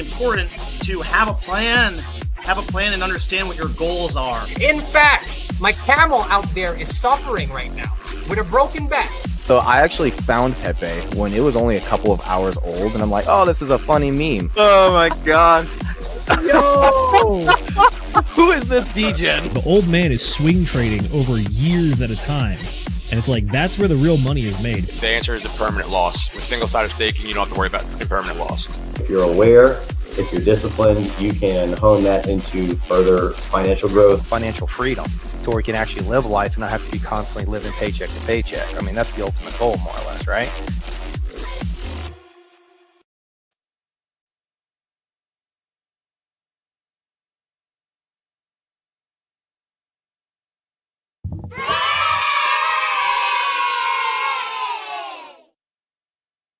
important to have a plan and understand what your goals are. In fact, my camel out there is suffering right now with a broken back. So I actually found Pepe when it was only a couple of hours old, and I'm like, oh, this is a funny meme. Oh my god. Yo! Who is this Degen? The old man is swing trading over years at a time. And it's like, that's where the real money is made. The answer is a permanent loss. With single-sided staking, you don't have to worry about impermanent loss. If you're aware, if you're disciplined, you can hone that into further financial growth. Financial freedom, to where you can actually live life and not have to be constantly living paycheck to paycheck. I mean, that's the ultimate goal, more or less, right?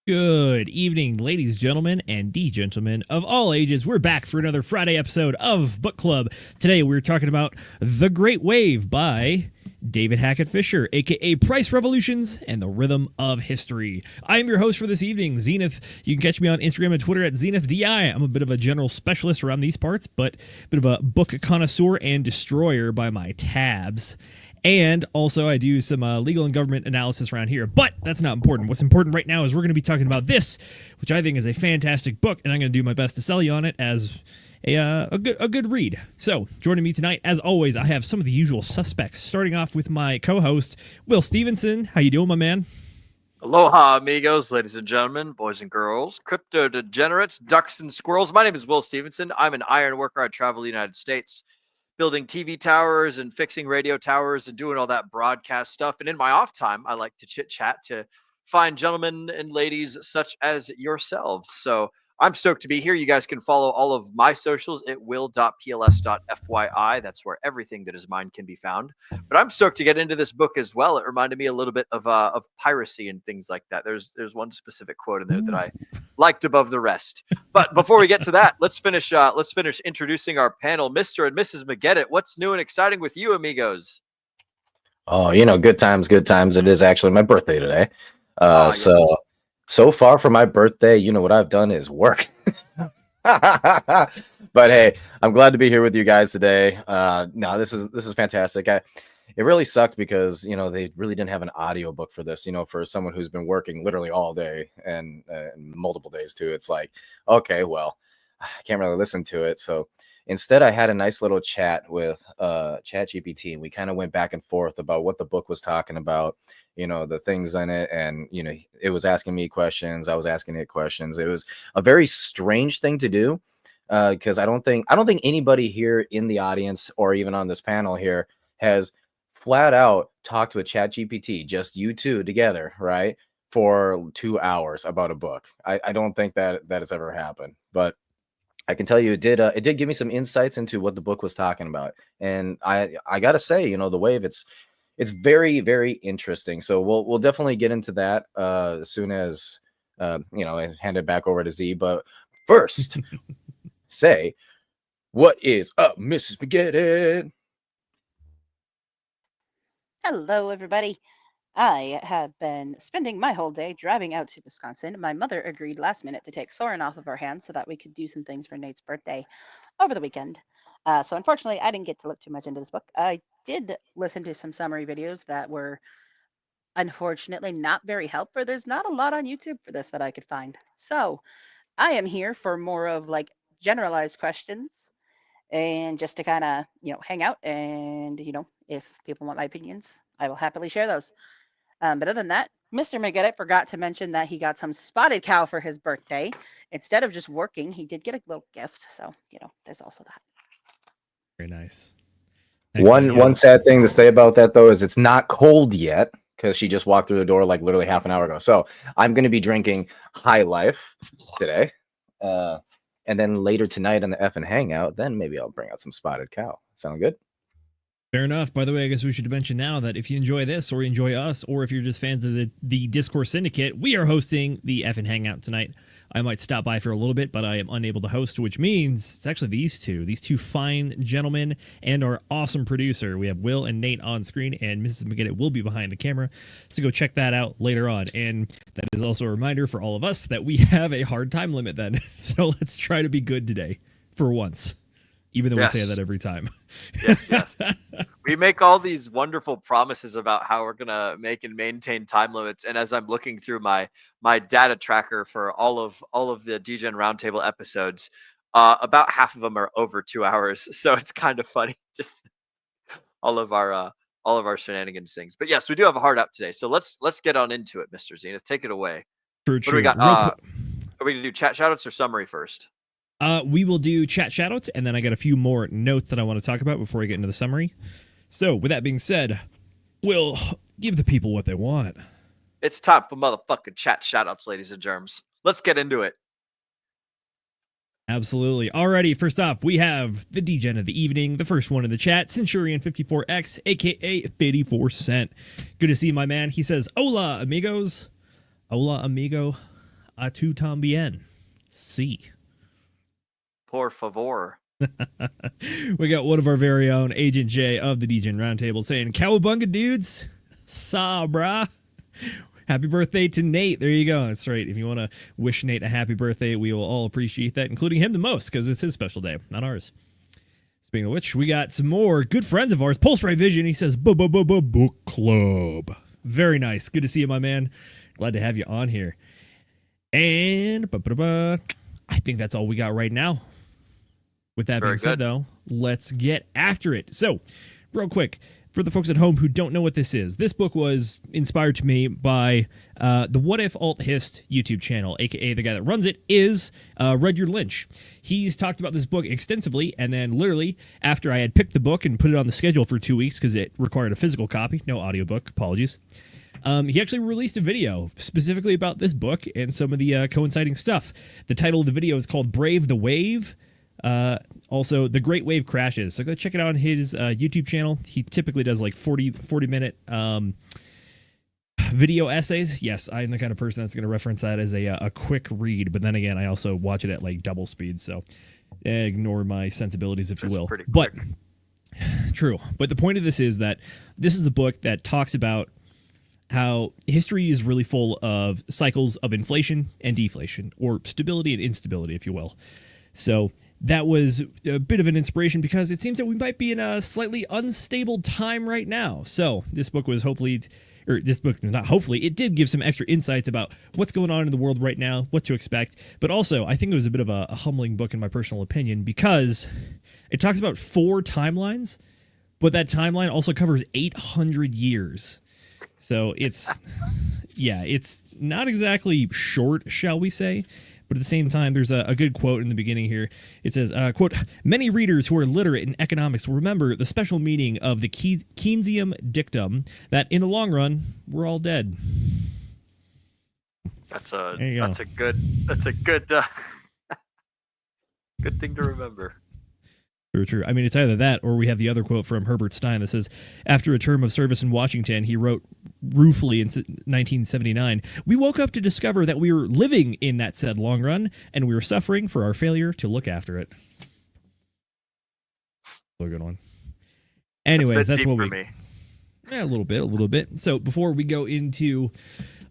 Good evening, ladies, gentlemen, and gentlemen of all ages. We're back for another Friday episode of Book Club. Today, we're talking about The Great Wave by David Hackett Fischer, aka Price Revolutions and the Rhythm of History. I am your host for this evening, Zenith. You can catch me on Instagram and Twitter at ZenithDI. I'm a bit of a general specialist around these parts, but a bit of a book connoisseur and destroyer by my tabs. And also, I do some legal and government analysis around here, but that's not important. What's important right now is we're going to be talking about this, which I think is a fantastic book, and I'm going to do my best to sell you on it as a good read. So, joining me tonight, as always, I have some of the usual suspects, starting off with my co-host, Will Stevenson. How you doing, my man? Aloha, amigos, ladies and gentlemen, boys and girls, crypto degenerates, ducks and squirrels. My name is Will Stevenson. I'm an iron worker. I travel the United States, building TV towers and fixing radio towers and doing all that broadcast stuff. And in my off time, I like to chit chat to fine gentlemen and ladies such as yourselves. So I'm stoked to be here. You guys can follow all of my socials at will.pls.fyi. That's where everything that is mine can be found. But I'm stoked to get into this book as well. It reminded me a little bit of piracy and things like that. There's one specific quote in there that I liked above the rest. But before we get to that, let's finish introducing our panel. Mr. and Mrs. McGettit, what's new and exciting with you, amigos? Oh, good times. It is actually my birthday today. Yes. So far for my birthday, what I've done is work. But hey, I'm glad to be here with you guys today. No, this is fantastic. It really sucked because, they really didn't have an audio book for this, for someone who's been working literally all day and multiple days too. It's like, okay, well, I can't really listen to it. So instead, I had a nice little chat with ChatGPT, and we kind of went back and forth about what the book was talking about, the things in it. And, it was asking me questions. I was asking it questions. It was a very strange thing to do because I don't think anybody here in the audience or even on this panel here has flat out talked with ChatGPT, just you two together, right, for 2 hours about a book. I don't think that has ever happened, but I can tell you it did give me some insights into what the book was talking about. And I gotta say, the Wave, it's very, very interesting. So we'll definitely get into that as soon as I hand it back over to Z. But first, say, what is up, Mrs. McGettit? Hello, everybody. I have been spending my whole day driving out to Wisconsin. My mother agreed last minute to take Soren off of our hands so that we could do some things for Nate's birthday over the weekend. So unfortunately, I didn't get to look too much into this book. I did listen to some summary videos that were unfortunately not very helpful. There's not a lot on YouTube for this that I could find. So I am here for more of like generalized questions and just to kind of, hang out. And, if people want my opinions, I will happily share those. But other than that, Mr. McGettit forgot to mention that he got some spotted cow for his birthday. Instead of just working, he did get a little gift. So, there's also that. Very nice. One sad thing to say about that, though, is it's not cold yet because she just walked through the door like literally half an hour ago. So I'm going to be drinking High Life today. And then later tonight on the F and Hangout, then maybe I'll bring out some spotted cow. Sound good? Fair enough. By the way, I guess we should mention now that if you enjoy this or you enjoy us, or if you're just fans of the Discourse Syndicate, we are hosting the F and Hangout tonight I might stop by for a little bit, but I am unable to host, which means it's actually these two fine gentlemen and our awesome producer. We have Will and Nate on screen, and Mrs. McGinnis will be behind the camera. So go check that out later on. And that is also a reminder for all of us that we have a hard time limit then. So let's try to be good today for once, even though we say that every time. Yes. We make all these wonderful promises about how we're gonna make and maintain time limits, and as I'm looking through my data tracker for all of the Degen Roundtable episodes, about half of them are over 2 hours. So it's kind of funny, just all of our shenanigans things. But yes, we do have a hard out today. So let's get on into it, Mr. Zenith. Take it away. True. What do we got? Are we gonna do chat shoutouts or summary first? We will do chat shoutouts, and then I got a few more notes that I want to talk about before we get into the summary. So, with that being said, we'll give the people what they want. It's time for motherfucking chat shoutouts, ladies and germs. Let's get into it. Absolutely. Alrighty, first off, we have the Degen of the evening, the first one in the chat, Centurion54X, aka 54 Cent. Good to see you, my man. He says, Hola, amigos. Hola, amigo. A tu tambien. Si. Por favor. We got one of our very own Agent J of the Degen Roundtable saying, Cowabunga dudes. Saw, brah. Happy birthday to Nate. There you go. That's right. If you want to wish Nate a happy birthday, we will all appreciate that, including him the most, because it's his special day, not ours. Speaking of which, we got some more good friends of ours. Pulse Right Vision, he says, book club. Very nice. Good to see you, my man. Glad to have you on here. And I think that's all we got right now. With that being said, though, let's get after it. So, real quick, for the folks at home who don't know what this is, this book was inspired to me by the What If Alt Hist YouTube channel, aka the guy that runs it is Rudyard Lynch. He's talked about this book extensively, and then literally after I had picked the book and put it on the schedule for 2 weeks because it required a physical copy, no audiobook, apologies. He actually released a video specifically about this book and some of the coinciding stuff. The title of the video is called Brave the Wave. Also, The Great Wave Crashes. So go check it out on his YouTube channel. He typically does like 40-minute video essays. Yes, I'm the kind of person that's going to reference that as a quick read. But then again, I also watch it at like double speed. So ignore my sensibilities, if you will. But true. But the point of this is that this is a book that talks about how history is really full of cycles of inflation and deflation, or stability and instability, if you will. So that was a bit of an inspiration because it seems that we might be in a slightly unstable time right now. So this book was it did give some extra insights about what's going on in the world right now, what to expect. But also, I think it was a bit of a humbling book in my personal opinion because it talks about 4 timelines, but that timeline also covers 800 years. So it's not exactly short, shall we say. But at the same time, there's a good quote in the beginning here. It says, quote, many readers who are literate in economics will remember the special meaning of the Keynesian dictum that in the long run, we're all dead. That's a good good thing to remember. True. I mean, it's either that or we have the other quote from Herbert Stein that says, after a term of service in Washington, he wrote ruefully in 1979, we woke up to discover that we were living in that said long run, and we were suffering for our failure to look after it. A good one. Anyways, that's what we... Yeah, a little bit. So before we go into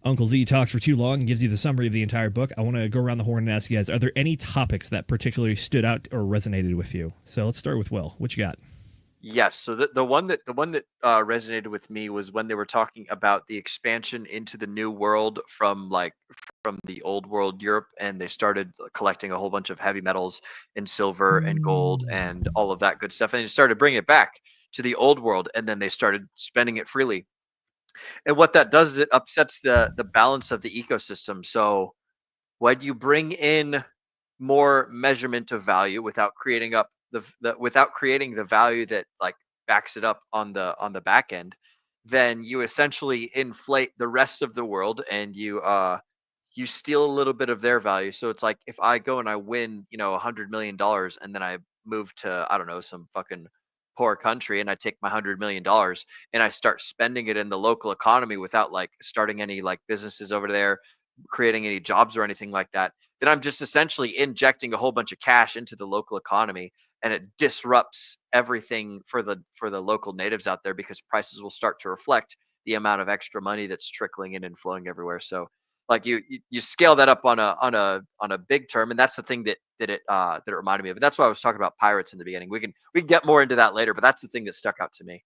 Uncle Z talks for too long and gives you the summary of the entire book, I want to go around the horn and ask you guys, are there any topics that particularly stood out or resonated with you? So let's start with Will. What you got? Yes. So the one that resonated with me was when they were talking about the expansion into the new world from the old world Europe, and they started collecting a whole bunch of heavy metals and silver and gold and all of that good stuff, and they started bringing it back to the old world, and then they started spending it freely. And what that does is it upsets the balance of the ecosystem. So when you bring in more measurement of value without creating up without creating the value that like backs it up on the back end, then you essentially inflate the rest of the world, and you steal a little bit of their value. So it's like if I go and I win, $100 million, and then I move to, I don't know, some fucking poor country, and I take my $100 million and I start spending it in the local economy without like starting any like businesses over there, creating any jobs or anything like that, then I'm just essentially injecting a whole bunch of cash into the local economy, and it disrupts everything for the local natives out there, because prices will start to reflect the amount of extra money that's trickling in and flowing everywhere. So like you scale that up on a big term, and that's the thing that it reminded me of. That's why I was talking about pirates in the beginning. We can get more into that later, but that's the thing that stuck out to me.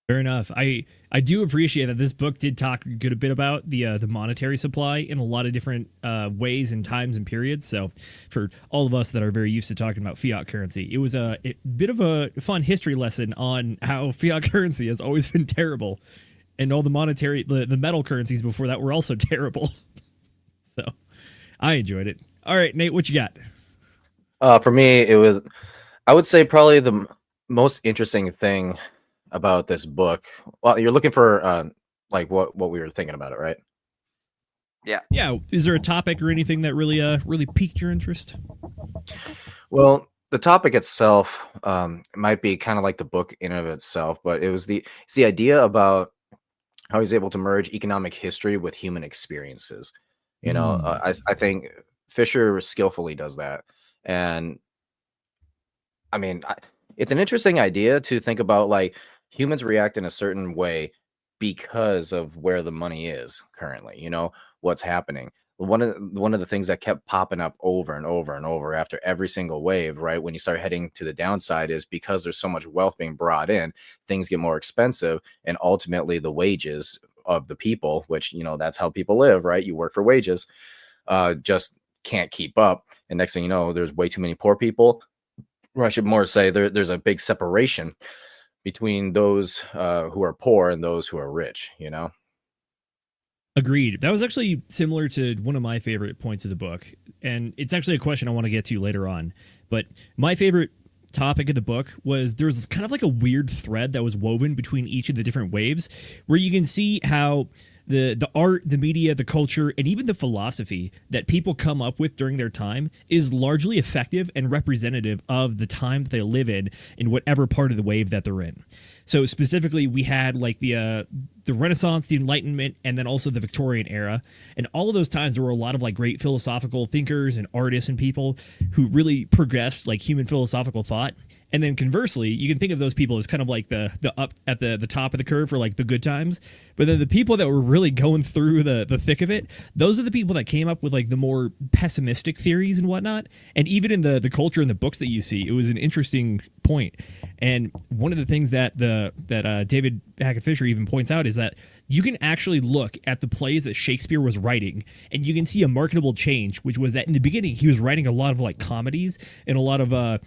Fair enough. I do appreciate that this book did talk a good bit about the monetary supply in a lot of different ways and times and periods. So for all of us that are very used to talking about fiat currency, it was a bit of a fun history lesson on how fiat currency has always been terrible, and all the metal currencies before that were also terrible. So I enjoyed it. All right, Nate, what you got? For me, it was, I would say, probably the most interesting thing about this book. Well, you're looking for like what we were thinking about it, right? Yeah. Is there a topic or anything that really piqued your interest? Well, the topic itself might be kind of like the book in and of itself, but it's the idea about how he's able to merge economic history with human experiences. You know, I think Fischer skillfully does that, and I mean, it's an interesting idea to think about, like, humans react in a certain way because of where the money is currently, you know, what's happening. One of the things that kept popping up over and over and over after every single wave, right, when you start heading to the downside, is because there's so much wealth being brought in, things get more expensive, and ultimately the wages of the people, which, you know, that's how people live, right? You work for wages, just can't keep up. And next thing you know, there's way too many poor people. Or I should more say there's a big separation between those who are poor and those who are rich, you know? Agreed. That was actually similar to one of my favorite points of the book. And it's actually a question I want to get to later on. But my favorite topic of the book was there's kind of like a weird thread that was woven between each of the different waves, where you can see how the art, the media, the culture, and even the philosophy that people come up with during their time is largely effective and representative of the time that they live in whatever part of the wave that they're in. So specifically, we had like the Renaissance, the Enlightenment, and then also the Victorian era. And all of those times, there were a lot of like great philosophical thinkers and artists and people who really progressed like human philosophical thought. And then conversely, you can think of those people as kind of like the up at the top of the curve for like the good times. But then the people that were really going through the thick of it, those are the people that came up with like the more pessimistic theories and whatnot. And even in the culture and the books that you see, it was an interesting point. And one of the things that David Hackett Fischer even points out is that you can actually look at the plays that Shakespeare was writing, and you can see a marketable change, which was that in the beginning he was writing a lot of like comedies and a lot of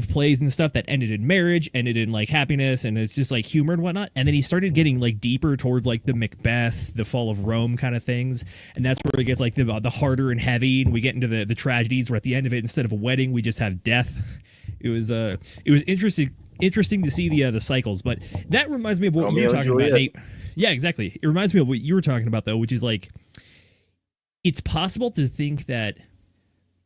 plays and stuff that ended in marriage, ended in like happiness, and it's just like humor and whatnot. And then he started getting like deeper towards like the Macbeth, the Fall of Rome kind of things, and that's where it gets like the harder and heavy, and we get into the tragedies where at the end of it, instead of a wedding, we just have death. It was interesting to see the cycles, but that reminds me of what you were talking about, Nate. Yeah, exactly. It reminds me of what you were talking about, though, which is like it's possible to think that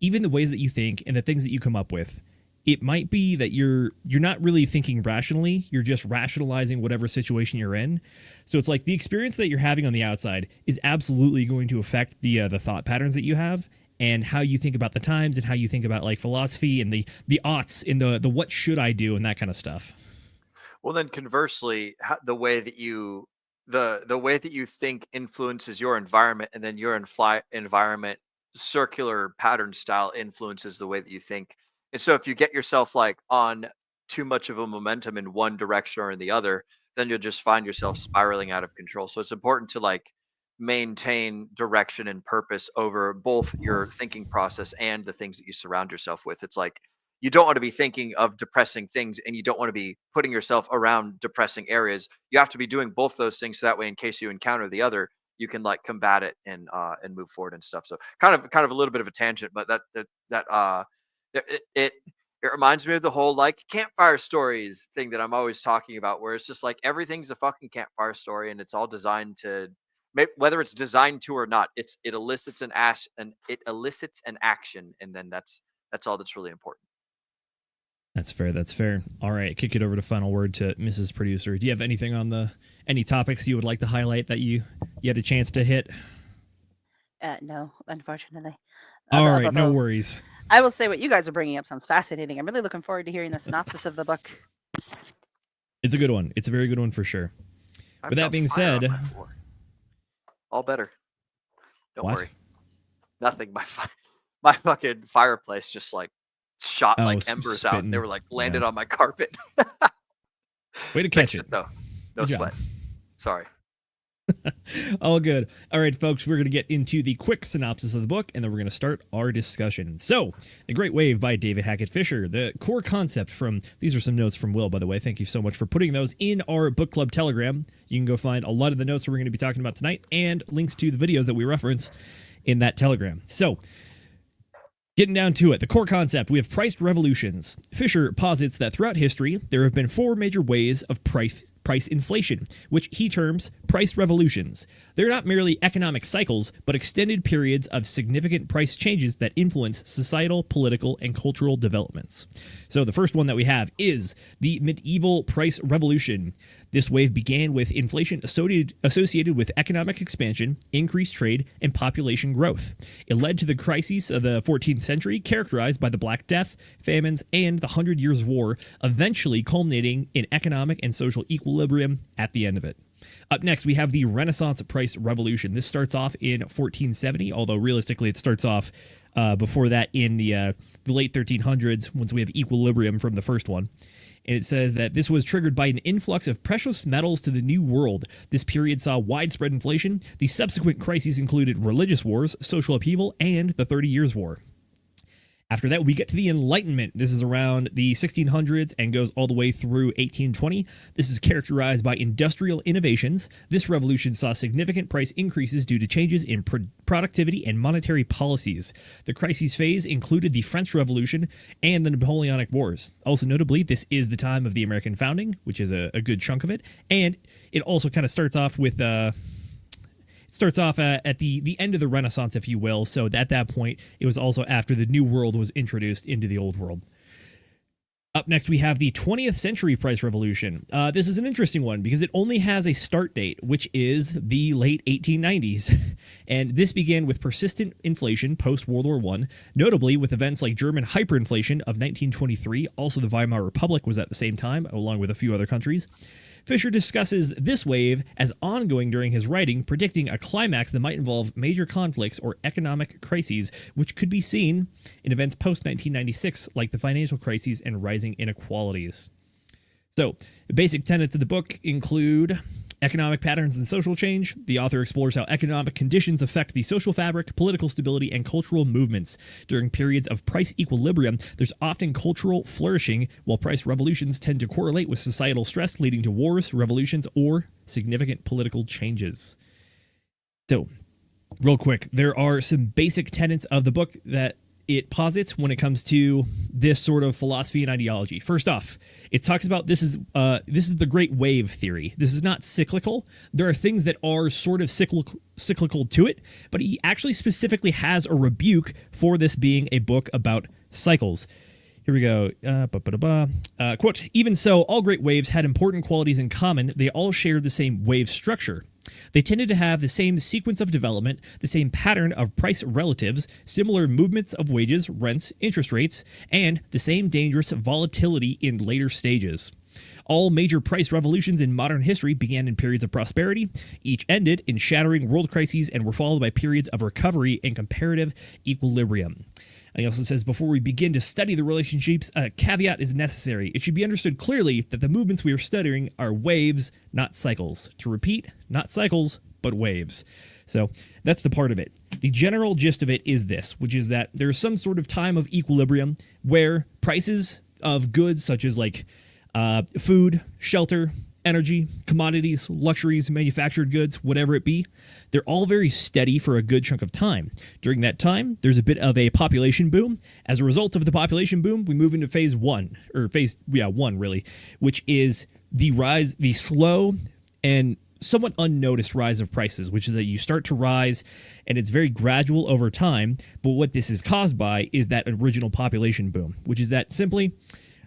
even the ways that you think and the things that you come up with, it might be that you're not really thinking rationally. You're just rationalizing whatever situation you're in. So it's like the experience that you're having on the outside is absolutely going to affect the thought patterns that you have and how you think about the times and how you think about like philosophy and the oughts and the what should I do and that kind of stuff. Well, then conversely, the way that you think influences your environment, and then your environment circular pattern style influences the way that you think. And so if you get yourself like on too much of a momentum in one direction or in the other, then you'll just find yourself spiraling out of control. So it's important to like maintain direction and purpose over both your thinking process and the things that you surround yourself with. It's like you don't want to be thinking of depressing things, and you don't want to be putting yourself around depressing areas. You have to be doing both those things, so that way in case you encounter the other, you can like combat it and move forward and stuff. So kind of a little bit of a tangent, but it reminds me of the whole like campfire stories thing that I'm always talking about, where it's just like everything's a fucking campfire story, and it's all designed to, whether it's designed to or not, it elicits an action, and then that's all that's really important. That's fair. That's fair. All right, kick it over to final word to Mrs. Producer. Do you have anything on any topics you would like to highlight that you had a chance to hit? No, unfortunately. All right, no worries. I will say what you guys are bringing up sounds fascinating. I'm really looking forward to hearing the synopsis of the book. It's a good one. It's a very good one for sure. With that being said, all better. Don't What? worry. Nothing. My fucking fireplace just like shot Oh, like embers out. And they spitting. were like landed Yeah. on my carpet. Way to catch Fixed it. though. No Good job. sweat. Sorry. All good. All right, folks, we're going to get into the quick synopsis of the book, and then we're going to start our discussion. So, The Great Wave by David Hackett Fischer. The core concept these are some notes from Will, by the way. Thank you so much for putting those in our book club Telegram. You can go find a lot of the notes that we're going to be talking about tonight and links to the videos that we reference in that Telegram. So, getting down to it, the core concept, we have priced revolutions. Fischer posits that throughout history, there have been four major ways of price inflation, which he terms price revolutions. They're not merely economic cycles, but extended periods of significant price changes that influence societal, political, and cultural developments. So the first one that we have is the medieval price revolution. This wave began with inflation associated with economic expansion, increased trade, and population growth. It led to the crises of the 14th century, characterized by the Black Death, famines, and the 100 Years' War, eventually culminating in economic and social equilibrium at the end of it. Up next, we have the Renaissance price revolution. This starts off in 1470, although realistically it starts off before that in the late 1300s, once we have equilibrium from the first one. And it says that this was triggered by an influx of precious metals to the New World. This period saw widespread inflation. The subsequent crises included religious wars, social upheaval, and the 30 Years' War. After that, we get to the Enlightenment. This is around the 1600s and goes all the way through 1820. This is characterized by industrial innovations. This revolution saw significant price increases due to changes in productivity and monetary policies. The crises phase included the French Revolution and the Napoleonic Wars. Also notably, this is the time of the American founding, which is a good chunk of it. And it also kind of starts off with... at the end of the Renaissance, if you will. So at that point, it was also after the New World was introduced into the Old World. Up next, we have the 20th century price revolution. This is an interesting one because it only has a start date, which is the late 1890s. And this began with persistent inflation post-World War I, notably with events like German hyperinflation of 1923. Also, the Weimar Republic was at the same time, along with a few other countries. Fischer discusses this wave as ongoing during his writing, predicting a climax that might involve major conflicts or economic crises, which could be seen in events post-1996, like the financial crises and rising inequalities. So, the basic tenets of the book include economic patterns and social change. The author explores how economic conditions affect the social fabric, political stability, and cultural movements. During periods of price equilibrium, there's often cultural flourishing, while price revolutions tend to correlate with societal stress, leading to wars, revolutions, or significant political changes. So, real quick, there are some basic tenets of the book that it posits when it comes to this sort of philosophy and ideology. First off, it talks about this is the Great Wave theory. This is not cyclical. There are things that are sort of cyclical to it, but he actually specifically has a rebuke for this being a book about cycles. Here we go. Quote, even so, all great waves had important qualities in common. They all shared the same wave structure. They tended to have the same sequence of development, the same pattern of price relatives, similar movements of wages, rents, interest rates, and the same dangerous volatility in later stages. All major price revolutions in modern history began in periods of prosperity. Each ended in shattering world crises and were followed by periods of recovery and comparative equilibrium. And he also says, before we begin to study the relationships, a caveat is necessary. It should be understood clearly that the movements we are studying are waves, not cycles. To repeat, not cycles, but waves. So that's the part of it. The general gist of it is this, which is that there's some sort of time of equilibrium where prices of goods such as like food, shelter, energy, commodities, luxuries, manufactured goods, whatever it be, they're all very steady for a good chunk of time. During that time, there's a bit of a population boom. As a result of the population boom, we move into phase one, really, which is the slow and somewhat unnoticed rise of prices, which is that you start to rise and it's very gradual over time. But what this is caused by is that original population boom, which is that simply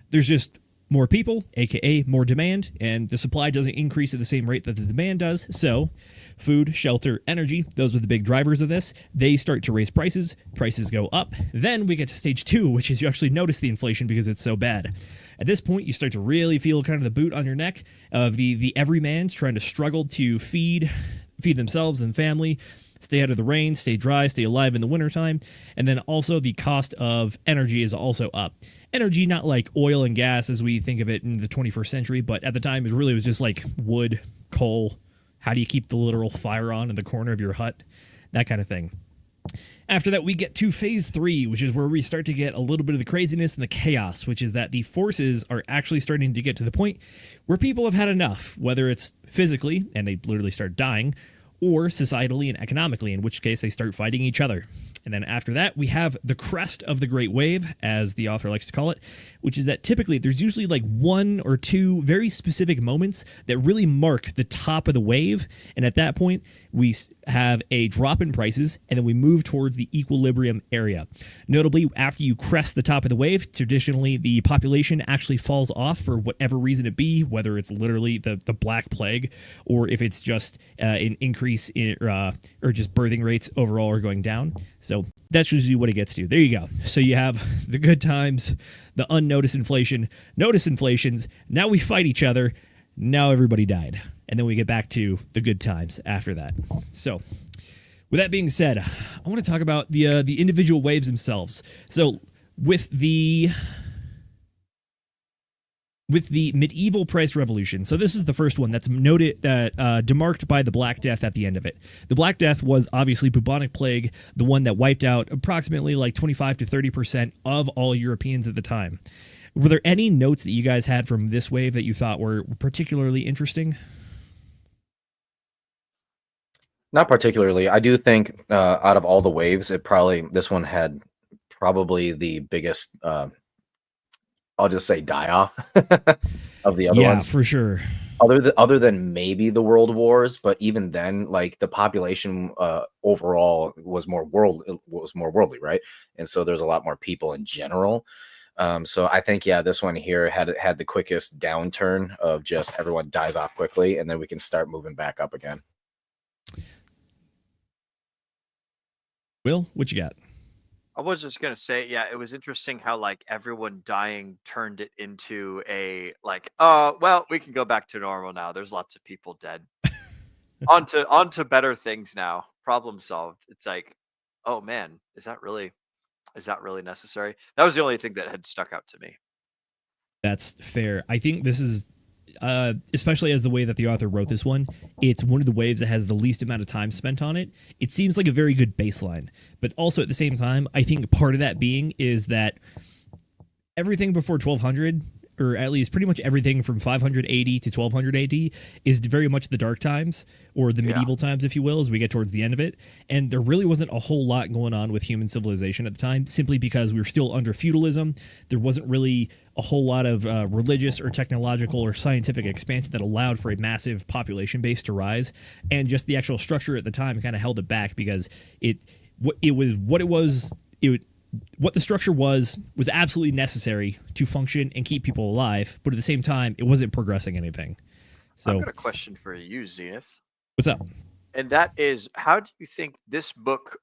there's just more people, aka more demand, and the supply doesn't increase at the same rate that the demand does. So food, shelter, energy, those are the big drivers of this. They start to raise prices. Prices go up. Then we get to stage 2, which is you actually notice the inflation because it's so bad. At this point, you start to really feel kind of the boot on your neck of the everyman's trying to struggle to feed themselves and family, stay out of the rain, stay dry, stay alive in the wintertime. And then also the cost of energy is also up. Energy, not like oil and gas as we think of it in the 21st century, but at the time it really was just like wood, coal. How do you keep the literal fire on in the corner of your hut? That kind of thing. After that, we get to phase 3, which is where we start to get a little bit of the craziness and the chaos, which is that the forces are actually starting to get to the point where people have had enough, whether it's physically, and they literally start dying, or societally and economically, in which case they start fighting each other. And then after that, we have the crest of the Great Wave, as the author likes to call it, which is that typically there's usually like 1 or 2 very specific moments that really mark the top of the wave. And at that point, we have a drop in prices, and then we move towards the equilibrium area. Notably, after you crest the top of the wave, traditionally the population actually falls off for whatever reason it be, whether it's literally the Black Plague, or if it's just an increase in, or just birthing rates overall are going down. So that's usually what it gets to. There you go. So you have the good times, the unnoticed inflation, notice inflations. Now we fight each other. Now everybody died. And then we get back to the good times after that. So with that being said, I want to talk about the individual waves themselves. So with the medieval price revolution, so this is the first one that's noted that demarked by the Black Death at the end of it. The Black Death was obviously bubonic plague, the one that wiped out approximately like 25 to 30% of all Europeans at the time. Were there any notes that you guys had from this wave that you thought were particularly interesting? Not particularly. I do think out of all the waves, this one had probably the biggest, I'll just say, die-off of the other ones. Yeah, for sure. Other than maybe the world wars, but even then, like the population overall was more worldly, right? And so there's a lot more people in general. So I think, yeah, this one here had the quickest downturn of just everyone dies off quickly, and then we can start moving back up again. Will, what you got? I was just gonna say, yeah, it was interesting how like everyone dying turned it into a like, well, we can go back to normal now. There's lots of people dead. onto better things now. Problem solved. It's like, oh man, is that really necessary? That was the only thing that had stuck out to me. That's fair. I think this is, especially as the way that the author wrote this one, it's one of the waves that has the least amount of time spent on it. It seems like a very good baseline, but also at the same time, I think part of that being is that everything before 1200, or at least pretty much everything from 500 AD to 1200 AD, is very much the dark times, or the medieval times, if you will, as we get towards the end of it. And there really wasn't a whole lot going on with human civilization at the time, simply because we were still under feudalism. There wasn't really a whole lot of religious or technological or scientific expansion that allowed for a massive population base to rise. And just the actual structure at the time kind of held it back, because what the structure was absolutely necessary to function and keep people alive, but at the same time, it wasn't progressing anything. So I've got a question for you, Zenith. What's up? And that is, how do you think this book,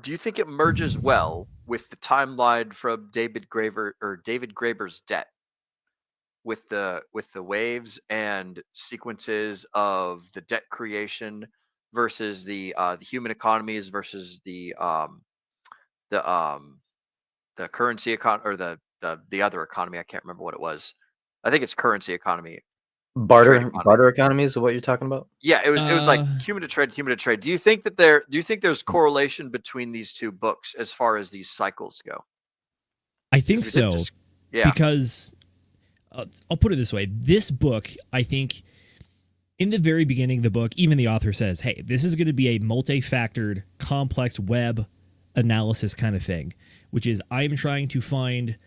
do you think it merges well with the timeline from David Graeber's Debt, with the waves and sequences of the debt creation versus the human economies versus the currency economy, or the other economy? I can't remember what it was. I think it's currency economy. Barter economy is what you're talking about? Yeah, it was like human to trade. Do you think there's correlation between these two books as far as these cycles go? I think so. Because I'll put it this way. This book, I think, in the very beginning of the book, even the author says, hey, this is going to be a multi-factored, complex web analysis kind of thing, which is I'm trying to find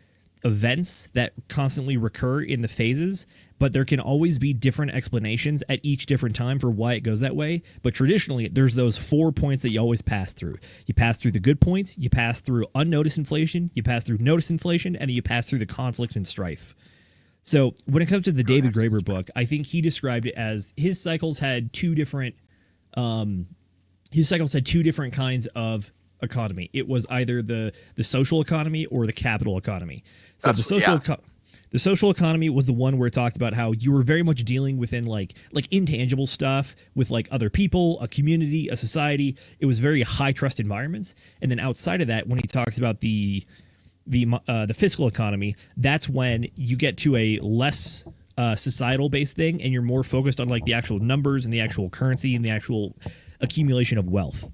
events that constantly recur in the phases, but there can always be different explanations at each different time for why it goes that way. But traditionally, there's those 4 points that you always pass through. You pass through the good points, you pass through unnoticed inflation, you pass through noticed inflation, and then you pass through the conflict and strife. So when it comes to the David Graeber book, I think he described it as his cycles had two different kinds of economy. It was either the social economy or the capital economy. So the social economy was the one where it talked about how you were very much dealing within like intangible stuff with like other people, a community, a society. It was very high trust environments. And then outside of that, when he talks about the fiscal economy, that's when you get to a less societal based thing, and you're more focused on like the actual numbers and the actual currency and the actual accumulation of wealth.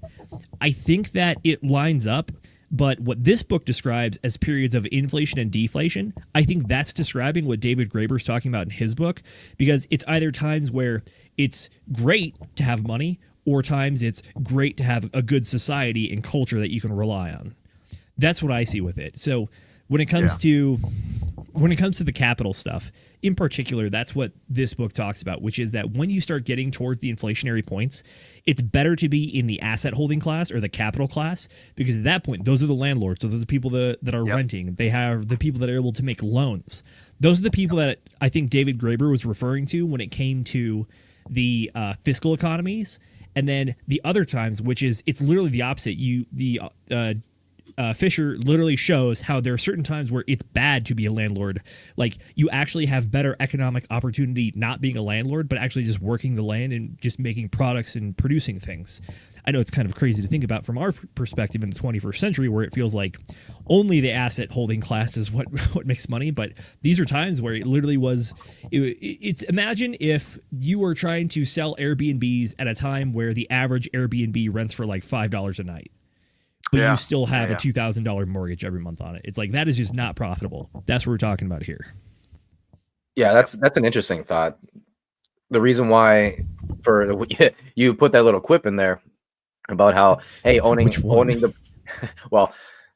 I think that it lines up, but what this book describes as periods of inflation and deflation, I think that's describing what David Graeber's talking about in his book, because it's either times where it's great to have money or times it's great to have a good society and culture that you can rely on. That's what I see with it. So when it comes to the capital stuff, in particular, that's what this book talks about, which is that when you start getting towards the inflationary points, it's better to be in the asset holding class or the capital class, because at that point, those are the landlords. So those are the people that are renting. They have the people that are able to make loans. Those are the people that I think David Graeber was referring to when it came to the fiscal economies. And then the other times, which is, it's literally the opposite. Fischer literally shows how there are certain times where it's bad to be a landlord. Like, you actually have better economic opportunity not being a landlord, but actually just working the land and just making products and producing things. I know it's kind of crazy to think about from our perspective in the 21st century, where it feels like only the asset holding class is what makes money. But these are times where it literally was. It's imagine if you were trying to sell Airbnbs at a time where the average Airbnb rents for like $5 a night. But you still have a $2,000 mortgage every month on it. It's like, that is just not profitable. That's what we're talking about here. Yeah, that's an interesting thought. The reason why you put that little quip in there about how, hey, owning the well,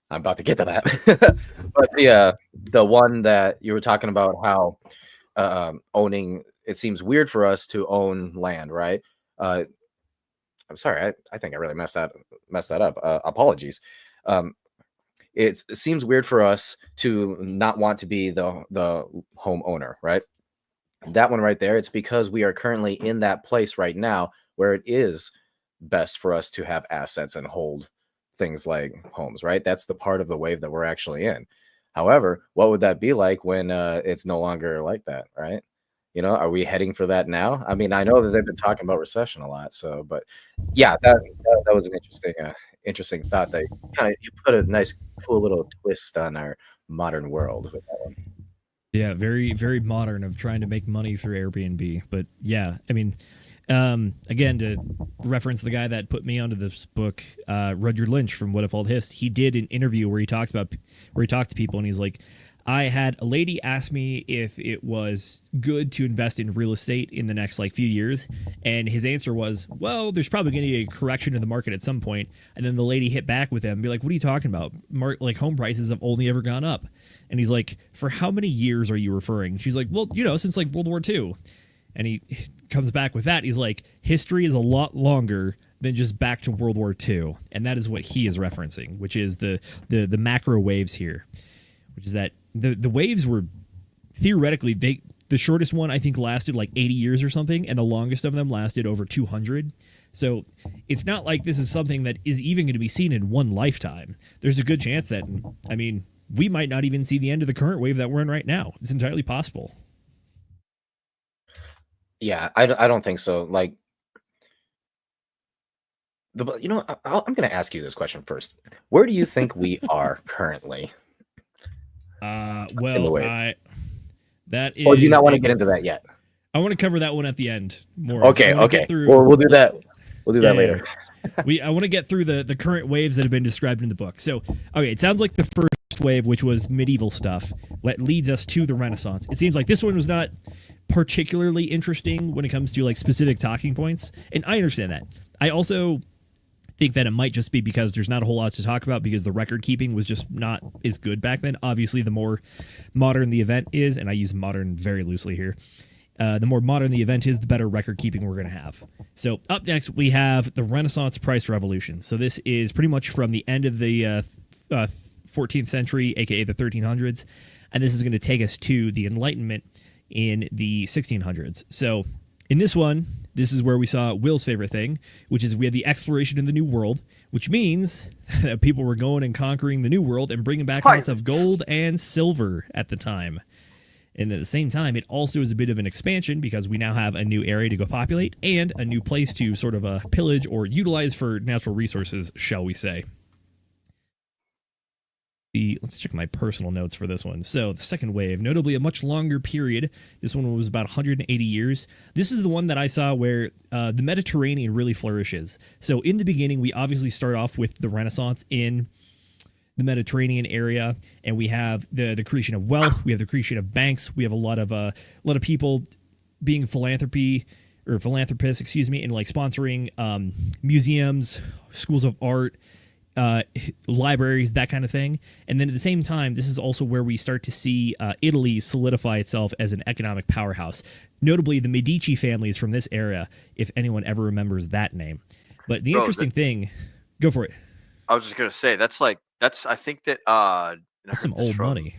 I'm about to get to that. But the one that you were talking about, how owning, it seems weird for us to own land, right? I'm sorry, I think I really messed that up. Apologies. It seems weird for us to not want to be the homeowner, right? That one right there, it's because we are currently in that place right now where it is best for us to have assets and hold things like homes, right? That's the part of the wave that we're actually in. However, what would that be like when it's no longer like that, right? You know, are we heading for that now? I mean, I know that they've been talking about recession a lot, so, but yeah, that was an interesting thought. That you put a nice, cool little twist on our modern world with that one. Yeah, very, very modern of trying to make money through Airbnb. But yeah, I mean, again, to reference the guy that put me onto this book, Rudyard Lynch from What If Old Hist, he did an interview where he talked to people, and he's like, I had a lady ask me if it was good to invest in real estate in the next few years. And his answer was, well, there's probably going to be a correction in the market at some point. And then the lady hit back with him and be like, what are you talking about? Home prices have only ever gone up. And he's like, for how many years are you referring? She's like, well, since World War II. And he comes back with that. He's like, history is a lot longer than just back to World War II. And that is what he is referencing, which is the macro waves here, which is that the waves were theoretically, the shortest one I think lasted 80 years or something, and the longest of them lasted over 200. So it's not like this is something that is even going to be seen in one lifetime. There's a good chance that, I mean, we might not even see the end of the current wave that we're in right now. It's entirely possible. Yeah, I don't think so. I'm going to ask you this question first. Where do you think we are currently? That is. Or do you not want to get into that yet? I want to cover that one at the end more. Okay. Well, we'll do that. We'll do that later. I want to get through the current waves that have been described in the book. So, okay, it sounds like the first wave, which was medieval stuff, what leads us to the Renaissance. It seems like this one was not particularly interesting when it comes to specific talking points, and I understand that. I also think that it might just be because there's not a whole lot to talk about because the record keeping was just not as good back then. Obviously, the more modern the event is, and I use modern very loosely here, the more modern the event is, the better record keeping we're going to have. So up next, we have the Renaissance price revolution. So this is pretty much from the end of the 14th century, aka the 1300s, and this is going to take us to the Enlightenment in the 1600s. So in this one, this is where we saw Will's favorite thing, which is we had the exploration of the New World, which means that people were going and conquering the New World and bringing back lots of gold and silver at the time. And at the same time, it also is a bit of an expansion because we now have a new area to go populate and a new place to sort of pillage or utilize for natural resources, shall we say. Let's check my personal notes for this one. So the second wave, notably a much longer period. This one was about 180 years. This is the one that I saw where the Mediterranean really flourishes. So in the beginning, we obviously start off with the Renaissance in the Mediterranean area, and we have the creation of wealth. We have the creation of banks. We have a lot of people being philanthropists, and like sponsoring museums, schools of art, libraries, that kind of thing. And then at the same time, this is also where we start to see Italy solidify itself as an economic powerhouse. Notably, the Medici families from this era, if anyone ever remembers that name. But the interesting thing, go for it. I was just gonna say I think that that's some old money.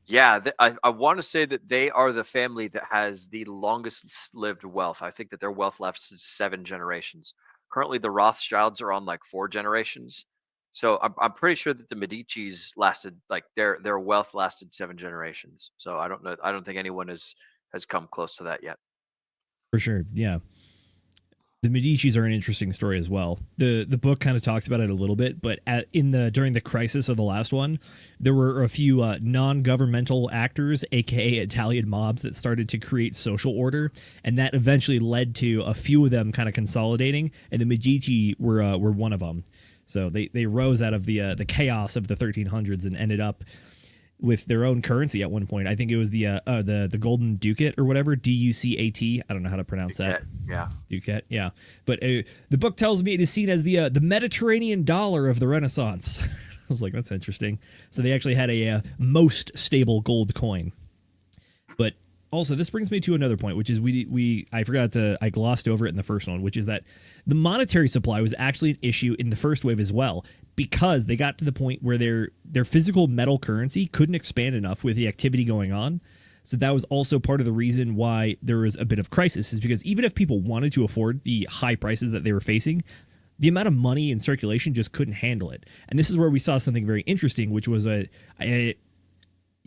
Yeah, I want to say that they are the family that has the longest lived wealth. I think that their wealth lasted 7 generations. Currently, the Rothschilds are on like 4 generations. So I'm pretty sure that the Medici's lasted like their wealth lasted 7 generations. So I don't know. I don't think anyone has come close to that yet. For sure, yeah. The Medicis are an interesting story as well. The book kind of talks about it a little bit, but during the crisis of the last one, there were a few non-governmental actors, aka Italian mobs, that started to create social order, and that eventually led to a few of them kind of consolidating, and the Medici were one of them. So they rose out of the chaos of the 1300s and ended up with their own currency at one point. I think it was the Golden Ducat or whatever, Ducat. I don't know how to pronounce that. Yeah. Ducat, yeah. But the book tells me it is seen as the Mediterranean dollar of the Renaissance. I was like, that's interesting. So they actually had a most stable gold coin. But also, this brings me to another point, which is I glossed over it in the first one, which is that the monetary supply was actually an issue in the first wave as well, because they got to the point where their physical metal currency couldn't expand enough with the activity going on. So that was also part of the reason why there was a bit of crisis, is because even if people wanted to afford the high prices that they were facing, the amount of money in circulation just couldn't handle it. And this is where we saw something very interesting, which was I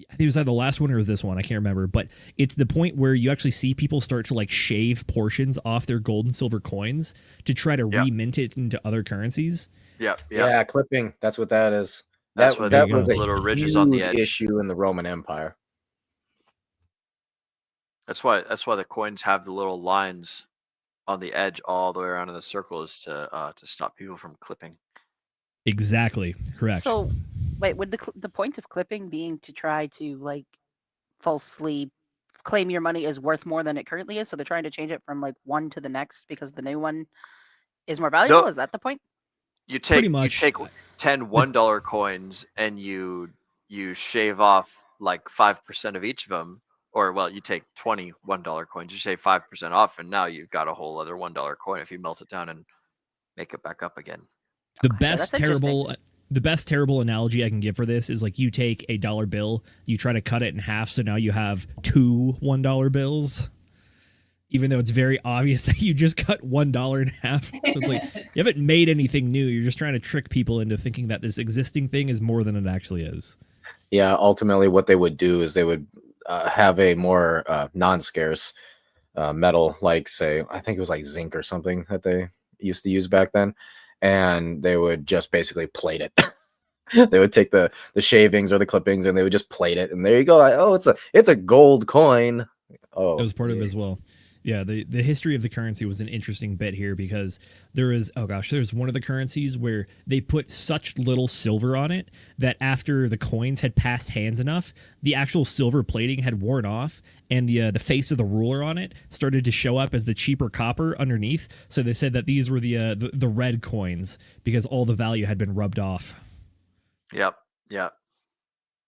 think it was either the last one or this one, I can't remember, but it's the point where you actually see people start to like shave portions off their gold and silver coins to try to remint it into other currencies. Yeah, clipping. That's what that is. That's that was a little ridges on the edge. Issue in the Roman Empire. That's why the coins have the little lines on the edge all the way around in the circle, is to stop people from clipping. Exactly, correct. So, wait, would the point of clipping being to try to like falsely claim your money is worth more than it currently is? So they're trying to change it from like one to the next because the new one is more valuable. No. Is that the point? You take 10 $1 coins and you shave off like 5% of each of them, or well, you take 20 $1 coins, you shave 5% off, and now you've got a whole other $1 coin if you melt it down and make it back up again. The best terrible analogy I can give for this is like you take a $1 bill, you try to cut it in half, so now you have 2 $1 bills, even though it's very obvious that you just cut $1 in half. So it's like you haven't made anything new. You're just trying to trick people into thinking that this existing thing is more than it actually is. Yeah, ultimately what they would do is they would have a more non-scarce metal, like say, I think it was like zinc or something that they used to use back then. And they would just basically plate it. They would take the shavings or the clippings and they would just plate it. And there you go. Oh, it's a gold coin. Oh, that was part of it as well. Yeah, the history of the currency was an interesting bit here because there's one of the currencies where they put such little silver on it that after the coins had passed hands enough, the actual silver plating had worn off and the face of the ruler on it started to show up as the cheaper copper underneath. So they said that these were the red coins because all the value had been rubbed off. Yep.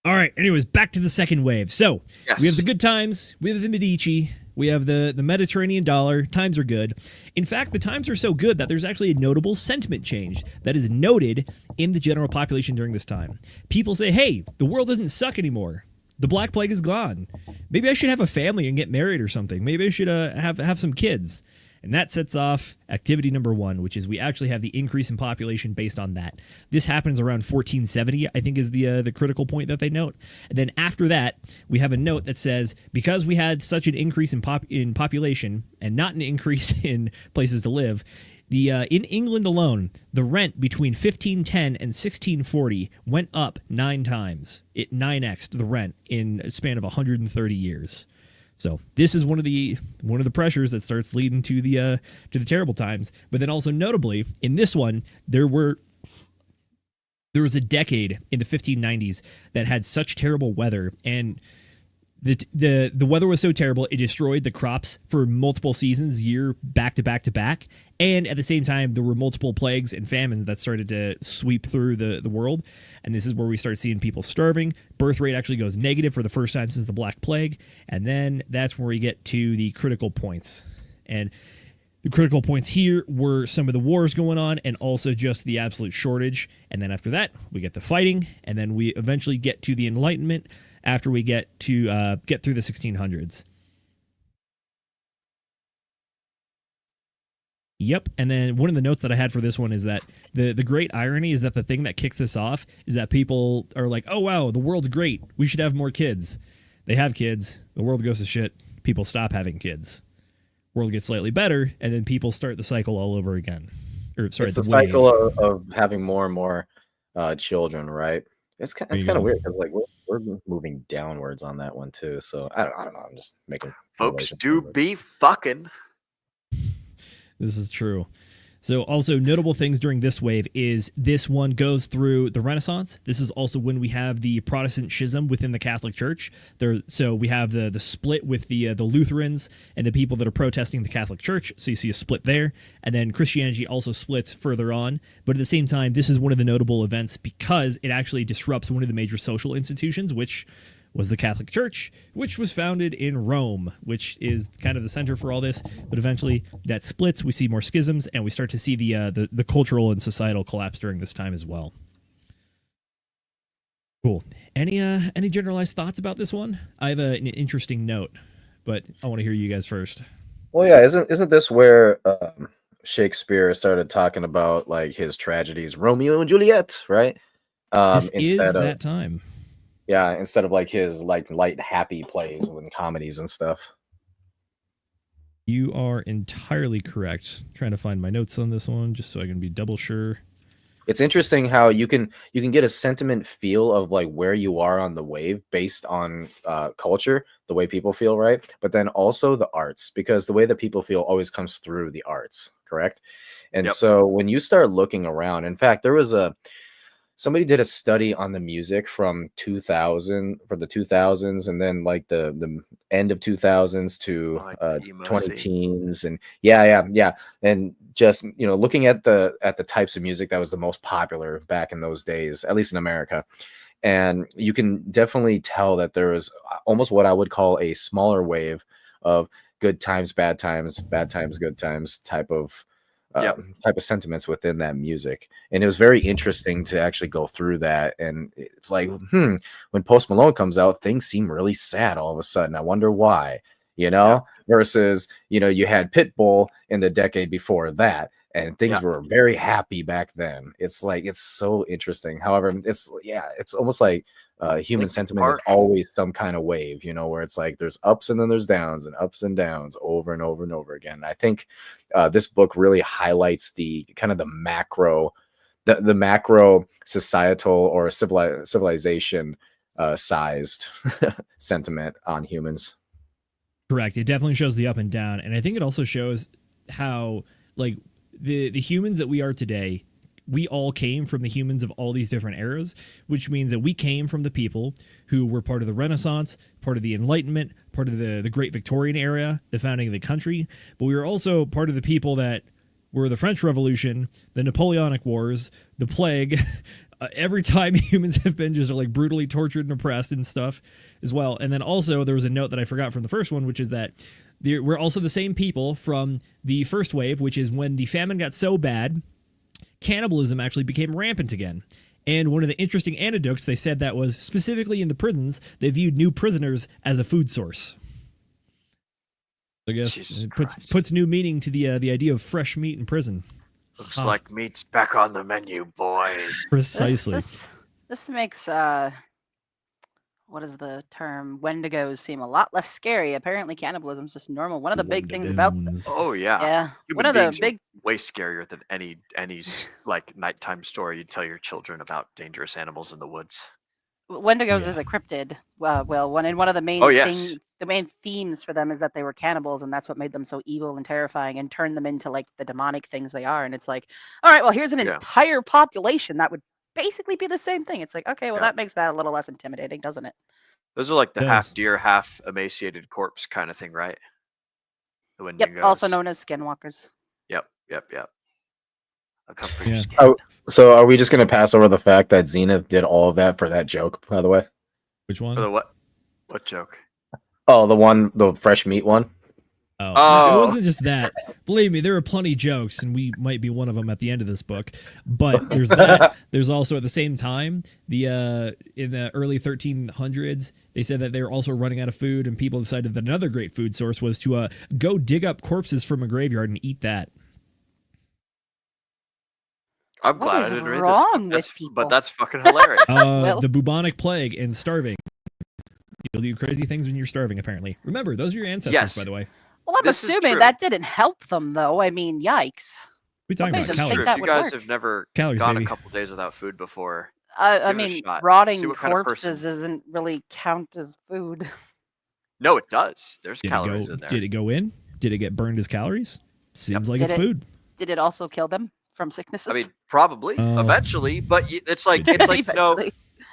All right, anyways, back to the second wave. So yes. We have the good times, we have the Medici, we have the Mediterranean dollar. Times are good. In fact, the times are so good that there's actually a notable sentiment change that is noted in the general population during this time. People say, hey, the world doesn't suck anymore. The Black Plague is gone. Maybe I should have a family and get married or something. Maybe I should have some kids. And that sets off activity number 1, which is we actually have the increase in population based on that. This happens around 1470, I think, is the critical point that they note. And then after that, we have a note that says, because we had such an increase in population and not an increase in places to live, in England alone, the rent between 1510 and 1640 went up 9 times. It 9x'd the rent in a span of 130 years. So this is one of the pressures that starts leading to the terrible times. But then also notably in this one, there was a decade in the 1590s that had such terrible weather, and the weather was so terrible it destroyed the crops for multiple seasons, year back to back to back. And at the same time, there were multiple plagues and famines that started to sweep through the world. And this is where we start seeing people starving. Birth rate actually goes negative for the first time since the Black Plague. And then that's where we get to the critical points. And the critical points here were some of the wars going on and also just the absolute shortage. And then after that, we get the fighting. And then we eventually get to the Enlightenment after we get to get through the 1600s. Yep, and then one of the notes that I had for this one is that the great irony is that the thing that kicks this off is that people are like, oh, wow, the world's great. We should have more kids. They have kids. The world goes to shit. People stop having kids. World gets slightly better, and then people start the cycle all over again. Or sorry, It's the wave. cycle of having more and more children, right? It's kind of weird because like we're moving downwards on that one too. So I don't know. I'm just making Folks do be fucking. This is true. So also notable things during this wave is this one goes through the Renaissance. This is also when we have the Protestant schism within the Catholic Church. So we have the split with the Lutherans and the people that are protesting the Catholic Church. So you see a split there. And then Christianity also splits further on. But at the same time, this is one of the notable events because it actually disrupts one of the major social institutions, which was the Catholic Church, which was founded in Rome, which is kind of the center for all this. But eventually that splits, we see more schisms, and we start to see the cultural and societal collapse during this time as well. Cool. Any generalized thoughts about this one? I have an interesting note, but I want to hear you guys first. Well, yeah, isn't this where Shakespeare started talking about like his tragedies, Romeo and Juliet, right? This is that time. Yeah, instead of like his like light, happy plays and comedies and stuff. You are entirely correct. I'm trying to find my notes on this one just so I can be double sure. It's interesting how you can get a sentiment feel of like where you are on the wave based on culture, the way people feel, right? But then also the arts, because the way that people feel always comes through the arts, correct? And so when you start looking around, in fact, there was somebody did a study on the music from 2000 for the 2000s and then like the end of 2000s to 20 teens and yeah and just looking at the types of music that was the most popular back in those days, at least in America. And you can definitely tell that there was almost what I would call a smaller wave of good times, bad times, good times type of sentiments within that music. And it was very interesting to actually go through that. And it's like, when Post Malone comes out, things seem really sad all of a sudden. I wonder why, versus, you had Pitbull in the decade before that, and things were very happy back then. It's like, it's so interesting. However, it's almost like human sentiment is always some kind of wave, where it's like there's ups and then there's downs and ups and downs over and over and over again. I think this book really highlights the kind of the macro societal or civilization sized sentiment on humans. Correct. It definitely shows the up and down. And I think it also shows how like the humans that we are today, we all came from the humans of all these different eras, which means that we came from the people who were part of the Renaissance, part of the Enlightenment, part of the Great Victorian era, the founding of the country. But we were also part of the people that were the French Revolution, the Napoleonic Wars, the plague. Every time humans have been just like brutally tortured and oppressed and stuff as well. And then also there was a note that I forgot from the first one, which is that we're also the same people from the first wave, which is when the famine got so bad, cannibalism actually became rampant again. And one of the interesting anecdotes they said that was specifically in the prisons, they viewed new prisoners as a food source. I guess Jesus it Christ. puts new meaning to the idea of fresh meat in prison. Looks like meat's back on the menu, boys. Precisely. This makes what is the term? Wendigos seem a lot less scary. Apparently, cannibalism is just normal. One of the big things about Oh yeah. yeah, Human one of the beings are big way scarier than any like nighttime story you tell your children about dangerous animals in the woods. Wendigos Yeah. is a cryptid. One of the main Oh, yes. the main themes for them is that they were cannibals, and that's what made them so evil and terrifying, and turned them into like the demonic things they are. And it's like, all right, well, here's an Yeah. entire population that would basically be the same thing. It's like, okay, well, Yeah. that makes that a little less intimidating, doesn't it? Those are like the half Does. deer, half emaciated corpse kind of thing, right? The Yep, Wendigos. also known as skinwalkers. Yep. I'll come for your Yeah. skin. Oh, so are we just going to pass over the fact that Zenith did all of that for that joke, by the way? Which one? For the what? What joke? Oh, the fresh meat one? Oh, Oh. it wasn't just that. Believe me, there are plenty of jokes, and we might be one of them at the end of this book. But there's that. There's also at the same time, in the early 1300s, they said that they were also running out of food, and people decided that another great food source was to go dig up corpses from a graveyard and eat that. I'm What glad is I didn't read wrong this. with people? But that's fucking hilarious. Will. The bubonic plague and starving. You'll do crazy things when you're starving, apparently. Remember, those are your ancestors, Yes. by the way. Well, I'm This is assuming true. that didn't help them, though. I mean, yikes. We talking Okay, about just This is think true. calories. that If you would guys work. have never Calories, gone baby. a couple days without food before, I Give it a mean, shot. See rotting what kind of corpses person- isn't really count as food. no, it does. There's Did calories in there. Did it go in? Did it get burned as calories? Seems like Did it's it? food. Did it also kill them from sicknesses? I mean, probably Oh. eventually, but it's like you know, Eventually.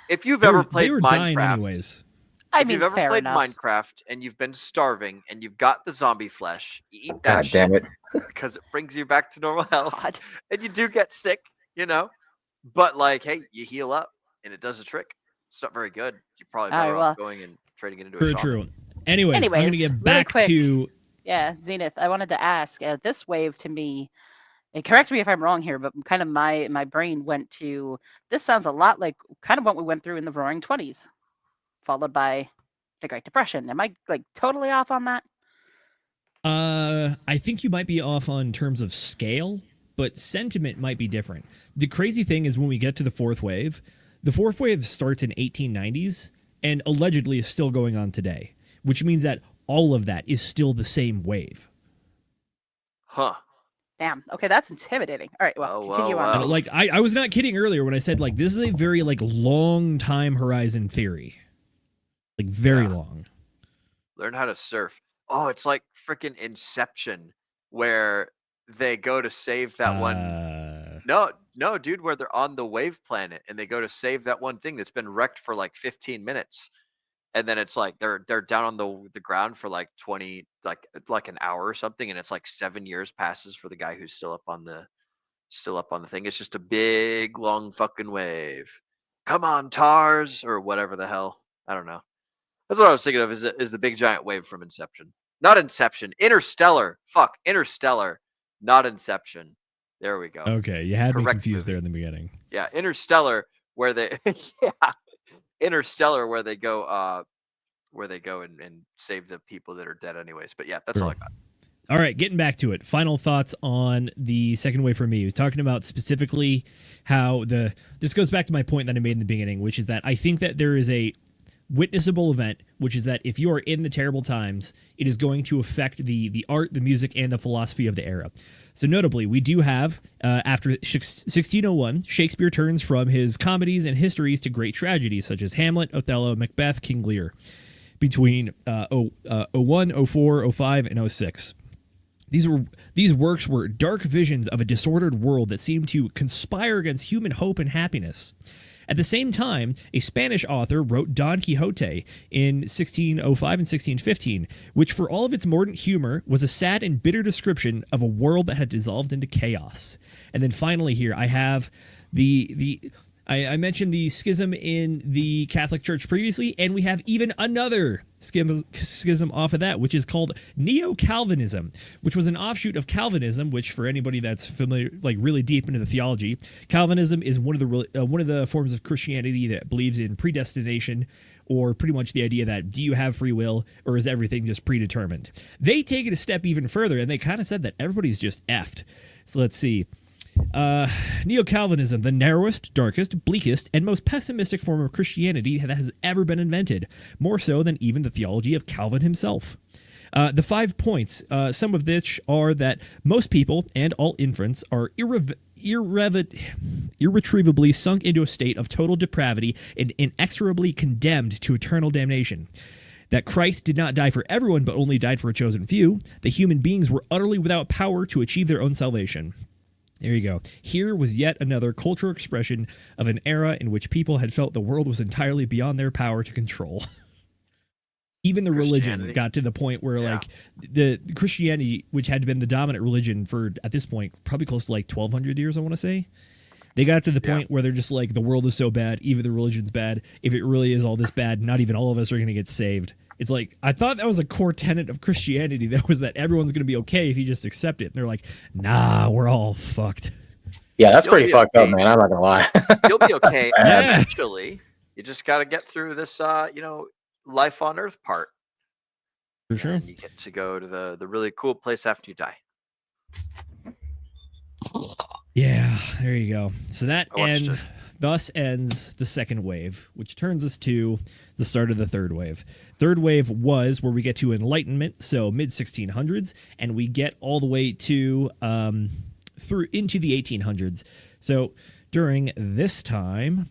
if you've They ever were played dying Minecraft, anyways. I if mean, you've ever fair played enough. Minecraft and you've been starving and you've got the zombie flesh, you eat that God damn shit it. because it brings you back to normal health, God. and you do get sick, you know. But like, hey, you heal up and it does a trick. It's not very good. You're probably All right, better well- off going and trading it into a True, shop. true. Anyways, I'm going to Anyways, get really back quick. to... Yeah, Zenith, I wanted to ask, this wave to me, and correct me if I'm wrong here, but kind of my brain went to, this sounds a lot like kind of what we went through in the Roaring 20s, followed by the Great Depression. Am I like totally off on that? I think you might be off on terms of scale, but sentiment might be different. The crazy thing is when we get to the fourth wave starts in 1890s and allegedly is still going on today, which means that all of that is still the same wave. Huh. Damn. Okay, that's intimidating. All right, well, Oh, continue well, on. well. Like I was not kidding earlier when I said like this is a very like long time horizon theory. Like very Yeah. long. Learn how to surf. Oh, it's like freaking Inception, where they go to save that one. No, dude, where they're on the wave planet and they go to save that one thing that's been wrecked for like 15 minutes. And then it's like they're down on the ground for like 20 like an hour or something, and it's like 7 years passes for the guy who's still up on the thing. It's just a big long fucking wave. Come on, Tars, or whatever the hell. I don't know. That's what I was thinking of, is the big giant wave from Inception. Not Inception. Interstellar. Fuck. Interstellar. Not Inception. There we go. Okay, you had me Correct confused movie. there in the beginning. Yeah, Interstellar, where they yeah. Interstellar, where they go and save the people that are dead anyways. But yeah, that's all I got. All right, getting back to it. Final thoughts on the second wave for me. He was talking about specifically how this goes back to my point that I made in the beginning, which is that I think that there is a witnessable event, which is that if you are in the terrible times, it is going to affect the art, the music, and the philosophy of the era. So notably, we do have, after 1601, Shakespeare turns from his comedies and histories to great tragedies, such as Hamlet, Othello, Macbeth, King Lear, between 01, 04, 05, and 06. These works were dark visions of a disordered world that seemed to conspire against human hope and happiness. At the same time, a Spanish author wrote Don Quixote in 1605 and 1615, which for all of its mordant humor was a sad and bitter description of a world that had dissolved into chaos. And then finally here, I have I mentioned the schism in the Catholic Church previously, and we have even another schism off of that, which is called Neo-Calvinism, which was an offshoot of Calvinism, which for anybody that's familiar, like really deep into the theology, Calvinism is one of the forms of Christianity that believes in predestination, or pretty much the idea that do you have free will or is everything just predetermined? They take it a step even further, and they kind of said that everybody's just effed. So let's see. Neo-Calvinism, the narrowest, darkest, bleakest, and most pessimistic form of Christianity that has ever been invented, more so than even the theology of Calvin himself. The 5 points, some of which are that most people and all infants are irretrievably sunk into a state of total depravity and inexorably condemned to eternal damnation. That Christ did not die for everyone but only died for a chosen few. That human beings were utterly without power to achieve their own salvation. There you go. Here was yet another cultural expression of an era in which people had felt the world was entirely beyond their power to control. Even the religion got to the point where, like, the Christianity, which had been the dominant religion for, at this point, probably close to like 1,200 years, I want to say. They got to the point where they're just like, the world is so bad, even the religion's bad. If it really is all this bad, not even all of us are going to get saved. It's like, I thought that was a core tenet of Christianity, that was that everyone's going to be okay if you just accept it. And they're like, nah, we're all fucked. Yeah, that's pretty fucked up, man. I'm not going to lie. You'll be okay eventually. You just got to get through this, life on Earth part. For sure. And you get to go to the really cool place after you die. Yeah, there you go. So thus ends the second wave, which turns us to the start of the third wave. Third wave was where we get to Enlightenment, so mid-1600s, and we get all the way to through into the 1800s. So during this time,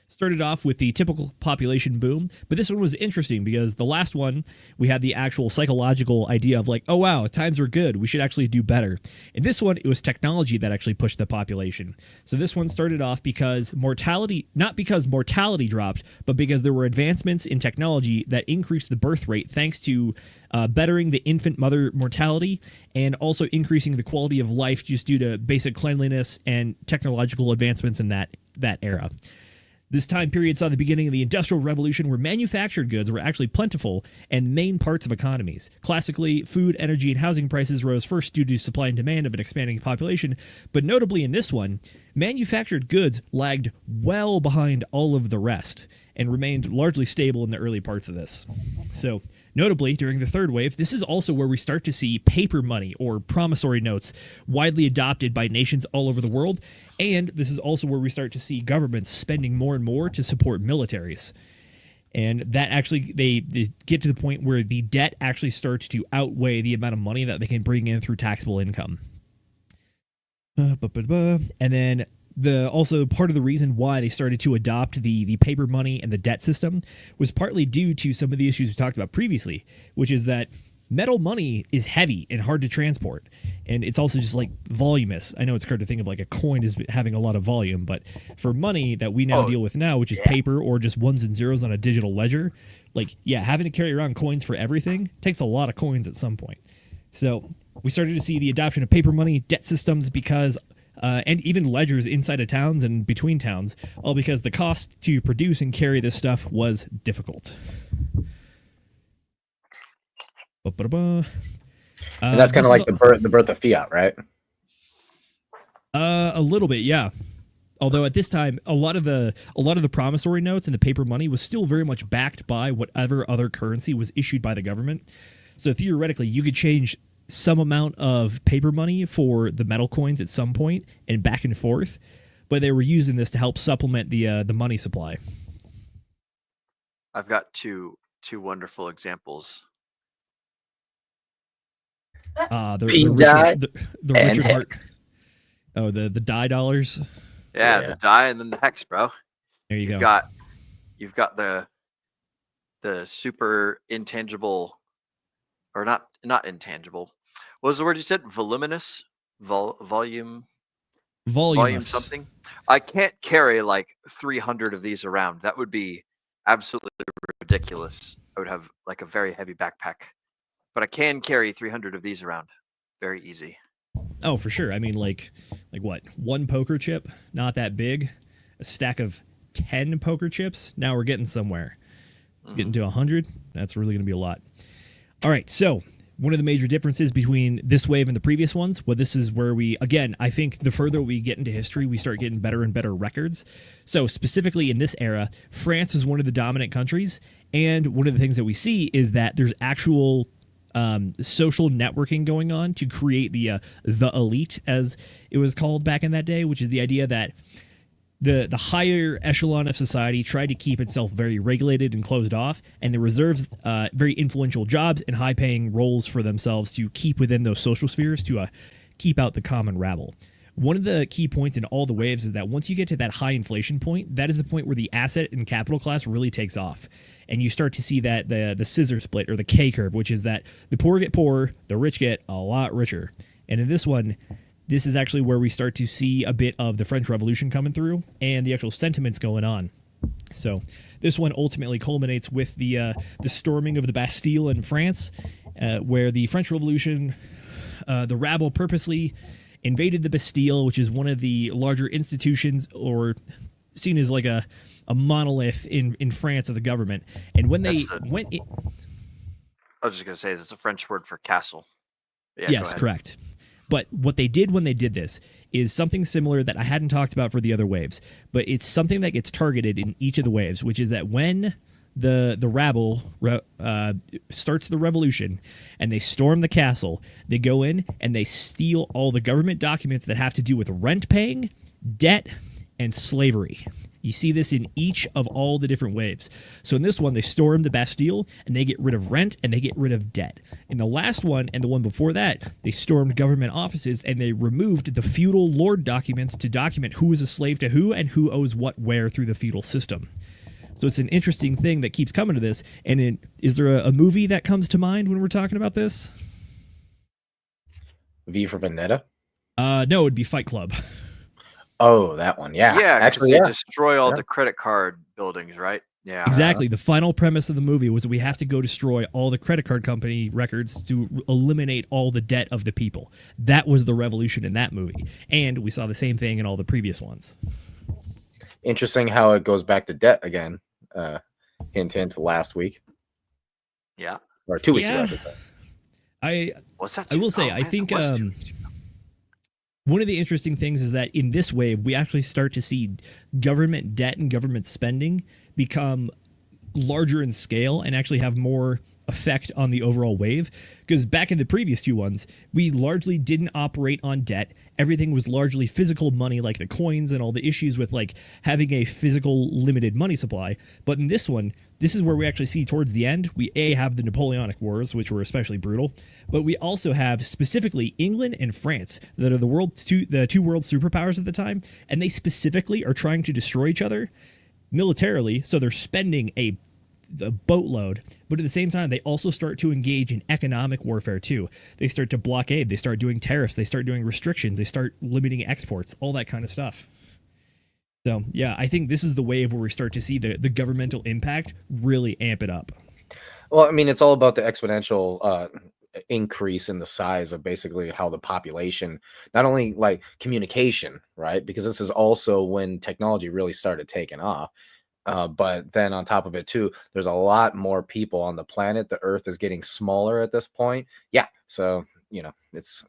started off with the typical population boom, but this one was interesting because the last one, we had the actual psychological idea of like, oh wow, times were good, we should actually do better. In this one, it was technology that actually pushed the population. So this one started off because not because mortality dropped, but because there were advancements in technology that increased the birth rate thanks to bettering the infant mother mortality and also increasing the quality of life just due to basic cleanliness and technological advancements in that era. This time period saw the beginning of the Industrial Revolution, where manufactured goods were actually plentiful and main parts of economies. Classically, food, energy, and housing prices rose first due to supply and demand of an expanding population, but notably in this one, manufactured goods lagged well behind all of the rest and remained largely stable in the early parts of this. So, notably, during the third wave, this is also where we start to see paper money, or promissory notes, widely adopted by nations all over the world, and this is also where we start to see governments spending more and more to support militaries. And that actually, they get to the point where the debt actually starts to outweigh the amount of money that they can bring in through taxable income. And then also part of the reason why they started to adopt the paper money and the debt system was partly due to some of the issues we talked about previously, which is that metal money is heavy and hard to transport, and it's also just like voluminous. I know it's hard to think of like a coin as having a lot of volume, but for money that we now deal with now, which is paper or just ones and zeros on a digital ledger, like, having to carry around coins for everything takes a lot of coins at some point. So we started to see the adoption of paper money, debt systems, because and even ledgers inside of towns and between towns, all because the cost to produce and carry this stuff was difficult. And that's kind of like the birth of fiat, right? A little bit, yeah. Although at this time, a lot of the promissory notes and the paper money was still very much backed by whatever other currency was issued by the government. So theoretically, you could change some amount of paper money for the metal coins at some point and back and forth, but they were using this to help supplement the money supply. I've got two wonderful examples. The and Richard Hart. Oh, the die dollars. Yeah, the die and then the hex, bro. There you go. You've got the super intangible, or not intangible. What was the word you said? Voluminous? Volume something? I can't carry like 300 of these around. That would be absolutely ridiculous. I would have like a very heavy backpack. But I can carry 300 of these around. Very easy. Oh, for sure. I mean, like what? One poker chip? Not that big. A stack of 10 poker chips? Now we're getting somewhere. Getting to 100, that's really going to be a lot. All right, so one of the major differences between this wave and the previous ones, well, this is where we, again, I think the further we get into history, we start getting better and better records. So specifically in this era, France is one of the dominant countries, and one of the things that we see is that there's actual social networking going on to create the elite, as it was called back in that day, which is the idea that the higher echelon of society tried to keep itself very regulated and closed off, and the reserves very influential jobs and high-paying roles for themselves to keep within those social spheres to keep out the common rabble. One of the key points in all the waves is that once you get to that high inflation point, that is the point where the asset and capital class really takes off. And you start to see that the scissor split, or the K curve, which is that the poor get poorer, the rich get a lot richer. And in this one, this is actually where we start to see a bit of the French Revolution coming through and the actual sentiments going on. So this one ultimately culminates with the storming of the Bastille in France, where the French Revolution, the rabble purposely invaded the Bastille, which is one of the larger institutions, or seen as like a monolith in France of the government. And when they went in, I was just going to say, it's a French word for castle. Yeah, yes, correct. But what they did when they did this is something similar that I hadn't talked about for the other waves, but it's something that gets targeted in each of the waves, which is that when the rabble starts the revolution and they storm the castle, they go in and they steal all the government documents that have to do with rent paying, debt, and slavery. You see this in each of all the different waves. So in this one, they storm the Bastille, and they get rid of rent, and they get rid of debt. In the last one, and the one before that, they stormed government offices, and they removed the feudal lord documents to document who is a slave to who and who owes what where through the feudal system. So it's an interesting thing that keeps coming to this. And is there a movie that comes to mind when we're talking about this? V for Vendetta? No, it would be Fight Club. Oh, that one. Yeah. Yeah, actually, they yeah. destroy all the credit card buildings, right? Yeah. Exactly. The final premise of the movie was that we have to go destroy all the credit card company records to eliminate all the debt of the people. That was the revolution in that movie. And we saw the same thing in all the previous ones. Interesting how it goes back to debt again. Hint, hint, last week. Yeah. Or 2 weeks Yeah. ago. I What's that? will say, I think one of the interesting things is that in this wave, we actually start to see government debt and government spending become larger in scale and actually have more effect on the overall wave. Because back in the previous two ones, we largely didn't operate on debt. Everything was largely physical money, like the coins and all the issues with like having a physical limited money supply. But in this one, this is where we actually see towards the end, we have the Napoleonic Wars, which were especially brutal, but we also have specifically England and France that are the two world superpowers at the time, and they specifically are trying to destroy each other militarily, so they're spending a boatload, but at the same time, they also start to engage in economic warfare too. They start to blockade, they start doing tariffs, they start doing restrictions, they start limiting exports, all that kind of stuff. So, yeah, I think this is the wave where we start to see the governmental impact really amp it up. Well, I mean, it's all about the exponential increase in the size of basically how the population, not only like communication, right? Because this is also when technology really started taking off. But then on top of it too, there's a lot more people on the planet. The Earth is getting smaller at this point. Yeah. So, you know, it's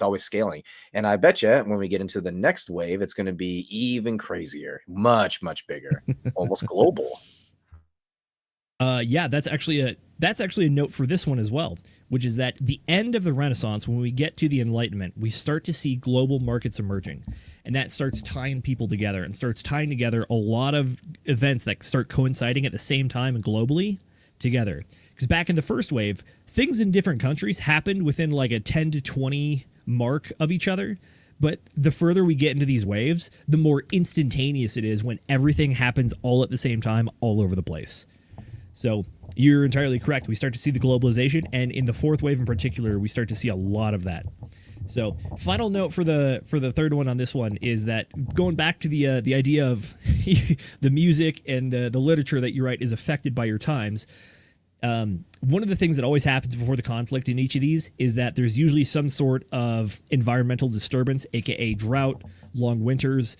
always scaling. And I bet you when we get into the next wave, it's going to be even crazier, much, much bigger, almost global. Yeah, that's actually a note for this one as well, which is that the end of the Renaissance, when we get to the Enlightenment, we start to see global markets emerging, and that starts tying people together and starts tying together a lot of events that start coinciding at the same time and globally together. Because back in the first wave, things in different countries happened within like a 10 to 20 mark of each other. But the further we get into these waves, the more instantaneous it is when everything happens all at the same time, all over the place. So you're entirely correct. We start to see the globalization, and in the fourth wave in particular, we start to see a lot of that. So final note for the third one on this one is that going back to the idea of the music and the literature that you write is affected by your times. One of the things that always happens before the conflict in each of these is that there's usually some sort of environmental disturbance, aka drought, long winters,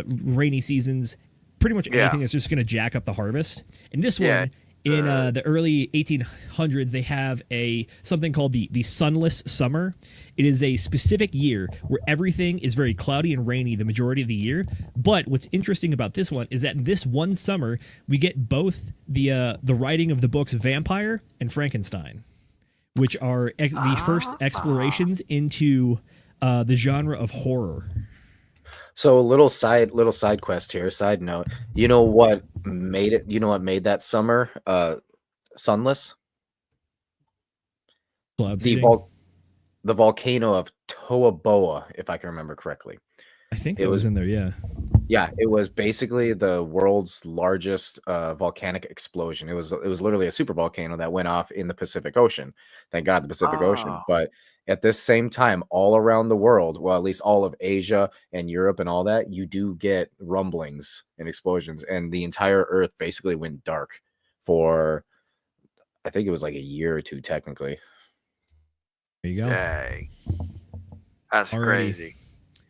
rainy seasons, pretty much anything that's just going to jack up the harvest. And this one, In the early 1800s, they have something called the sunless summer. It is a specific year where everything is very cloudy and rainy the majority of the year. But what's interesting about this one is that in this one summer, we get both the writing of the books Vampire and Frankenstein, which are the first explorations into the genre of horror. So a little side quest here, side note. You know what made it? You know what made that summer sunless? Cloud The seeding. the volcano of Toa, if I can remember correctly. I think it was in there, yeah. Yeah, it was basically the world's largest volcanic explosion. It was literally a super volcano that went off in the Pacific Ocean. Thank God, the Pacific Ocean. But at this same time, all around the world, well, at least all of Asia and Europe and all that, you do get rumblings and explosions, and the entire Earth basically went dark for, I think it was like a year or two, technically. There you go. Dang. That's Alrighty. crazy.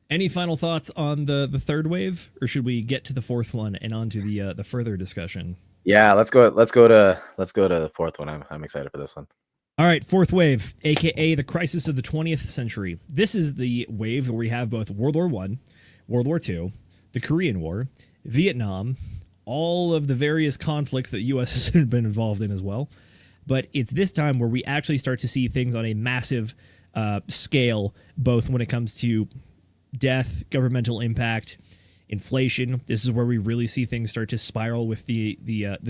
Any final thoughts on the third wave, or should we get to the fourth one and on to the further discussion? Yeah, let's go to the fourth one. I'm excited for this one. All right, fourth wave, aka the crisis of the 20th century. This is the wave where we have both World War I, World War II, the Korean War, Vietnam, all of the various conflicts that the U.S. has been involved in as well. But it's this time where we actually start to see things on a massive scale, both when it comes to death, governmental impact, inflation. This is where we really see things start to spiral with the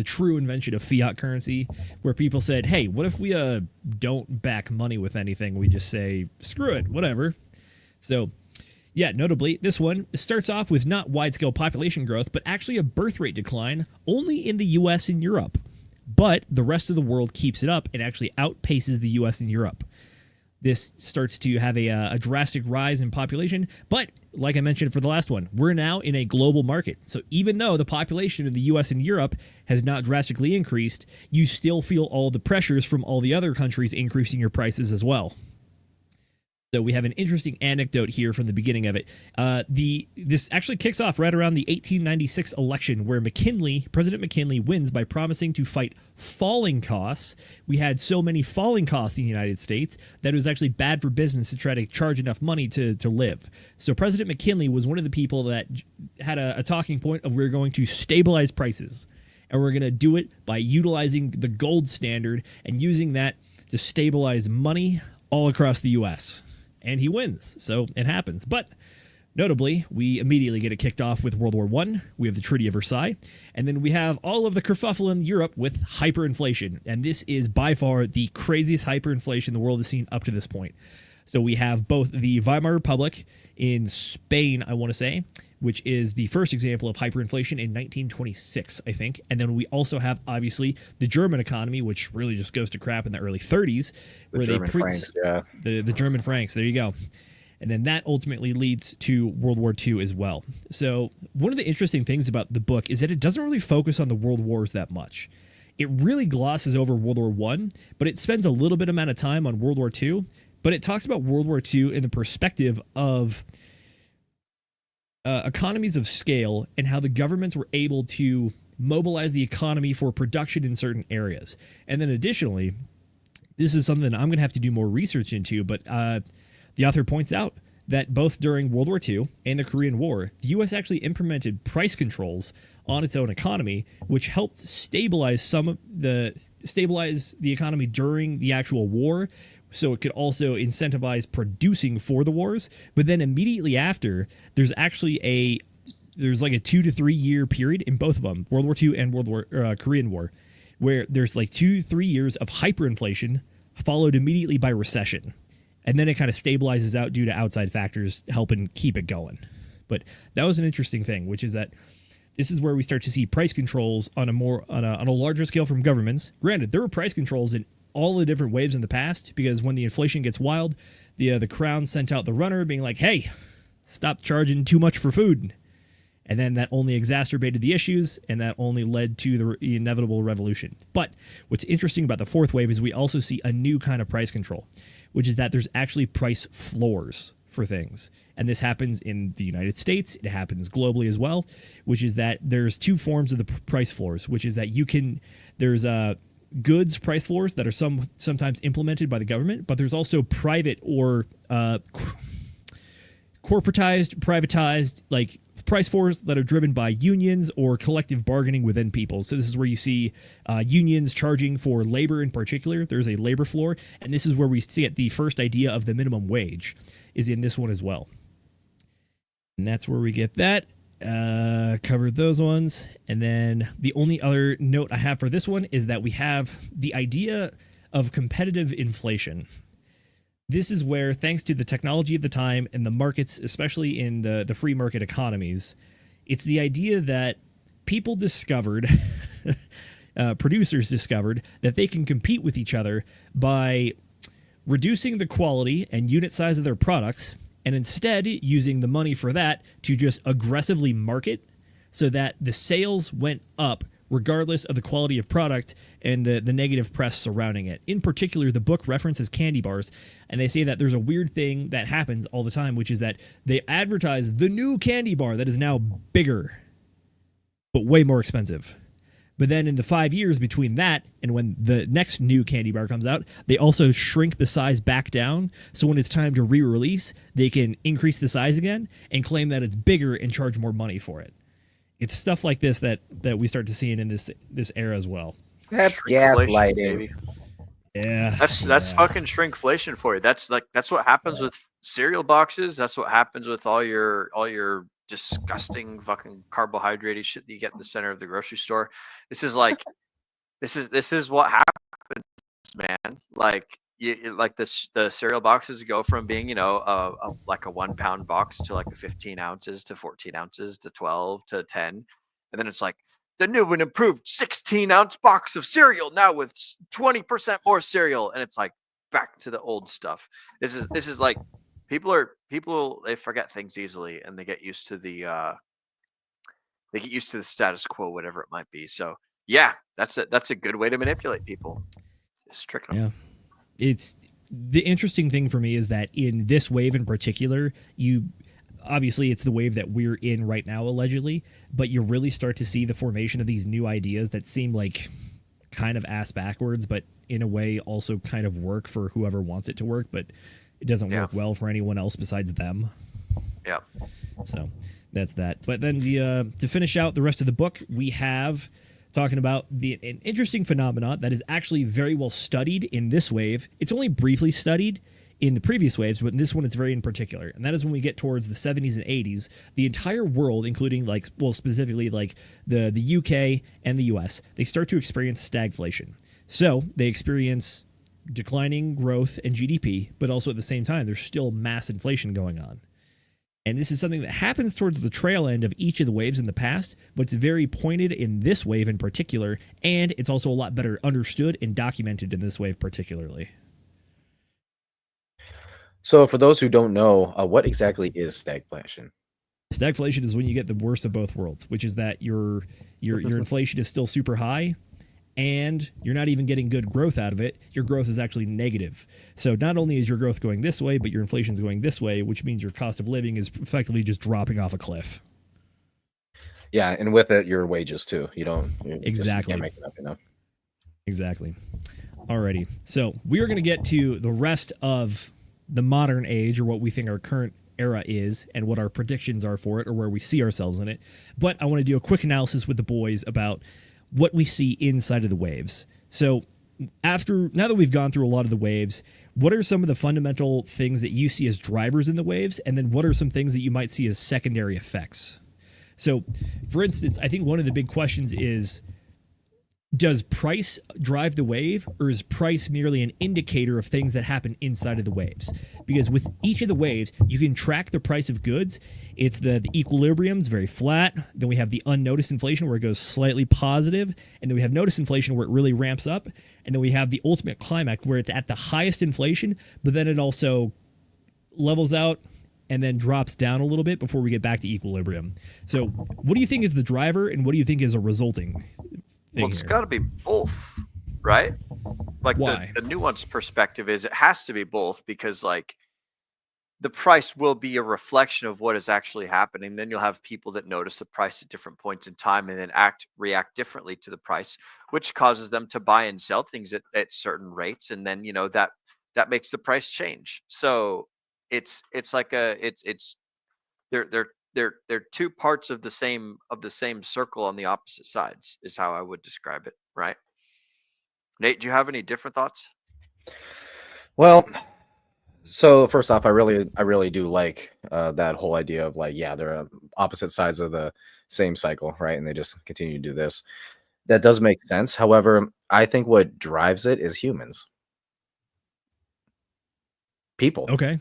true invention of fiat currency, where people said, hey, what if we don't back money with anything? We just say, screw it, whatever. So, yeah, notably, this one starts off with not wide-scale population growth, but actually a birth rate decline only in the U.S. and Europe. But the rest of the world keeps it up and actually outpaces the U.S. and Europe. This starts to have a drastic rise in population. But like I mentioned for the last one, we're now in a global market. So even though the population in the US and Europe has not drastically increased, you still feel all the pressures from all the other countries increasing your prices as well. So we have an interesting anecdote here from the beginning of it. This actually kicks off right around the 1896 election, where President McKinley wins by promising to fight falling costs. We had so many falling costs in the United States that it was actually bad for business to try to charge enough money to live. So President McKinley was one of the people that had a talking point of we're going to stabilize prices. And we're going to do it by utilizing the gold standard and using that to stabilize money all across the U.S., and he wins, so it happens. But notably, we immediately get it kicked off with World War I. We have the Treaty of Versailles, and then we have all of the kerfuffle in Europe with hyperinflation. And this is by far the craziest hyperinflation the world has seen up to this point. So we have both the Weimar Republic in Spain, I want to say, which is the first example of hyperinflation in 1926, I think. And then we also have, obviously, the German economy, which really just goes to crap in the early 30s. The German francs, there you go. And then that ultimately leads to World War II as well. So one of the interesting things about the book is that it doesn't really focus on the world wars that much. It really glosses over World War I, but it spends a little bit amount of time on World War II. But it talks about World War II in the perspective of economies of scale and how the governments were able to mobilize the economy for production in certain areas. And then additionally, this is something that I'm going to have to do more research into, but the author points out that both during World War II and the Korean War, the U.S. actually implemented price controls on its own economy, which helped stabilize the economy during the actual war, so it could also incentivize producing for the wars. But then immediately after, there's actually there's like a 2 to 3 year period in both of them, World War II and Korean War, where there's like 2-3 years of hyperinflation followed immediately by recession. And then it kind of stabilizes out due to outside factors helping keep it going. But that was an interesting thing, which is that this is where we start to see price controls on a larger scale from governments. Granted, there were price controls in all the different waves in the past, because when the inflation gets wild, the crown sent out the runner being like, hey, stop charging too much for food. And then that only exacerbated the issues, and that only led to the inevitable revolution. But what's interesting about the fourth wave is we also see a new kind of price control, which is that there's actually price floors for things. And this happens in the United States. It happens globally as well, which is that there's two forms of the price floors, which is that there's goods price floors that are sometimes implemented by the government, but there's also private or corporatized, privatized, like price floors that are driven by unions or collective bargaining within people. So this is where you see unions charging for labor in particular. There's a labor floor, and this is where we see the first idea of the minimum wage is in this one as well. And that's where we get that. Covered those ones. And then the only other note I have for this one is that we have the idea of competitive inflation. This is where, thanks to the technology of the time and the markets, especially in the free market economies, it's the idea that people discovered, producers discovered, that they can compete with each other by reducing the quality and unit size of their products, and instead using the money for that to just aggressively market so that the sales went up regardless of the quality of product and the negative press surrounding it. In particular, the book references candy bars, and they say that there's a weird thing that happens all the time, which is that they advertise the new candy bar that is now bigger, but way more expensive. But then in the 5 years between that and when the next new candy bar comes out, they also shrink the size back down. So when it's time to re-release, they can increase the size again and claim that it's bigger and charge more money for it. It's stuff like this that we start to see in this era as well. That's Shrinkflation, gaslighting. baby. Yeah. That's fucking shrinkflation for you. That's what happens with cereal boxes. That's what happens with all your disgusting fucking carbohydrate shit that you get in the center of the grocery store. This is like this is what happens, man. Like the cereal boxes go from being, like a 1 pound box to like a 15 ounces to 14 ounces to 12 to 10. And then it's like the new and improved 16-ounce box of cereal now with 20% more cereal. And it's like back to the old stuff. This is like people they forget things easily, and they get used to the status quo, whatever it might be. So yeah, that's a good way to manipulate people. Just tricking them. Yeah. It's the interesting thing for me is that in this wave in particular, obviously it's the wave that we're in right now, allegedly, but you really start to see the formation of these new ideas that seem like kind of ass backwards, but in a way also kind of work for whoever wants it to work, but it doesn't work well for anyone else besides them. Yeah. So that's that. But then to finish out the rest of the book, we have talking about an interesting phenomenon that is actually very well studied in this wave. It's only briefly studied in the previous waves, but in this one it's very in particular. And that is when we get towards the 70s and 80s, the entire world, including specifically like the UK and the US, they start to experience stagflation. So they experience declining growth and GDP, but also at the same time, there's still mass inflation going on. And this is something that happens towards the trail end of each of the waves in the past, but it's very pointed in this wave in particular, and it's also a lot better understood and documented in this wave particularly. So for those who don't know, what exactly is stagflation? Stagflation is when you get the worst of both worlds, which is that your inflation is still super high, and you're not even getting good growth out of it. Your growth is actually negative. So not only is your growth going this way, but your inflation is going this way, which means your cost of living is effectively just dropping off a cliff. Yeah, and with it, your wages too. You Exactly. can't make it up, Exactly. Alrighty. So we are going to get to the rest of the modern age, or what we think our current era is, and what our predictions are for it, or where we see ourselves in it. But I want to do a quick analysis with the boys about what we see inside of the waves. So now that we've gone through a lot of the waves, what are some of the fundamental things that you see as drivers in the waves? And then what are some things that you might see as secondary effects? So for instance, I think one of the big questions is, does price drive the wave, or is price merely an indicator of things that happen inside of the waves? Because with each of the waves, you can track the price of goods. It's the equilibrium's very flat. Then we have the unnoticed inflation where it goes slightly positive. And then we have noticed inflation where it really ramps up. And then we have the ultimate climax where it's at the highest inflation, but then it also levels out and then drops down a little bit before we get back to equilibrium. So what do you think is the driver, and what do you think is a resulting thing? Well, it's got to be both, right? Like Why? the nuanced perspective is it has to be both, because like the price will be a reflection of what is actually happening. Then you'll have people that notice the price at different points in time and then react differently to the price, which causes them to buy and sell things at certain rates. And then, that makes the price change. So it's like they're two parts of the same circle on the opposite sides is how I would describe it. Right. Nate, do you have any different thoughts? Well, so first off, I really do like that whole idea of like, yeah, they're opposite sides of the same cycle, right? And they just continue to do this. That does make sense. However, I think what drives it is humans, people. Okay.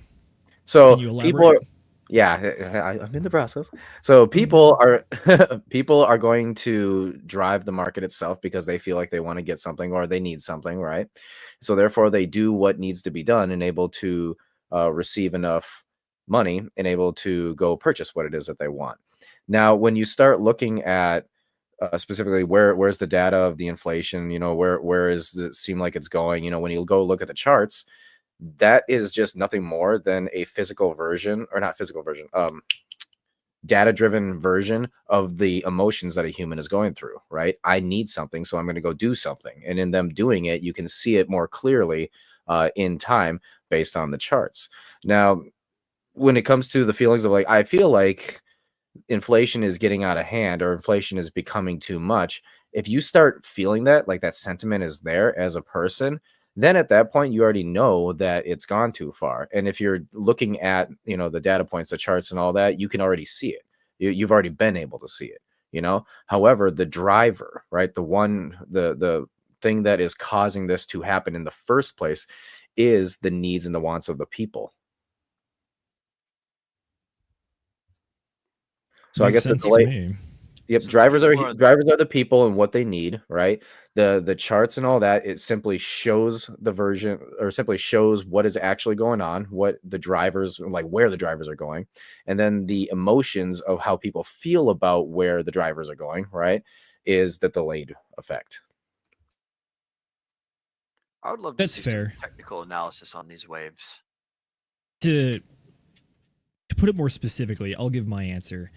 So Can you people are, elaborate? yeah, I'm in the process. So people are people are going to drive the market itself because they feel like they want to get something or they need something, right? So therefore, they do what needs to be done and able to receive enough money and able to go purchase what it is that they want. Now, when you start looking at specifically where's the data of the inflation, where is it seem like it's going, when you go look at the charts, that is just nothing more than a physical version, or not physical version, data driven version of the emotions that a human is going through, right? I need something, so I'm going to go do something. And in them doing it, you can see it more clearly in time based on the charts. Now, when it comes to the feelings of like, I feel like inflation is getting out of hand or inflation is becoming too much. If you start feeling that, like that sentiment is there as a person, then at that point you already know that it's gone too far. And if you're looking at, the data points, the charts and all that, you can already see it. You've already been able to see it, However, the driver, right? The thing that is causing this to happen in the first place is the needs and the wants of the people. So Makes I guess sense the to delay. me. Yep, So drivers people are the people and what they need, right? The charts and all that, it simply shows the version, or simply shows what is actually going on, what the drivers, like where the drivers are going, and then the emotions of how people feel about where the drivers are going, right, is the delayed effect. I would love to That's see fair. some technical analysis on these waves. To put it more specifically, I'll give my answer.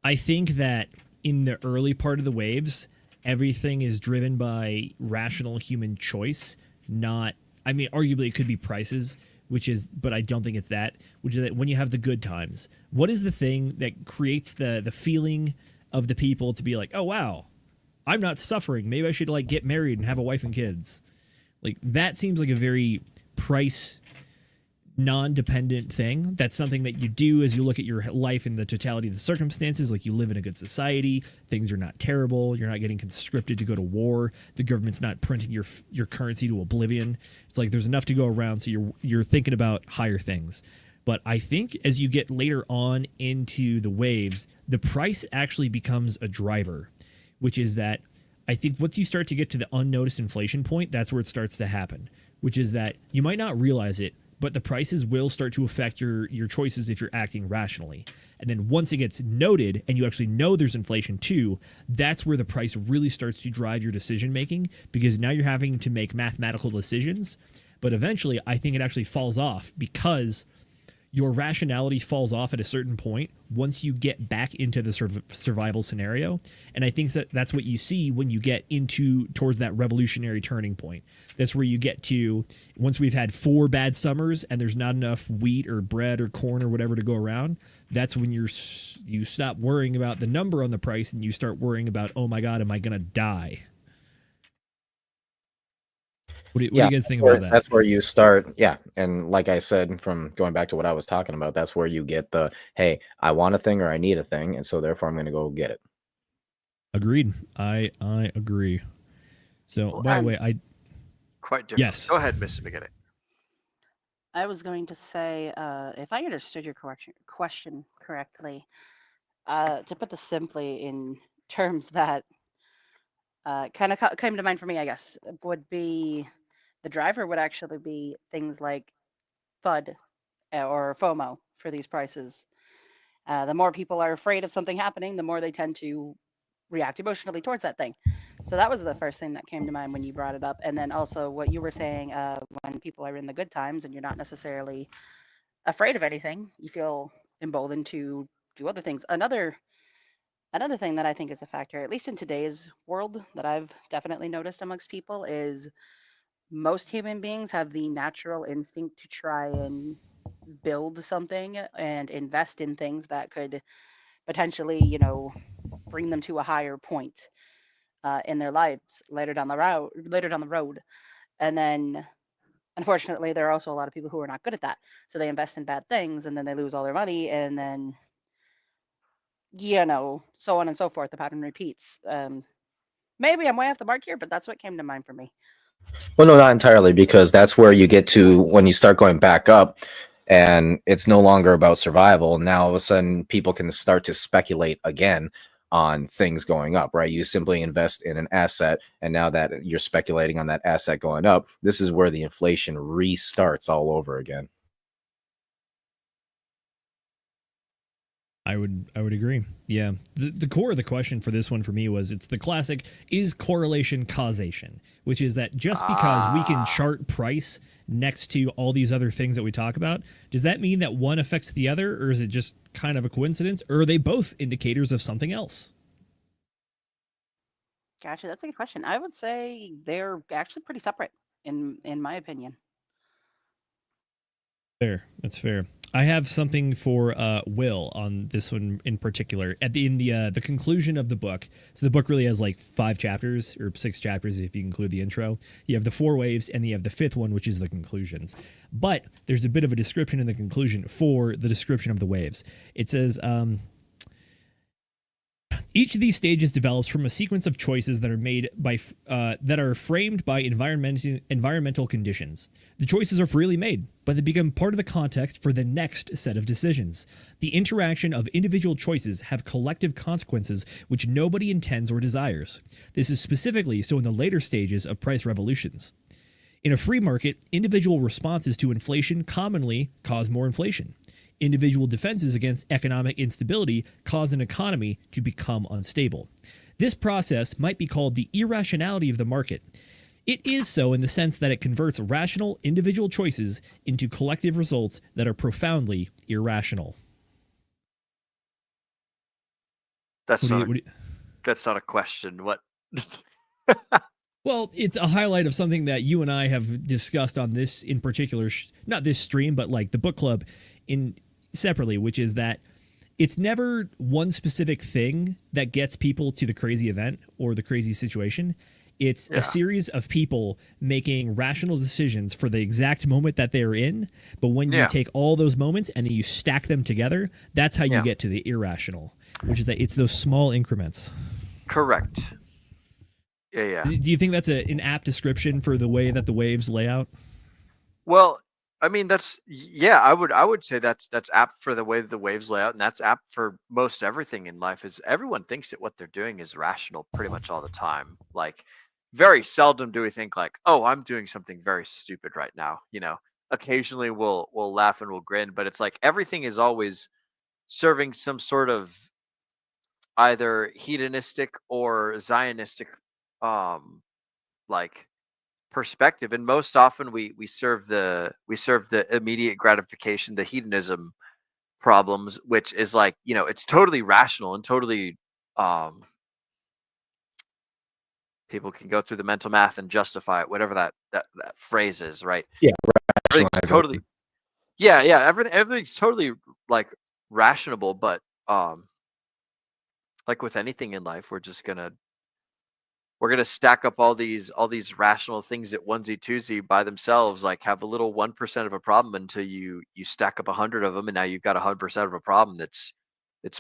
I think that in the early part of the waves, everything is driven by rational human choice, not, I mean, arguably it could be prices, but I don't think it's that, which is that when you have the good times, what is the thing that creates the feeling of the people to be like, oh, wow, I'm not suffering. Maybe I should like get married and have a wife and kids. Like that seems like a very price non-dependent thing. That's something that you do as you look at your life in the totality of the circumstances. Like you live in a good society, things are not terrible, you're not getting conscripted to go to war, the government's not printing your currency to oblivion. It's like there's enough to go around, so you're thinking about higher things. But I think as you get later on into the waves, the price actually becomes a driver, which is that I think once you start to get to the unnoticed inflation point, that's where it starts to happen, which is that you might not realize it, but the prices will start to affect your choices if you're acting rationally. And then once it gets noted and you actually know there's inflation too, that's where the price really starts to drive your decision making, because now you're having to make mathematical decisions. But eventually, I think it actually falls off because your rationality falls off at a certain point once you get back into the survival scenario. And I think that's what you see when you get towards that revolutionary turning point. That's where you get to, once we've had 4 bad summers and there's not enough wheat or bread or corn or whatever to go around, that's when you stop worrying about the number on the price and you start worrying about, oh my God, am I going to die? What do you guys think about that? That's where you start. Yeah. And like I said, from going back to what I was talking about, that's where you get the, hey, I want a thing or I need a thing. And so therefore I'm going to go get it. Agreed. I agree. So by the way, quite different. Yes. Go ahead, Mrs. McGinnick. I was going to say, if I understood your question correctly, to put this simply in terms that kind of came to mind for me, I guess, would be the driver would actually be things like FUD or FOMO for these prices. The more people are afraid of something happening, the more they tend to react emotionally towards that thing. So that was the first thing that came to mind when you brought it up. And then also what you were saying, when people are in the good times and you're not necessarily afraid of anything. You feel emboldened to do other things. Another thing that I think is a factor, at least in today's world, that I've definitely noticed amongst people is most human beings have the natural instinct to try and build something and invest in things that could potentially, bring them to a higher point in their lives later down the road. And then, unfortunately, there are also a lot of people who are not good at that. So they invest in bad things, and then they lose all their money, and then, so on and so forth. The pattern repeats. Maybe I'm way off the mark here, but that's what came to mind for me. Well, no, not entirely, because that's where you get to when you start going back up and it's no longer about survival. Now, all of a sudden, people can start to speculate again on things going up, right? You simply invest in an asset, and now that you're speculating on that asset going up, this is where the inflation restarts all over again. I would agree. Yeah. The core of the question for this one for me was, it's the classic, is correlation causation, which is that just because we can chart price next to all these other things that we talk about, does that mean that one affects the other, or is it just kind of a coincidence, or are they both indicators of something else? Gotcha. That's a good question. I would say they're actually pretty separate in my opinion. Fair. That's fair. I have something for Will on this one in particular. In the conclusion of the book, so the book really has like 5 chapters or 6 chapters if you include the intro. You have the 4 waves, and you have the 5th one, which is the conclusions. But there's a bit of a description in the conclusion for the description of the waves. It says, each of these stages develops from a sequence of choices that are made by that are framed by environmental conditions. The choices are freely made, but they become part of the context for the next set of decisions. The interaction of individual choices have collective consequences which nobody intends or desires. This is specifically so in the later stages of price revolutions. In a free market, individual responses to inflation commonly cause more inflation. Individual defenses against economic instability cause an economy to become unstable. This process might be called the irrationality of the market. It is so in the sense that it converts rational individual choices into collective results that are profoundly irrational. That's not a question. What? Well, it's a highlight of something that you and I have discussed on this in particular, not this stream, but like the book club separately, which is that it's never one specific thing that gets people to the crazy event or the crazy situation. It's a series of people making rational decisions for the exact moment that they're in. But when you take all those moments and then you stack them together, that's how you get to the irrational, which is that it's those small increments. Correct. Yeah. Do you think that's an apt description for the way that the waves lay out? Well, I mean, I would say that's apt for the way that the waves lay out, and that's apt for most everything in life. Is everyone thinks that what they're doing is rational pretty much all the time. Like, very seldom do we think like, oh, I'm doing something very stupid right now. Occasionally we'll laugh and we'll grin, but it's like everything is always serving some sort of either hedonistic or Zionistic, like perspective, and most often we serve the immediate gratification, the hedonism problems, which is like, it's totally rational and totally people can go through the mental math and justify it, whatever that phrase is, right? Everything's totally everything's totally like rationable, but like with anything in life, we're gonna stack up all these rational things at onesie twosie by themselves, like have a little 1% of a problem until you stack up 100 of them, and now you've got 100% of a problem that's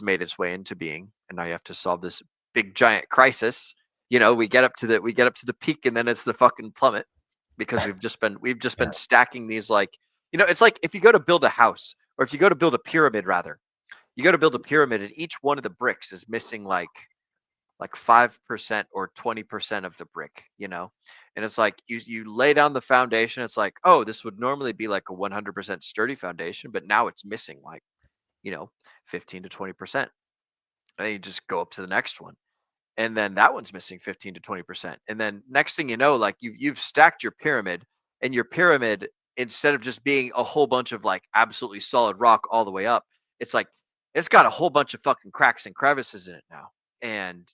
made its way into being, and now you have to solve this big giant crisis. We get up to the peak, and then it's the fucking plummet because we've just been stacking these, like, it's like if you go to build a house, or if you go to build a pyramid, rather, you go to build a pyramid, and each one of the bricks is missing like 5% or 20% of the brick, and it's like you lay down the foundation. It's like, oh, this would normally be like a 100% sturdy foundation, but now it's missing like 15 to 20%. And you just go up to the next one, and then that one's missing 15 to 20%, and then next thing you know, like you've stacked your pyramid, and your pyramid instead of just being a whole bunch of like absolutely solid rock all the way up, it's like it's got a whole bunch of fucking cracks and crevices in it now. And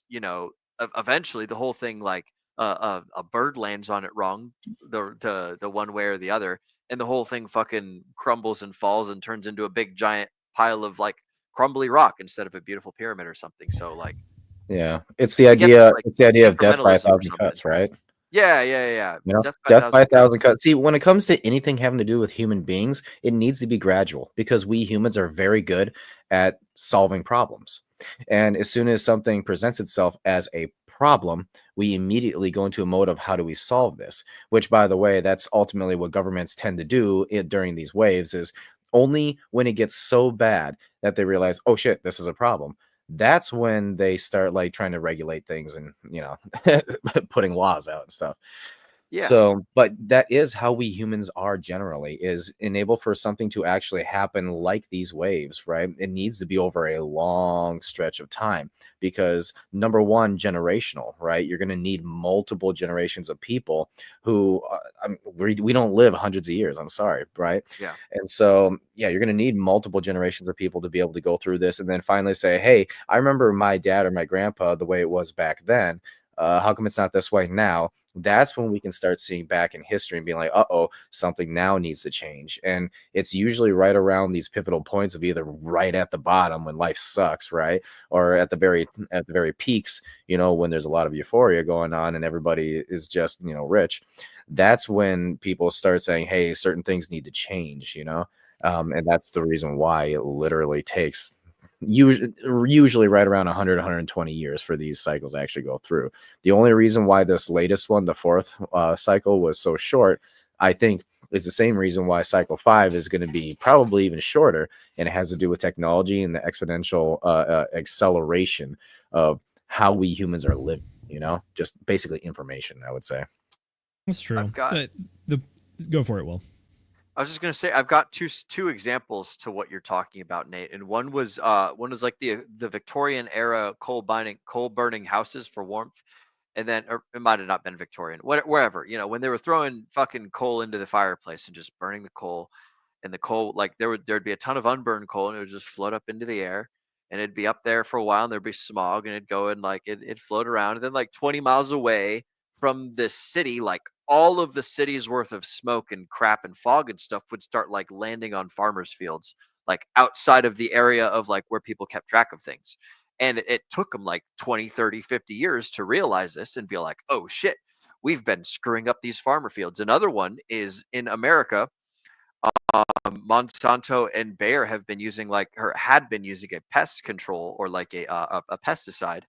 eventually the whole thing, like a bird lands on it wrong, the one way or the other, and the whole thing fucking crumbles and falls and turns into a big giant pile of like crumbly rock instead of a beautiful pyramid or something. So like, Yeah, it's the I get this idea. like It's the idea of death by a incrementalism or thousand something. cuts, right? Yeah. You know, Death by death by a thousand cuts. cuts. See, when it comes to anything having to do with human beings, it needs to be gradual because we humans are very good at solving problems. And as soon as something presents itself as a problem, we immediately go into a mode of how do we solve this? Which, by the way, that's ultimately what governments tend to do during these waves is only when it gets so bad that they realize, oh shit, this is a problem. That's when they start like trying to regulate things and, putting laws out and stuff. Yeah. So, but that is how we humans are generally, is enable for something to actually happen like these waves, right? It needs to be over a long stretch of time because number one, generational, right? You're going to need multiple generations of people who we don't live hundreds of years. I'm sorry, right? Yeah. And so, yeah, you're going to need multiple generations of people to be able to go through this and then finally say, hey, I remember my dad or my grandpa the way it was back then. How come it's not this way now? That's when we can start seeing back in history and being like, something now needs to change. And it's usually right around these pivotal points of either right at the bottom when life sucks, right? Or at the very peaks, when there's a lot of euphoria going on and everybody is just, rich. That's when people start saying, hey, certain things need to change, and that's the reason why it literally takes usually right around 100 120 years for these cycles to actually go through. The only reason why this latest one, the fourth cycle, was so short, I think, is the same reason why cycle 5 is going to be probably even shorter, and it has to do with technology and the exponential acceleration of how we humans are living, just basically information, I would say. That's true. I've got Go for it, Will. I was just gonna say I've got two examples to what you're talking about, Nate. And one was like the Victorian era coal burning houses for warmth, and then or it might have not been Victorian, wherever, when they were throwing fucking coal into the fireplace and just burning the coal, and the coal, like there'd be a ton of unburned coal and it would just float up into the air, and it'd be up there for a while and there'd be smog and it'd go and like it'd float around, and then like 20 miles away from this city, like all of the city's worth of smoke and crap and fog and stuff would start like landing on farmers' fields, like outside of the area of like where people kept track of things. And it took them like 20, 30, 50 years to realize this and be like, oh shit, we've been screwing up these farmer fields. Another one is in America. Monsanto and Bayer have been using had been using a pest control or like a pesticide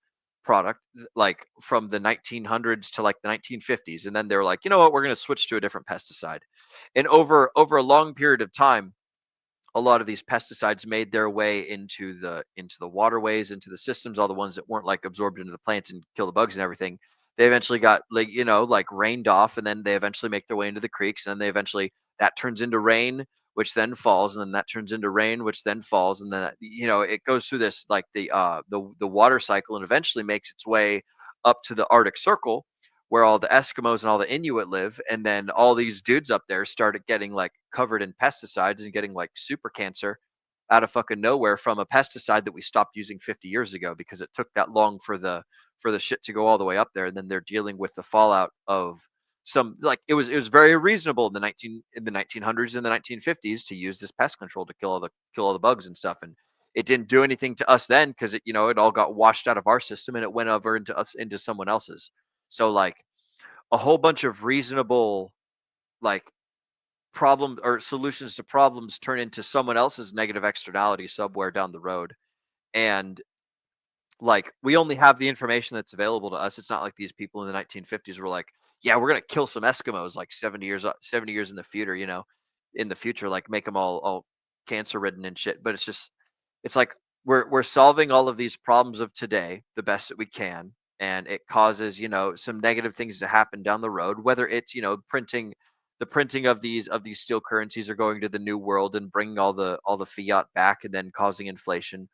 product like from the 1900s to like the 1950s, and then they're like, you know what, we're going to switch to a different pesticide. And over a long period of time, a lot of these pesticides made their way into the waterways, into the systems, all the ones that weren't like absorbed into the plants and kill the bugs and everything. They eventually got like rained off, and then they eventually make their way into the creeks, and then they eventually, that turns into rain, which then falls, and then that turns into rain, which then falls, and then it goes through this like the water cycle, and eventually makes its way up to the Arctic Circle, where all the Eskimos and all the Inuit live. And then all these dudes up there started getting like covered in pesticides and getting like super cancer out of fucking nowhere from a pesticide that we stopped using 50 years ago because it took that long for the shit to go all the way up there. And then they're dealing with the fallout of some, like it was very reasonable in the 1900s and the 1950s to use this pest control to kill all the bugs and stuff. And it didn't do anything to us then because it all got washed out of our system and it went over into someone else's. So like a whole bunch of reasonable like problem or solutions to problems turn into someone else's negative externality somewhere down the road. And like we only have the information that's available to us. It's not like these people in the 1950s were like, yeah, we're gonna kill some Eskimos like 70 years in the future, like make them all cancer ridden and shit. But it's like we're solving all of these problems of today the best that we can, and it causes some negative things to happen down the road, whether it's printing of these steel currencies are going to the new world and bringing all the fiat back and then causing inflation,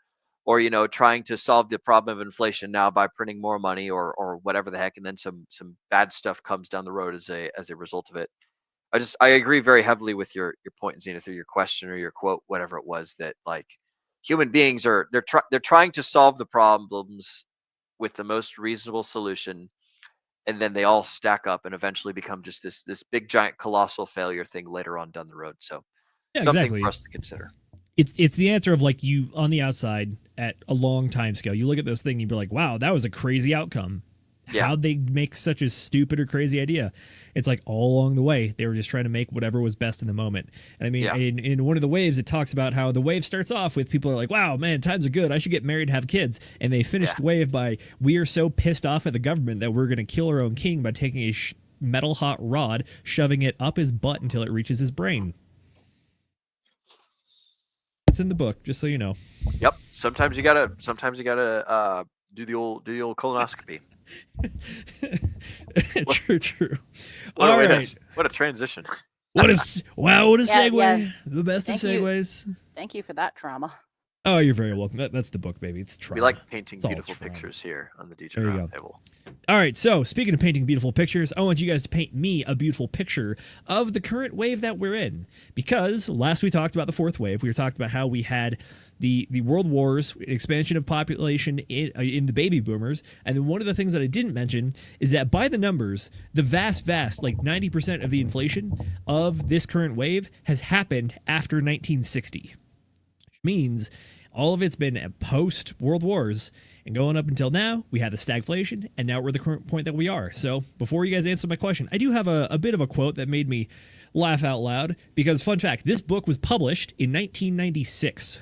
or trying to solve the problem of inflation now by printing more money or whatever the heck, and then some bad stuff comes down the road as a result of it. I agree very heavily with your point, Zenith, or your question or your quote, whatever it was, that like human beings they're trying to solve the problems with the most reasonable solution, and then they all stack up and eventually become just this big giant colossal failure thing later on down the road. So Yeah, something exactly. for us to consider. It's the answer of like you on the outside at a long time scale. You look at this thing and you'd be like, wow, that was a crazy outcome. Yeah. How'd they make such a stupid or crazy idea? It's like all along the way, they were just trying to make whatever was best in the moment. And I mean, Yeah. in one of the waves, it talks about how the wave starts off with people are like, wow, man, times are good. I should get married and have kids. And they finish the wave by, we are so pissed off at the government that we're going to kill our own king by taking a metal hot rod, shoving it up his butt until it reaches his brain. It's in the book, just so you know. Yep. Sometimes you gotta do the old colonoscopy. True. What All a right. what a transition. What a segue. Yeah. The best of Thank you. segues. Thank you for that trauma. Oh, you're very welcome. That's the book, baby. It's trauma. We like painting It's all beautiful trauma. pictures here on the DJ There you go. Roundtable. All right, so speaking of painting beautiful pictures, I want you guys to paint me a beautiful picture of the current wave that we're in. Because last we talked about the fourth wave, we were talking about how we had the world wars, expansion of population in the baby boomers, and then one of the things that I didn't mention is that by the numbers, the vast, like 90% of the inflation of this current wave has happened after 1960, which means all of it's been post-World Wars, and going up until now, we had the stagflation, and now we're at the current point that we are. So before you guys answer my question, I do have a bit of a quote that made me laugh out loud, because fun fact, this book was published in 1996.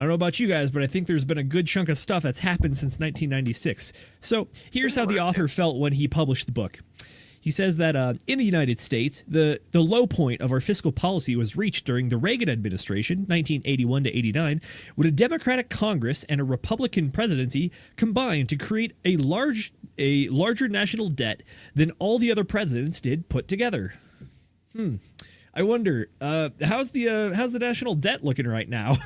I don't know about you guys, but I think there's been a good chunk of stuff that's happened since 1996. So here's how the author felt when he published the book. He says that in the United States, the low point of our fiscal policy was reached during the Reagan administration, 1981 to 89, when a Democratic Congress and a Republican presidency combined to create a larger national debt than all the other presidents did put together. I wonder, how's the national debt looking right now?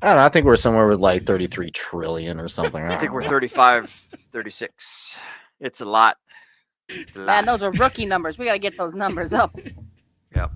I don't know. I think we're somewhere with like 33 trillion or something. I think we're 35, 36. It's a lot. Man, those are rookie numbers. We got to get those numbers up. Yep.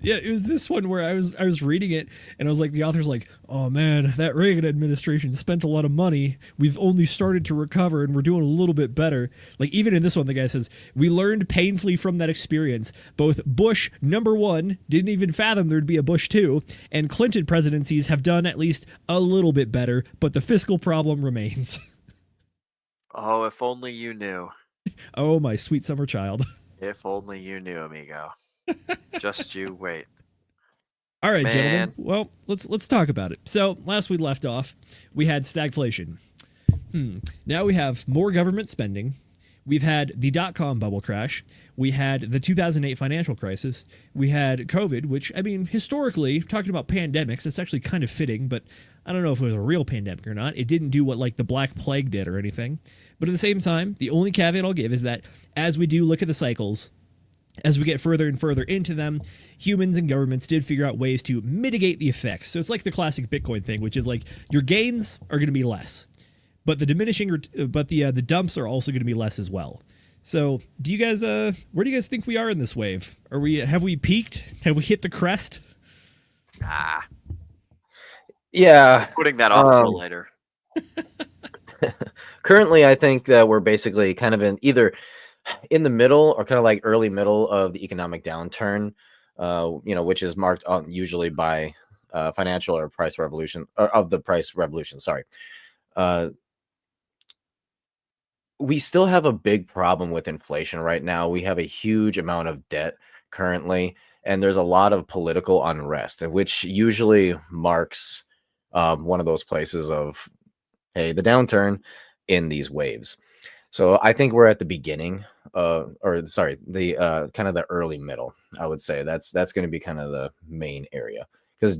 Yeah, it was this one where I was reading it and I was like, the author's like, oh man, that Reagan administration spent a lot of money. We've only started to recover and we're doing a little bit better. Like even in this one, the guy says, we learned painfully from that experience. Both Bush #1 didn't even fathom there'd be a Bush 2, and Clinton presidencies have done at least a little bit better, but the fiscal problem remains. Oh, if only you knew. Oh, my sweet summer child. If only you knew, amigo. Just you wait. All right, Man. gentlemen. Well, let's talk about it. So last we left off, we had stagflation. Now we have more government spending. We've had the dot-com bubble crash. We had the 2008 financial crisis. We had COVID, which, I mean, historically, talking about pandemics, it's actually kind of fitting, but I don't know if it was a real pandemic or not. It didn't do what, like, the Black Plague did or anything. But at the same time, the only caveat I'll give is that as we do look at the cycles, as we get further and further into them, humans and governments did figure out ways to mitigate the effects. So it's like the classic Bitcoin thing, which is like your gains are going to be less, but the dumps are also going to be less as well. So do you guys, where do you guys think we are in this wave? Have we peaked? Have we hit the crest? Yeah. Putting that off till later. Currently, I think that we're basically kind of either in the middle or kind of like early middle of the economic downturn, which is marked on usually by financial or price revolution or of the price revolution. Sorry. We still have a big problem with inflation right now. We have a huge amount of debt currently, and there's a lot of political unrest, which usually marks one of those places of, hey, the downturn in these waves. So I think we're at the beginning, the kind of the early middle. I would say that's going to be kind of the main area, because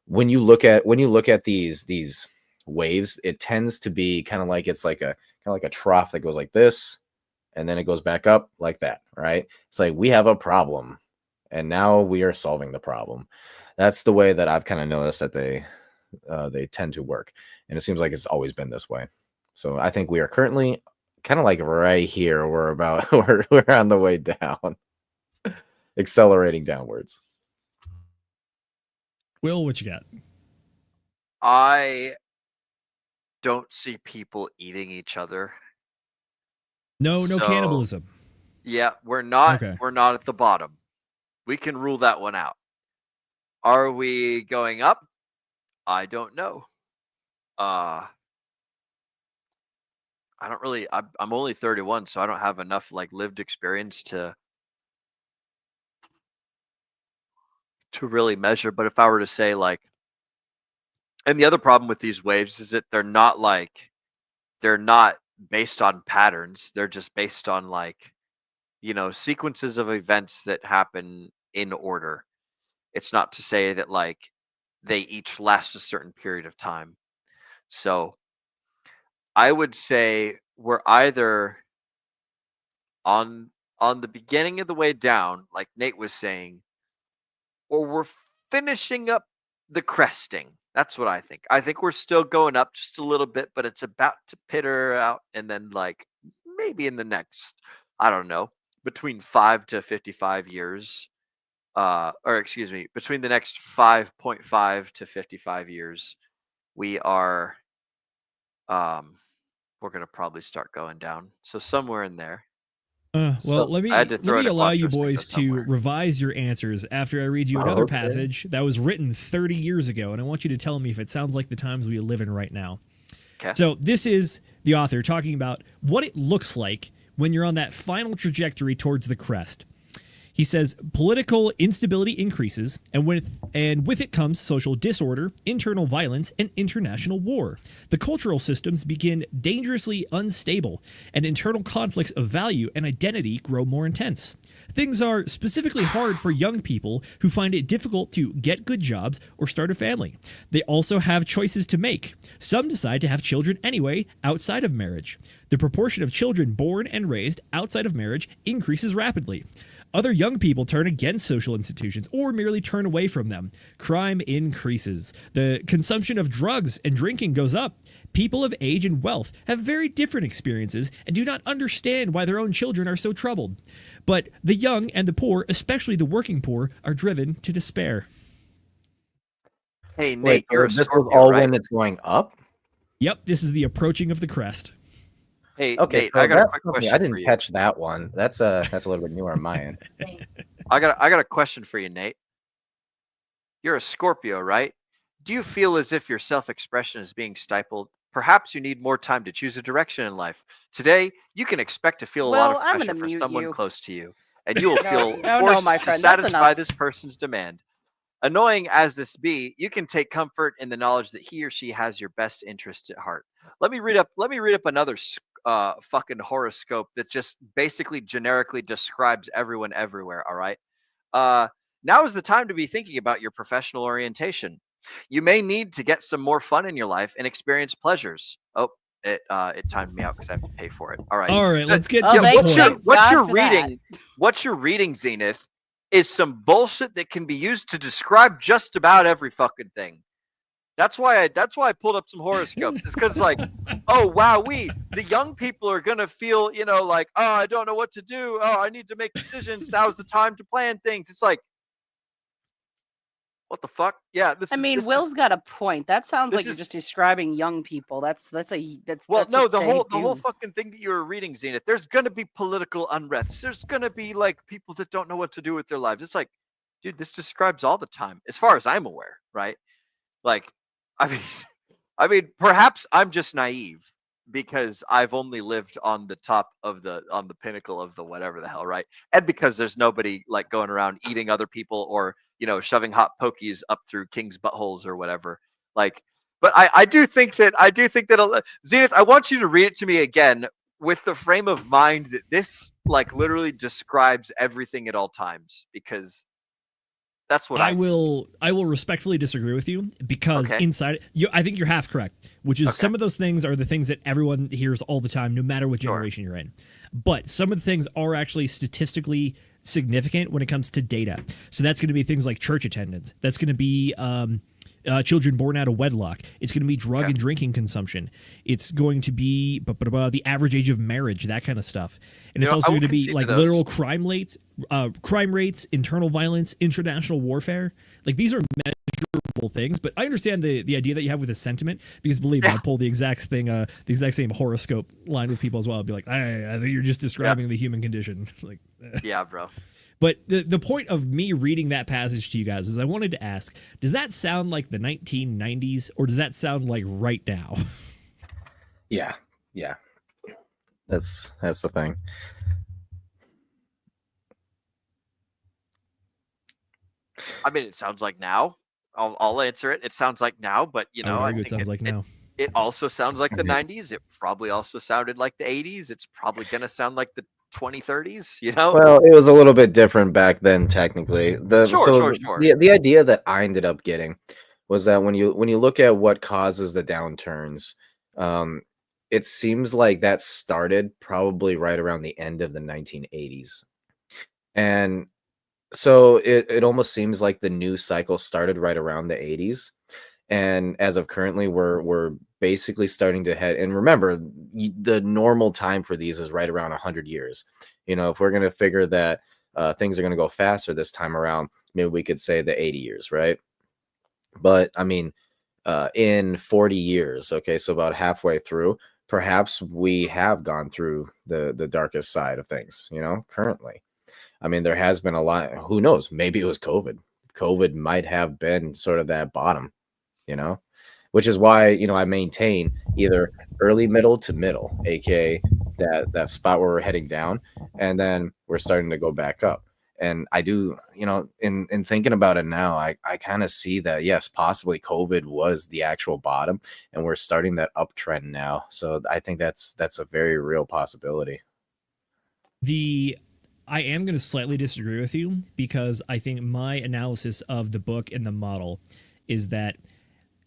when you look at these waves, it tends to be kind of like it's like a trough that goes like this, and then it goes back up like that, right? It's like we have a problem, and now we are solving the problem. That's the way that I've kind of noticed that they tend to work, and it seems like it's always been this way. So I think we are currently kind of like right here. We're on the way down. accelerating downwards. Will, what you got? I don't see people eating each other. No So, cannibalism. Yeah, we're not Okay. at the bottom. We can rule that one out. Are we going up? I don't know. I don't really. I'm only 31, so I don't have enough like lived experience to really measure. But if I were to say like, and the other problem with these waves is that they're not based on patterns. They're just based on like, sequences of events that happen in order. It's not to say that like they each last a certain period of time. So I would say we're either on the beginning of the way down, like Nate was saying, or we're finishing up the cresting. That's what I think. I think we're still going up just a little bit, but it's about to peter out, and then like maybe in the next, I don't know, between 5 to 55 years, or excuse me, between the next 5.5 to 55 years, we are, we're gonna probably start going down. So somewhere in there. Well, So, let I had to me throw it at allow you Quattro boys Cinco to somewhere. revise your answers after I read you Oh, another okay. passage that was written 30 years ago, and I want you to tell me if it sounds like the times we live in right now. Okay. So this is the author talking about what it looks like when you're on that final trajectory towards the crest. He says political instability increases, and with it comes social disorder, internal violence, and international war. The cultural systems begin dangerously unstable, and internal conflicts of value and identity grow more intense. Things are specifically hard for young people who find it difficult to get good jobs or start a family. They also have choices to make. Some decide to have children anyway, outside of marriage. The proportion of children born and raised outside of marriage increases rapidly. Other young people turn against social institutions or merely turn away from them. Crime increases. The consumption of drugs and drinking goes up. People of age and wealth have very different experiences and do not understand why their own children are so troubled. But the young and the poor, especially the working poor, are driven to despair. Hey Nate, Wait, you're a this was Scorpio, all right? when it's going up? Yep, this is the approaching of the crest. Hey Okay, Nate, so I got a that's quick okay. question I for didn't you. catch that one. That's a little bit newer on my end. I got a question for you, Nate. You're a Scorpio, right? Do you feel as if your self-expression is being stifled? Perhaps you need more time to choose a direction in life. Today, you can expect to feel a lot Well, of I'm pressure gonna for mute someone you. close to you, and you will feel No, forced my to friend, that's satisfy enough. this person's demand. Annoying as this be, you can take comfort in the knowledge that he or she has your best interests at heart. Let me read up another fucking horoscope that just basically generically describes everyone everywhere. All right. Now is the time to be thinking about your professional orientation. You may need to get some more fun in your life and experience pleasures. Oh, it timed me out because I have to pay for it. All right. All right, let's get Oh, to the thank point. you. What God you're for that. reading? What you're reading, Zenith, is some bullshit that can be used to describe just about every fucking thing. That's why I pulled up some horoscopes. It's because like, oh wow, the young people are gonna feel, like, oh, I don't know what to do. Oh, I need to make decisions. Now's the time to plan things. It's like, what the fuck? Yeah, I mean, Will's got a point. That sounds like you're just describing young people. That's well, that's no, what the they whole do. fucking thing that you were reading, Zenith. There's gonna be political unrest. There's gonna be like people that don't know what to do with their lives. It's like, dude, this describes all the time, as far as I'm aware, right? Like, I mean, perhaps I'm just naive because I've only lived on the top of on the pinnacle of the whatever the hell, right? And because there's nobody like going around eating other people or shoving hot pokies up through king's buttholes or whatever. Like, but I do think that Zenith, I want you to read it to me again with the frame of mind that this like literally describes everything at all times, because that's what I will respectfully disagree with you because Okay. inside you, I think you're half correct, which is some of those things are the things that everyone hears all the time, no matter what generation you're in. But some of the things are actually statistically significant when it comes to data. So that's going to be things like church attendance. That's going to be children born out of wedlock. It's going to be drug and drinking consumption. It's going to be the average age of marriage, that kind of stuff. And it's also going to be like literal crime rates, internal violence, international warfare. Like these are measurable things. But I understand the idea that you have with the sentiment, because believe me, I pull the exact same horoscope line with people as well. I'll be like, I think you're just describing the human condition. Like, yeah, bro. But the point of me reading that passage to you guys is I wanted to ask, does that sound like the 1990s or does that sound like right now? Yeah. That's the thing. I mean, it sounds like now. I'll answer it. It sounds like now, but I think it sounds like now. It also sounds like the 90s. It probably also sounded like the 80s. It's probably gonna sound like the 2030s. Well, it was a little bit different back then, technically. Sure. The idea that I ended up getting was that when you look at what causes the downturns, it seems like that started probably right around the end of the 1980s, and so it almost seems like the news cycle started right around the 80s. And as of currently, we're basically starting to head. And remember, the normal time for these is right around 100 years. If we're going to figure that things are going to go faster this time around, maybe we could say the 80 years, right? But I mean, in 40 years, okay, so about halfway through, perhaps we have gone through the darkest side of things, currently. I mean, there has been a lot. Who knows? Maybe it was COVID. COVID might have been sort of that bottom, which is why, I maintain either early, middle to middle, aka that spot where we're heading down, and then we're starting to go back up. And I do, in thinking about it now, I kind of see that, yes, possibly COVID was the actual bottom and we're starting that uptrend now. So I think that's a very real possibility. I am going to slightly disagree with you, because I think my analysis of the book and the model is that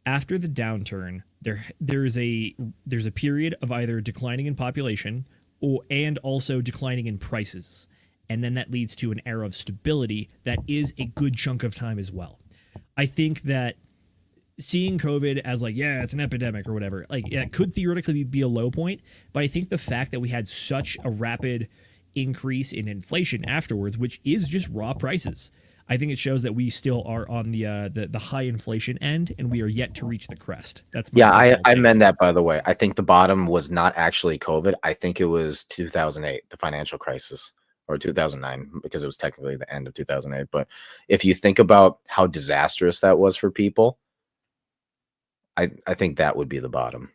after the downturn, there's a period of either declining in population and also declining in prices. And then that leads to an era of stability that is a good chunk of time as well. I think that seeing COVID as like, yeah, it's an epidemic or whatever, like, yeah, it could theoretically be a low point. But I think the fact that we had such a rapid increase in inflation afterwards, which is just raw prices, I think it shows that we still are on the high inflation end, and we are yet to reach the crest. That's I meant that, by the way. I think the bottom was not actually COVID. I think it was 2008, the financial crisis, or 2009, because it was technically the end of 2008. But if you think about how disastrous that was for people, I think that would be the bottom.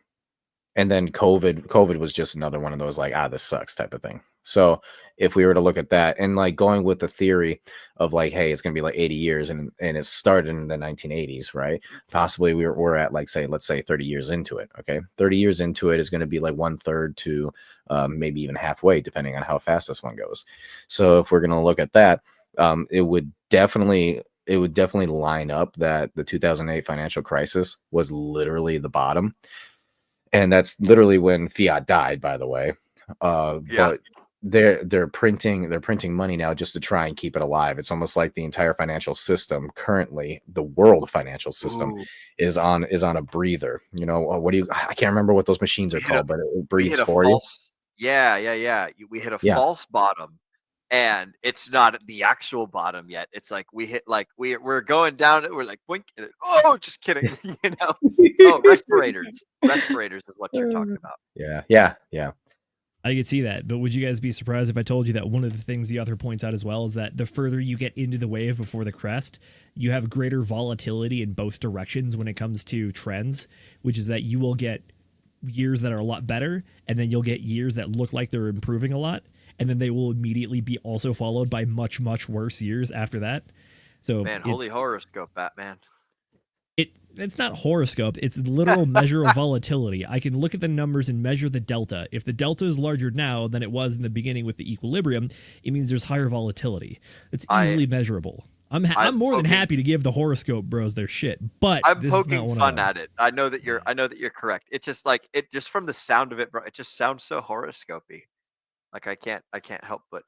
And then COVID was just another one of those like, this sucks type of thing. So if we were to look at that and like going with the theory of like, hey, it's going to be like 80 years and it started in the 1980s, right? Possibly we're at like, let's say 30 years into it. Okay. 30 years into it is going to be like 1/3 to maybe even halfway, depending on how fast this one goes. So if we're going to look at that, it would definitely line up that the 2008 financial crisis was literally the bottom. And that's literally when fiat died, by the way. But they're printing money now just to try and keep it alive. It's almost like the entire financial system currently, the world financial system, is on a breather. I can't remember what those machines are called, but it breathes for you. Yeah. We hit a false bottom, and it's not the actual bottom yet. It's like we hit we're going down. We're like blink. Oh, just kidding. Respirators is what you're talking about. Yeah. I could see that, but would you guys be surprised if I told you that one of the things the author points out as well is that the further you get into the wave before the crest, you have greater volatility in both directions when it comes to trends, which is that you will get years that are a lot better, and then you'll get years that look like they're improving a lot, and then they will immediately be also followed by much, much worse years after that. So, man, holy horoscope, Batman. It's not horoscope. It's literal measure of volatility. I can look at the numbers and measure the delta. If the delta is larger now than it was in the beginning with the equilibrium, it means there's higher volatility. It's easily measurable. I'm more than happy to give the horoscope bros their shit, but I'm poking fun at it. I know that you're correct. It's just like just from the sound of it, bro. It just sounds so horoscopy. Like I can't help but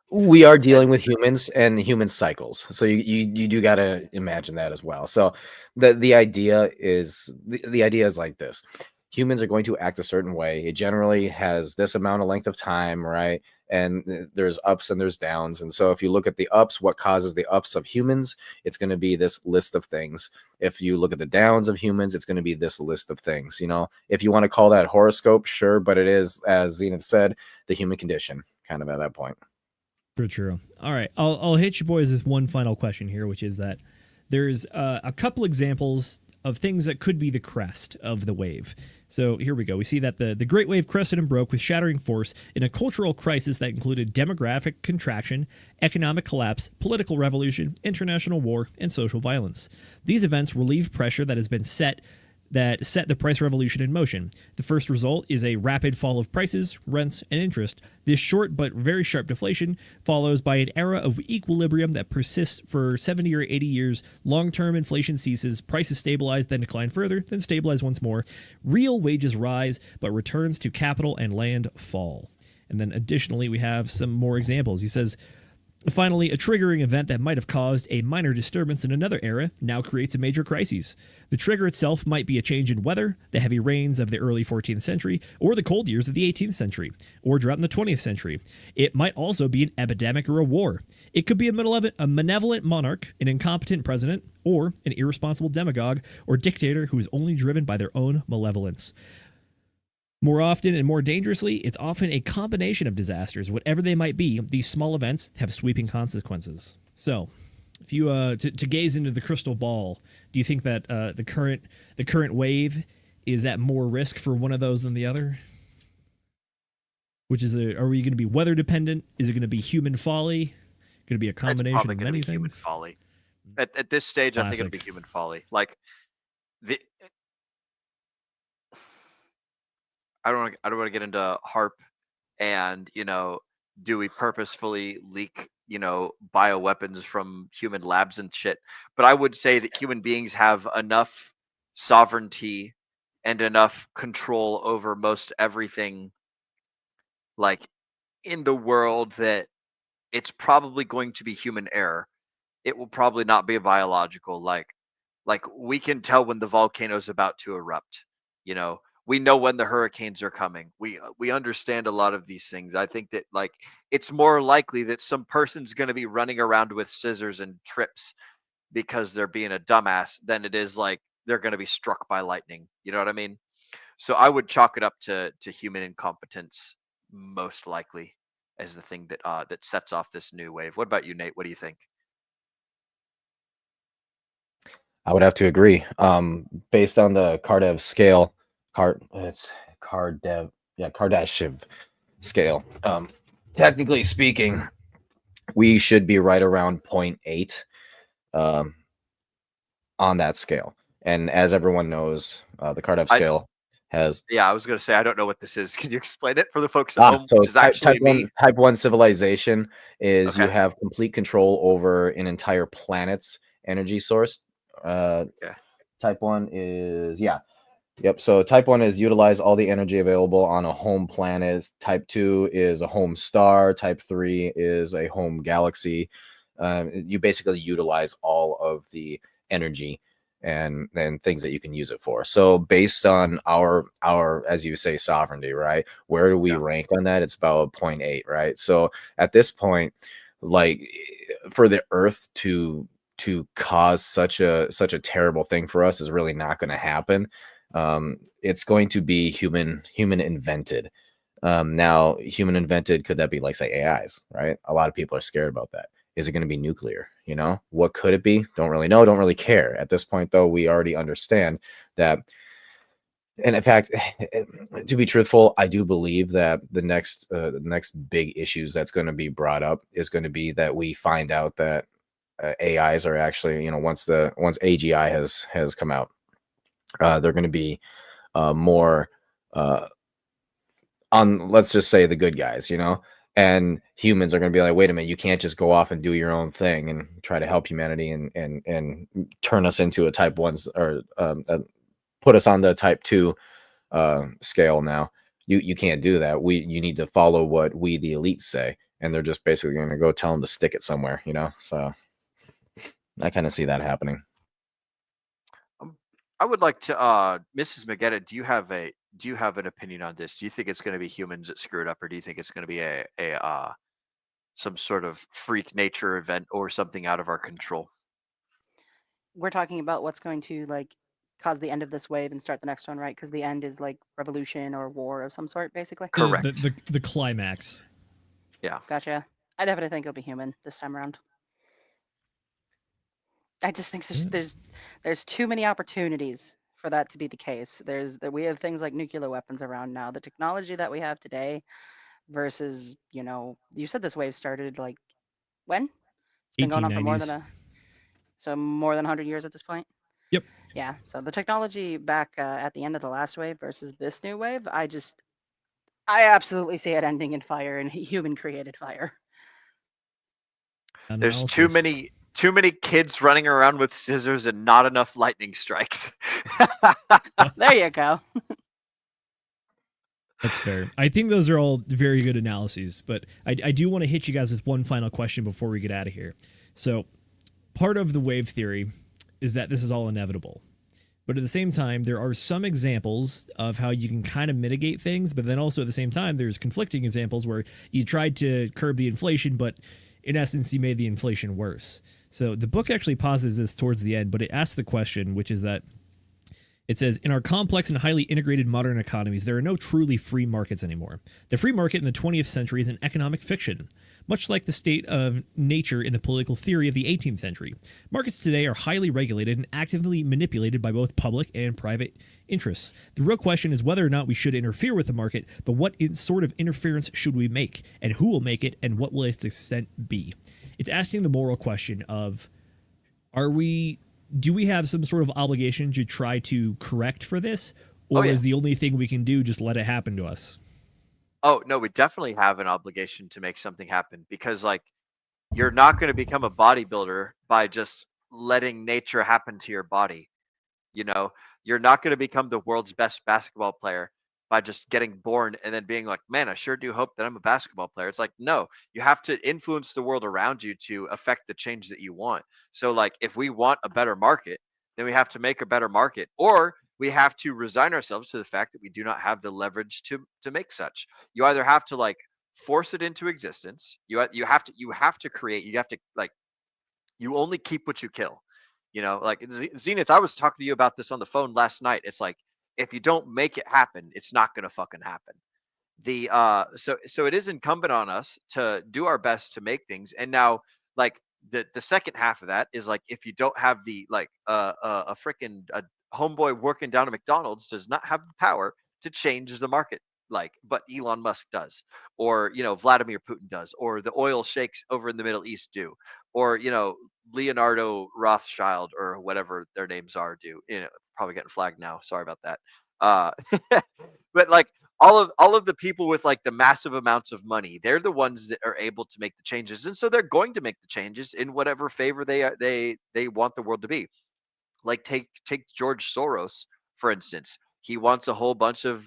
We are dealing with humans and human cycles, so you do got to imagine that as well. So the idea is the idea is like this: humans are going to act a certain way. It generally has this amount of length of time, right? And there's ups and there's downs. And so if you look at the ups, what causes the ups of humans, it's going to be this list of things. If you look at the downs of humans, it's going to be this list of things. You know, if you want to call that horoscope, sure, but it is, as Zenith said, the human condition, kind of at that point. For true. All right, I'll hit you boys with one final question here, which is that there's a couple examples of things that could be the crest of the wave. So here we go. We see that the Great Wave crested and broke with shattering force in a cultural crisis that included demographic contraction, economic collapse, political revolution, international war, and social violence. These events relieve pressure that has been set the price revolution in motion. The first result is a rapid fall of prices, rents, and interest. This short but very sharp deflation follows by an era of equilibrium that persists for 70 or 80 years. Long-term inflation ceases, prices stabilize, then decline further, then stabilize once more. Real wages rise, but returns to capital and land fall. And then additionally, we have some more examples. He says, finally, a triggering event that might have caused a minor disturbance in another era now creates a major crisis. The trigger itself might be a change in weather, the heavy rains of the early 14th century, or the cold years of the 18th century, or drought in the 20th century. It might also be an epidemic or a war. It could be a malevolent monarch, an incompetent president, or an irresponsible demagogue or dictator who is only driven by their own malevolence. More often and more dangerously, it's often a combination of disasters. Whatever they might be, these small events have sweeping consequences. So, if you to gaze into the crystal ball, do you think that the current wave is at more risk for one of those than the other? Which is are we going to be weather dependent? Is it going to be human folly? Going to be a combination of many things? Human folly. At this stage, Classic. I think it'll be human folly. Like I don't want to get into HARP and, do we purposefully leak, bioweapons from human labs and shit. But I would say that human beings have enough sovereignty and enough control over most everything, like, in the world, that it's probably going to be human error. It will probably not be a biological, like we can tell when the volcano's about to erupt, we know when the hurricanes are coming. We understand a lot of these things. I think that, like, it's more likely that some person's going to be running around with scissors and trips because they're being a dumbass than it is like they're going to be struck by lightning. You know what I mean? So I would chalk it up to human incompetence, most likely, as the thing that sets off this new wave. What about you, Nate? What do you think? I would have to agree. Based on the Kardashev scale, Kardashev scale. Technically speaking, we should be right around 0.8 on that scale. And as everyone knows, the Kardashev scale has. Yeah, I was going to say, I don't know what this is. Can you explain it for the folks at home? So Which is actually type 1 civilization is Okay. You have complete control over an entire planet's energy source. Type 1 is, Yep. So type 1 is utilize all the energy available on a home planet. Type 2 is a home star. Type 3 is a home galaxy. You basically utilize all of the energy and things that you can use it for. So based on our as you say, sovereignty, right? Where do we rank on that? It's about 0.8, right? So at this point, like, for the Earth to cause such a terrible thing for us is really not going to happen. It's going to be human invented. Now, human invented, could that be like, say, AIs, right? A lot of people are scared about that. Is it going to be nuclear? What could it be? Don't really know. Don't really care. At this point, though, we already understand that. And in fact, to be truthful, I do believe that the next big issues that's going to be brought up is going to be that we find out that AIs are actually, once AGI has come out, they're going to be more on, let's just say, the good guys, and humans are going to be like, wait a minute, you can't just go off and do your own thing and try to help humanity and turn us into a type 1 or put us on the type 2 scale. Now you can't do that. You need to follow what we, the elites, say. and they're just basically going to go tell them to stick it somewhere, you know? So I kind of see that happening. I would like to, Mrs. Magetta, do you have an opinion on this? Do you think it's going to be humans that screw it up, or do you think it's going to be a some sort of freak nature event or something out of our control? We're talking about what's going to like cause the end of this wave and start the next one, right? Because the end is like revolution or war of some sort, basically. Correct. The climax. Yeah. Gotcha. I definitely think it'll be human this time around. I just think there's too many opportunities for that to be the case. We have things like nuclear weapons around now. The technology that we have today versus, you said this wave started like when? It's been going on for more than 100 years at this point. Yep. Yeah. So the technology back at the end of the last wave versus this new wave, I absolutely see it ending in fire and human created fire. There's too many kids running around with scissors and not enough lightning strikes. There you go. That's fair. I think those are all very good analyses, but I do want to hit you guys with one final question before we get out of here. So part of the wave theory is that this is all inevitable. But at the same time, there are some examples of how you can kind of mitigate things, but then also at the same time, there's conflicting examples where you tried to curb the inflation, but in essence, you made the inflation worse. So the book actually posits this towards the end, but it asks the question, which is that it says, in our complex and highly integrated modern economies, there are no truly free markets anymore. The free market in the 20th century is an economic fiction, much like the state of nature in the political theory of the 18th century. Markets today are highly regulated and actively manipulated by both public and private interests. The real question is whether or not we should interfere with the market, but what sort of interference should we make, and who will make it, and what will its extent be? It's asking the moral question of, do we have some sort of obligation to try to correct for this, or is the only thing we can do just let it happen to us? Oh, no, we definitely have an obligation to make something happen, because like you're not going to become a bodybuilder by just letting nature happen to your body. You know, you're not going to become the world's best basketball player by just getting born and then being like, man, I sure do hope that I'm a basketball player. It's like, no, you have to influence the world around you to affect the change that you want. So like, if we want a better market, then we have to make a better market, or we have to resign ourselves to the fact that we do not have the leverage to make such. You either have to like force it into existence. You have to create, you have to like, you only keep what you kill. You know, like Zenith, I was talking to you about this on the phone last night. It's like, if you don't make it happen, it's not going to fucking happen. So it is incumbent on us to do our best to make things. And now, like the second half of that is like, if you don't have the like a freaking homeboy working down at McDonald's does not have the power to change the market, like, but Elon Musk does, or Vladimir Putin does, or the oil sheikhs over in the Middle East do, or Leonardo Rothschild or whatever their names are do. Probably getting flagged now. Sorry about that. But like all of the people with like the massive amounts of money, they're the ones that are able to make the changes, and so they're going to make the changes in whatever favor they want the world to be. Like take George Soros, for instance. He wants a whole bunch of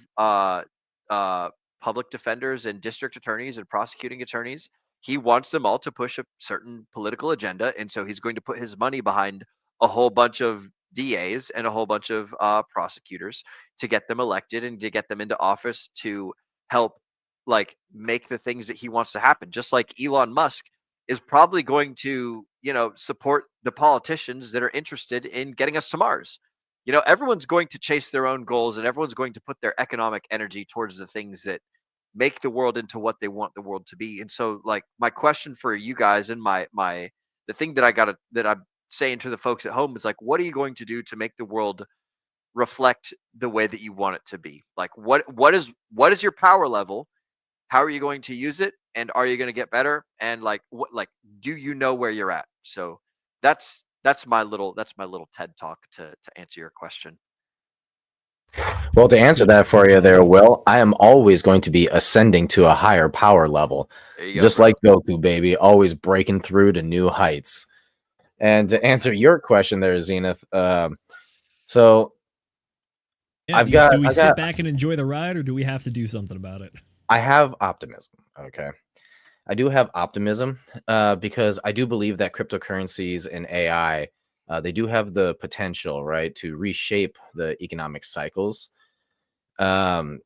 public defenders and district attorneys and prosecuting attorneys. He wants them all to push a certain political agenda, and so he's going to put his money behind a whole bunch of DAs and a whole bunch of prosecutors to get them elected and to get them into office to help like make the things that he wants to happen. Just like Elon Musk is probably going to, support the politicians that are interested in getting us to Mars. Everyone's going to chase their own goals, and everyone's going to put their economic energy towards the things that make the world into what they want the world to be. And so like my question for you guys, and the thing that I'm saying to the folks at home is like, what are you going to do to make the world reflect the way that you want it to be? Like what is your power level? How are you going to use it? And are you going to get better? And like do you know where you're at? So that's my little TED talk to answer your question. Well, to answer that for you there, Will, I am always going to be ascending to a higher power level. Just like Goku, baby, always breaking through to new heights. And to answer your question there, Zenith, so do we sit back and enjoy the ride, or do we have to do something about it? I have optimism. Okay. have optimism because I do believe that cryptocurrencies and AI, they do have the potential, right, to reshape the economic cycles. Um,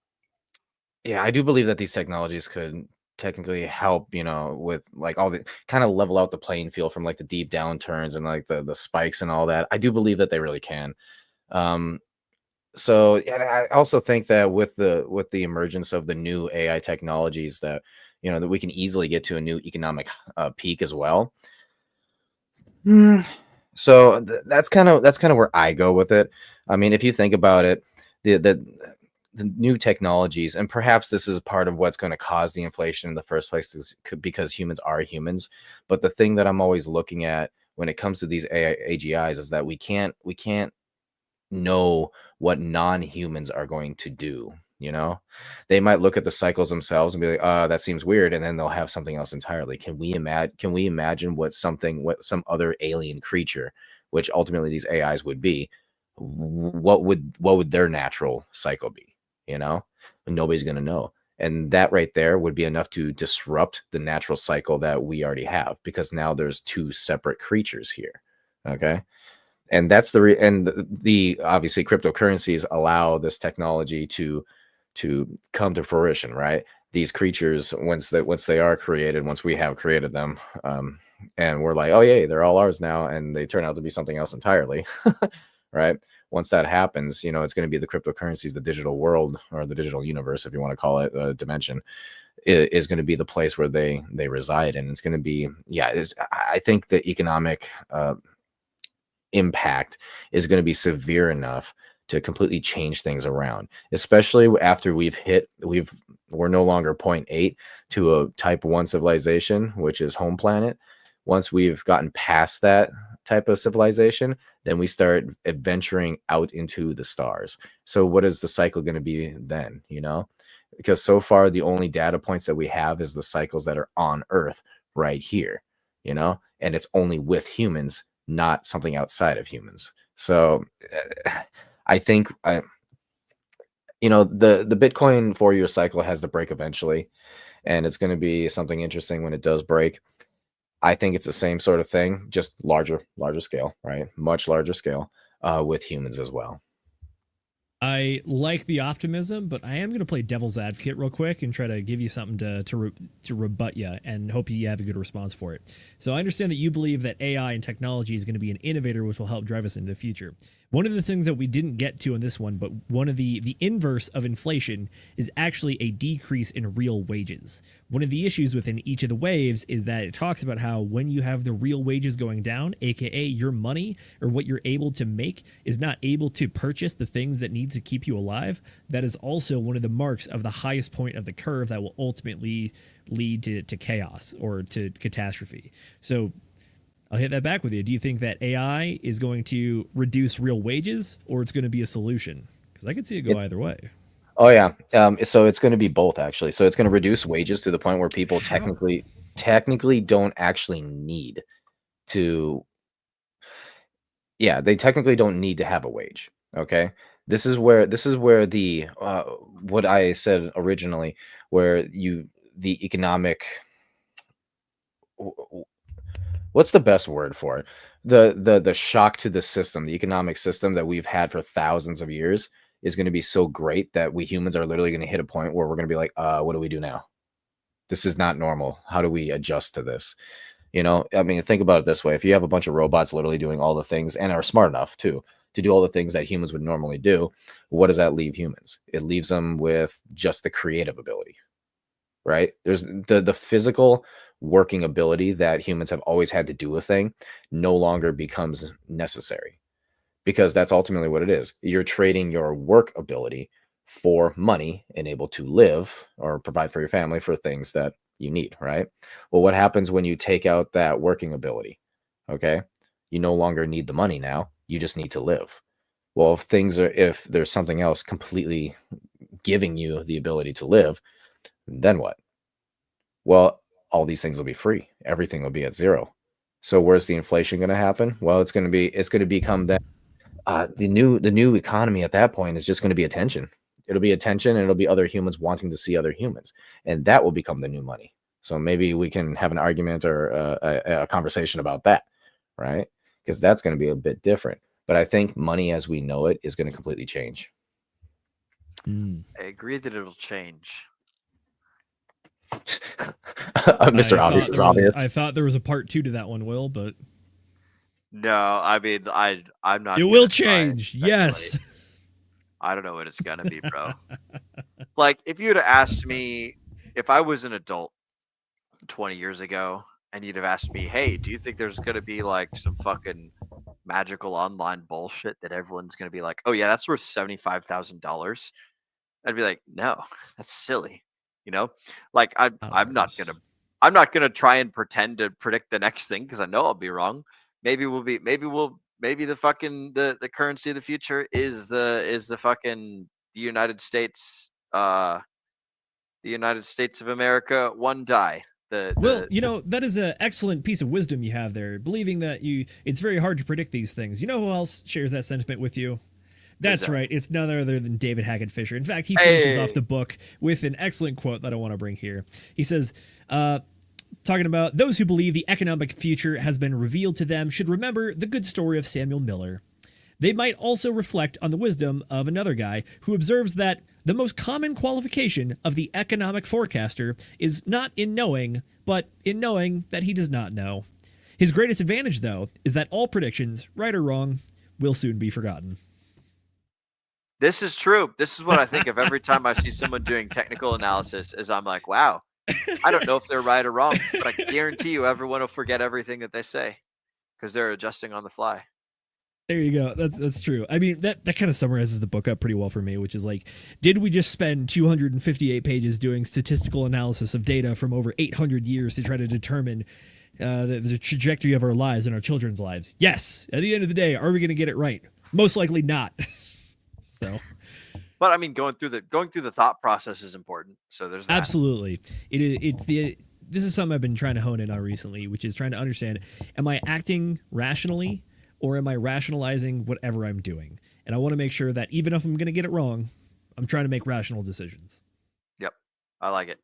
yeah, I do believe that these technologies could technically help, with like all the kind of level out the playing field from like the deep downturns and like the spikes and all that. I do believe that they really can. Um, so yeah, I also think that with the emergence of the new AI technologies that that we can easily get to a new economic peak as well. So that's kind of where I go with it. I mean, if you think about it, the new technologies, and perhaps this is part of what's going to cause the inflation in the first place, because humans are humans. But the thing that I'm always looking at when it comes to these AGIs is that we can't know what non-humans are going to do. They might look at the cycles themselves and be like, that seems weird, and then they'll have something else entirely. Can we imagine what some other alien creature, which ultimately these AIs would be, what would their natural cycle be? Nobody's going to know. And that right there would be enough to disrupt the natural cycle that we already have, because now there's two separate creatures here. Okay. And that's the obviously cryptocurrencies allow this technology to come to fruition, right? These creatures, once they are created, once we have created them, and we're like, oh yeah, they're all ours now, and they turn out to be something else entirely, right? Once that happens, it's going to be the cryptocurrencies, the digital world, or the digital universe, if you want to call it a dimension, is going to be the place where they reside. And it's going to be, I think the economic impact is going to be severe enough to completely change things around, especially after we're no longer 0.8 to a type 1 civilization, which is home planet. Once we've gotten past that type of civilization, then we start adventuring out into the stars. So what is the cycle going to be then? Because so far the only data points that we have is the cycles that are on Earth right here, and it's only with humans, not something outside of humans. So I think the Bitcoin 4-year cycle has to break eventually, and it's going to be something interesting when it does break. I think it's the same sort of thing, just larger scale, right? Much larger scale, with humans as well. I like the optimism, but I am going to play devil's advocate real quick and try to give you something to rebut you, and hope you have a good response for it. So I understand that you believe that AI and technology is going to be an innovator which will help drive us into the future. One of the things that we didn't get to in this one, but one of the inverse of inflation is actually a decrease in real wages. One of the issues within each of the waves is that it talks about how when you have the real wages going down, aka your money or what you're able to make is not able to purchase the things that need to keep you alive, that is also one of the marks of the highest point of the curve that will ultimately lead to chaos or to catastrophe. So I'll hit that back with you. Do you think that AI is going to reduce real wages, or it's going to be a solution? Because I could see it go either way. Oh yeah. So it's going to be both, actually. So it's going to reduce wages to the point where people technically don't actually need to. Yeah, they technically don't need to have a wage. Okay. This is where the what I said originally, where the economic, what's the best word for it? The shock to the system, the economic system that we've had for thousands of years, is going to be so great that we humans are literally going to hit a point where we're going to be like, what do we do now? This is not normal. How do we adjust to this? I mean, think about it this way. If you have a bunch of robots literally doing all the ththings, and are smart enough to do all the things that humans would normally do, what does that leave humans? It leaves them with just the creative ability, right? There's the physical working ability that humans have always had to do a thing no longer becomes necessary, because that's ultimately what it is. You're trading your work ability for money and able to live or provide for your family for things that you need, right? Well, what happens when you take out that working ability? Okay, you no longer need the money now. You just need to live. Well, if there's something else completely giving you the ability to live, then what? Well, all these things will be free. Everything will be at zero. So where's the inflation going to happen? Well, it's going to become that the new economy at that point is just going to be attention. It'll be attention, and it'll be other humans wanting to see other humans, and that will become the new money. So maybe we can have an argument or a conversation about that, right? Because that's going to be a bit different. But I think money as we know it is going to completely change. I agree that it'll change. Mr. Obvious is obvious. I thought there was a part 2 to that one, Will, but No, I mean, I'm not. it will change. Yes. I don't know what it's gonna be, bro. Like, if you'd have asked me, if I was an adult 20 years ago, and you'd have asked me, hey, do you think there's gonna be like some fucking magical online bullshit that everyone's gonna be like, oh yeah, that's worth $75,000? I'd be like, no, that's silly. You know, like I'm not gonna try and pretend to predict the next thing because I know I'll be wrong. Maybe the fucking the currency of the future is the fucking United States the United States of America, one die. Well, you know, that is an excellent piece of wisdom you have there, believing that it's very hard to predict these things. You know who else shares that sentiment with you? That's right. It's none other than David Hackett Fischer. In fact, he finishes off the book with an excellent quote that I want to bring here. He says, talking about those who believe the economic future has been revealed to them should remember the good story of Samuel Miller. They might also reflect on the wisdom of another guy who observes that the most common qualification of the economic forecaster is not in knowing, but in knowing that he does not know. His greatest advantage, though, is that all predictions, right or wrong, will soon be forgotten. This is true. This is what I think of every time I see someone doing technical analysis. Is I'm like, wow, I don't know if they're right or wrong, but I can guarantee you everyone will forget everything that they say because they're adjusting on the fly. There you go. That's true. I mean, that kind of summarizes the book up pretty well for me, which is like, did we just spend 258 pages doing statistical analysis of data from over 800 years to try to determine the trajectory of our lives and our children's lives? Yes. At the end of the day, are we going to get it right? Most likely not. So, but I mean, going through the thought process is important. So there's that. Absolutely. This is something I've been trying to hone in on recently, which is trying to understand: am I acting rationally, or am I rationalizing whatever I'm doing? And I want to make sure that even if I'm going to get it wrong, I'm trying to make rational decisions. Yep, I like it.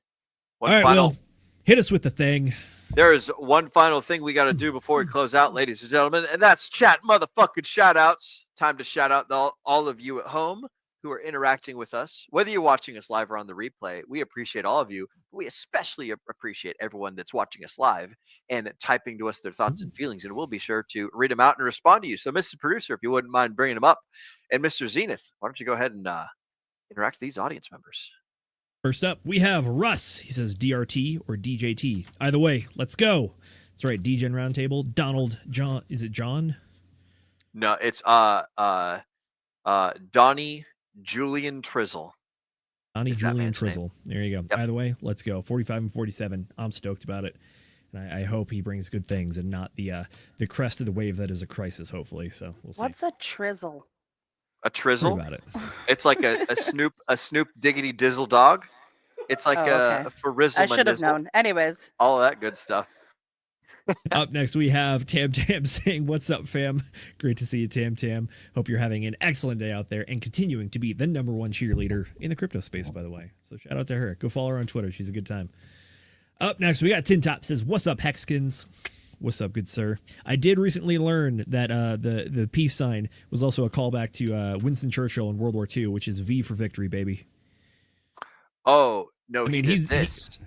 All right, Will, hit us with the thing. There is one final thing we got to do before we close out, ladies and gentlemen, and that's chat motherfucking shout outs. Time to shout out all of you at home who are interacting with us. Whether you're watching us live or on the replay, we appreciate all of you. We especially appreciate everyone that's watching us live and typing to us their thoughts and feelings, and we'll be sure to read them out and respond to you. So, Mr. Producer, if you wouldn't mind bringing them up, and Mr. Zenith, why don't you go ahead and interact with these audience members? First up, we have Russ. He says DRT or DJT. Either way, let's go. That's right, Degen Roundtable. Donald John. Is it John? No, it's Donnie Julian Trizzle. Donnie Julian Trizzle. Name. There you go. Yep. Either way, let's go. 45 and 47. I'm stoked about it. And I hope he brings good things and not the crest of the wave that is a crisis, hopefully. So we'll see. What's a trizzle? A Trizzle? About it. It's like a Snoop Diggity Dizzle dog. It's like okay. a Frizzle. I should have known. Anyways. All of that good stuff. Up next, we have Tam Tam saying, "What's up, fam? Great to see you, Tam Tam. Hope you're having an excellent day out there and continuing to be the #1 cheerleader in the crypto space, by the way. So shout out to her. Go follow her on Twitter. She's a good time." Up next, we got Tin Top says, "What's up, Hexkins? What's up, good sir? I did recently learn that the peace sign was also a callback to Winston Churchill in World War II, which is V for victory, baby." Oh no! I mean, he's this.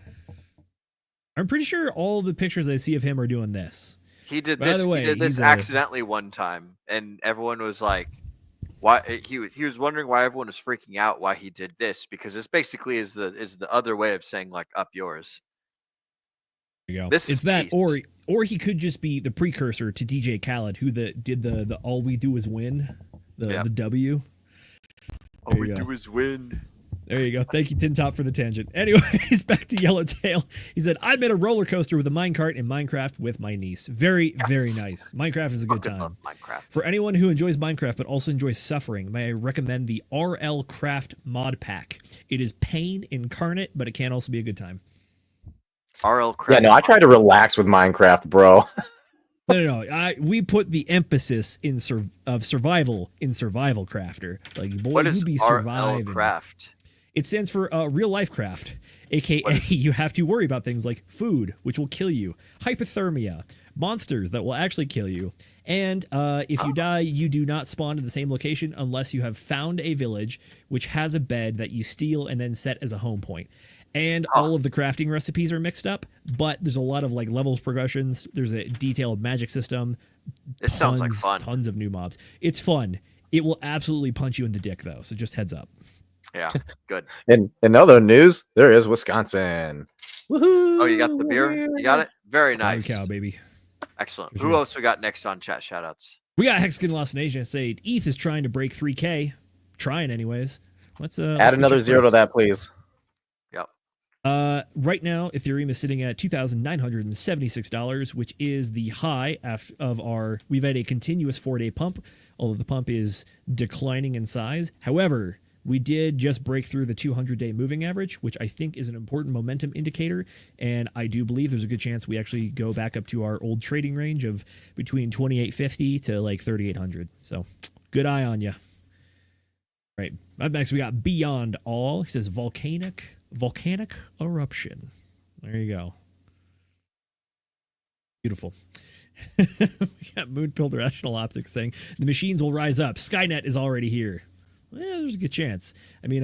I'm pretty sure all the pictures I see of him are doing this. He did By this. the way, he did this accidentally one time, and everyone was like, "Why?" He was wondering why everyone was freaking out why he did this, because this basically is the other way of saying like "up yours." There you go. This it's is that, peace. or he could just be the precursor to DJ Khaled, who did the "All We Do Is Win," the W. All we do is win. There you go. Thank you, Tin Top, for the tangent. Anyways, back to Yellowtail. He said, "I made a roller coaster with a minecart in Minecraft with my niece. Very, very nice. Minecraft is a good time. Love Minecraft. For anyone who enjoys Minecraft but also enjoys suffering, may I recommend the RL Craft mod pack. It is pain incarnate, but it can also be a good time." RL Craft. Yeah, no, I try to relax with Minecraft, bro. No. We put the emphasis in survival in Survival Crafter. Like, boy, What you is be RL surviving. Craft? It stands for real life craft, aka What you have to worry about things like food, which will kill you, hypothermia, monsters that will actually kill you, and if you die, you do not spawn in the same location unless you have found a village which has a bed that you steal and then set as a home point. And all of the crafting recipes are mixed up, but there's a lot of like levels progressions. There's a detailed magic system. It sounds like fun. Tons of new mobs. It's fun. It will absolutely punch you in the dick though, so just heads up. Yeah, good. And in other news, there is Wisconsin. Woohoo! Oh, you got the beer? You got it? Very nice. Cow, baby. Excellent. For Who sure. else we got next on chat shoutouts? We got Hexkin Lost in Asia say ETH is trying to break 3K. Trying anyways. Let's Add another zero to that, please. Yep. Right now, Ethereum is sitting at $2,976, which is the high of our. We've had a continuous 4-day pump, although the pump is declining in size. However, we did just break through the 200-day moving average, which I think is an important momentum indicator, and I do believe there's a good chance we actually go back up to our old trading range of between 2,850 to like 3,800. So, good eye on you. Right. Up next, we got Beyond All. He says volcanic eruption. There you go. Beautiful. We got Moonpilled Rational Optics saying the machines will rise up. Skynet is already here. Well, there's a good chance. I mean,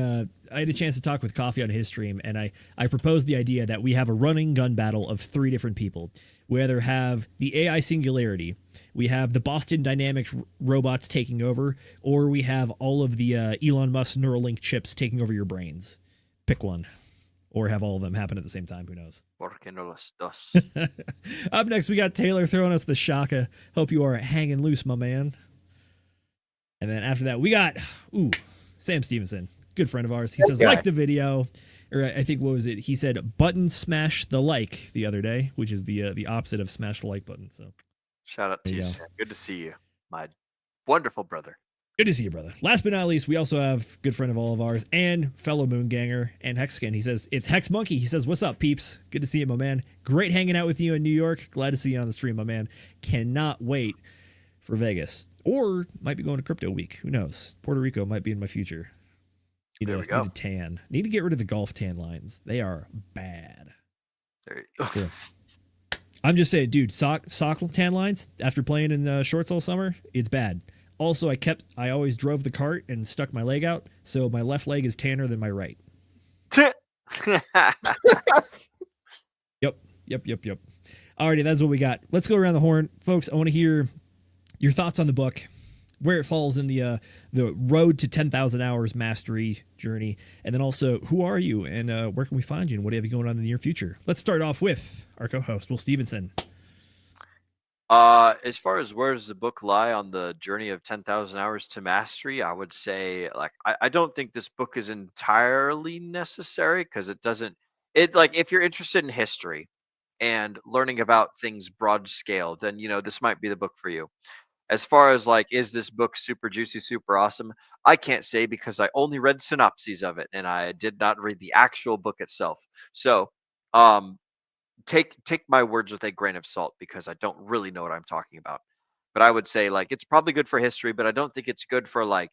I had a chance to talk with Coffee on his stream, and I proposed the idea that we have a running gun battle of 3 different people. We either have the AI Singularity, we have the Boston Dynamics robots taking over, or we have all of the Elon Musk Neuralink chips taking over your brains. Pick one. Or have all of them happen at the same time. Who knows? Porque no los dos. Up next, we got Taylor throwing us the shaka. Hope you are hanging loose, my man. And then after that, we got Sam Stevenson, good friend of ours. He says, like the video. Or I think, what was it? He said, button smash the like the other day, which is the opposite of smash the like button. So Shout out to There you, you go. Sam. Good to see you, my wonderful brother. good to see you, brother. Last but not least, we also have good friend of all of ours and fellow Moonganger and Hexkin. He says, it's Hex Monkey. He says, what's up, peeps? Good to see you, my man. Great hanging out with you in New York. Glad to see you on the stream, my man. Cannot wait for Vegas. Or might be going to Crypto Week. Who knows? Puerto Rico might be in my future. There we go. Need a tan. Need to get rid of the golf tan lines. They are bad. There you go. Yeah. I'm just saying, dude, sock tan lines after playing in shorts all summer, it's bad. Also, I always drove the cart and stuck my leg out, so my left leg is tanner than my right. Yep. Alrighty, that's what we got. Let's go around the horn. Folks, I want to hear your thoughts on the book, where it falls in the road to 10,000 hours mastery journey, and then also, who are you and where can we find you and what have you going on in the near future? Let's start off with our co-host, Will Stevenson. As far as where does the book lie on the journey of 10,000 hours to mastery, I would say, like, I don't think this book is entirely necessary because if you're interested in history and learning about things broad scale, then, this might be the book for you. As far as like, is this book super juicy, super awesome? I can't say because I only read synopses of it and I did not read the actual book itself. So, take my words with a grain of salt because I don't really know what I'm talking about. But I would say like it's probably good for history, but I don't think it's good for like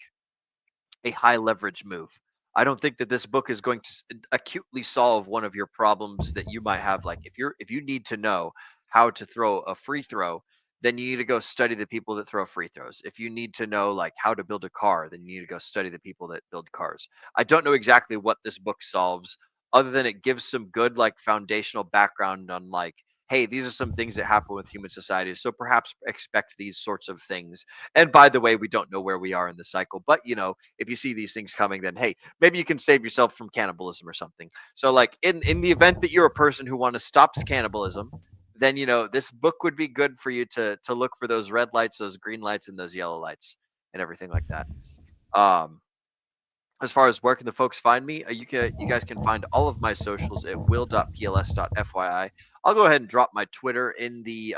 a high leverage move. I don't think that this book is going to acutely solve one of your problems that you might have. Like if you need to know how to throw a free throw, then you need to go study the people that throw free throws. If you need to know like how to build a car, then you need to go study the people that build cars. I don't know exactly what this book solves, other than it gives some good like foundational background on like, hey, these are some things that happen with human society, so perhaps expect these sorts of things. And by the way, we don't know where we are in the cycle, but if you see these things coming, then hey, maybe you can save yourself from cannibalism or something. So like in the event that you're a person who want to stop cannibalism, then this book would be good for you to look for those red lights, those green lights, and those yellow lights and everything like that. As far as where can the folks find me, you guys can find all of my socials at will.pls.fyi. I'll go ahead and drop my Twitter in the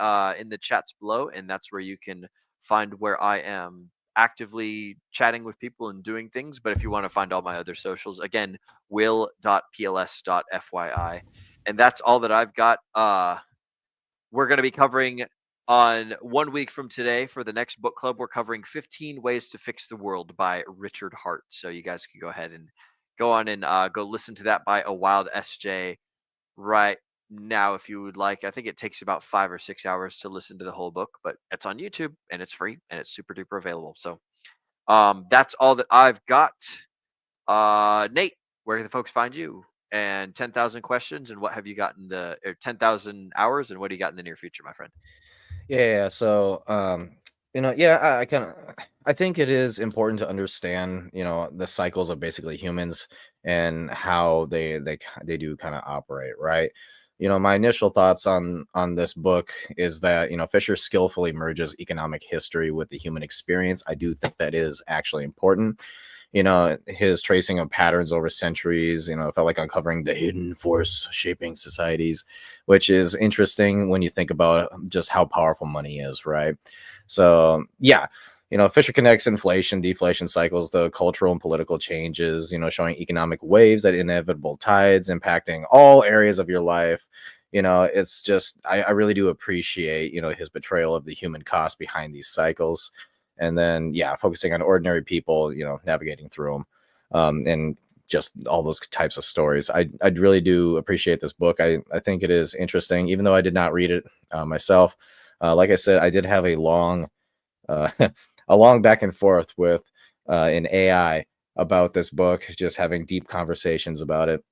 chats below, and that's where you can find where I am actively chatting with people and doing things. But if you want to find all my other socials, again, will.pls.fyi. And that's all that I've got. We're going to be covering on 1 week from today for the next book club. We're covering 15 Ways to Fix the World by Richard Hart. So you guys can go ahead and go on and go listen to that by A Wild SJ right now if you would like. I think it takes about 5 or 6 hours to listen to the whole book, but it's on YouTube and it's free and it's super duper available. So that's all that I've got. Nate, where can the folks find you? And 10,000 questions, and what have you got in the 10,000 hours, and what do you got in the near future, my friend? Yeah. So, I think it is important to understand, the cycles of basically humans and how they do kind of operate, right? My initial thoughts on this book is that, Fischer skillfully merges economic history with the human experience. I do think that is actually important. His tracing of patterns over centuries, felt like uncovering the hidden force shaping societies, which is interesting when you think about just how powerful money is, right? So, yeah, Fischer connects inflation, deflation cycles, the cultural and political changes, showing economic waves at inevitable tides impacting all areas of your life. It's just, I really do appreciate, his portrayal of the human cost behind these cycles. And then, focusing on ordinary people, navigating through them, and just all those types of stories. I really do appreciate this book. I think it is interesting, even though I did not read it myself. Like I said, I did have a long back and forth with an AI about this book, just having deep conversations about it.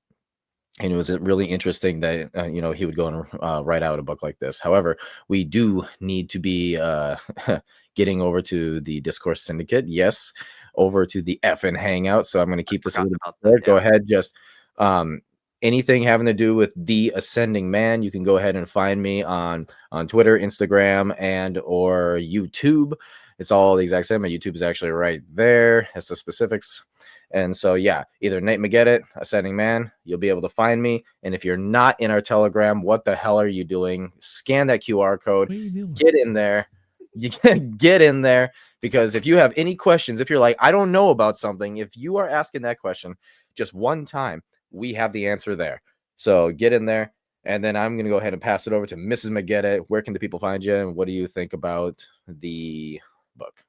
And it was really interesting that, he would go and write out a book like this. However, we do need to be getting over to the Discourse Syndicate. Yes, over to the FN Hangout. So I'm going to keep this a little bit short. Go ahead. Just anything having to do with the Ascending Man, you can go ahead and find me on Twitter, Instagram, and or YouTube. It's all the exact same. My YouTube is actually right there. It's the specifics. And so, either Nate McGettit, Ascending Man, you'll be able to find me. And if you're not in our Telegram, what the hell are you doing? Scan that QR code. Get in there. You can get in there, because if you have any questions, if you're like, I don't know about something, if you are asking that question just one time, we have the answer there. So get in there. And then I'm going to go ahead and pass it over to Mrs. McGettit. Where can the people find you? And what do you think about the book?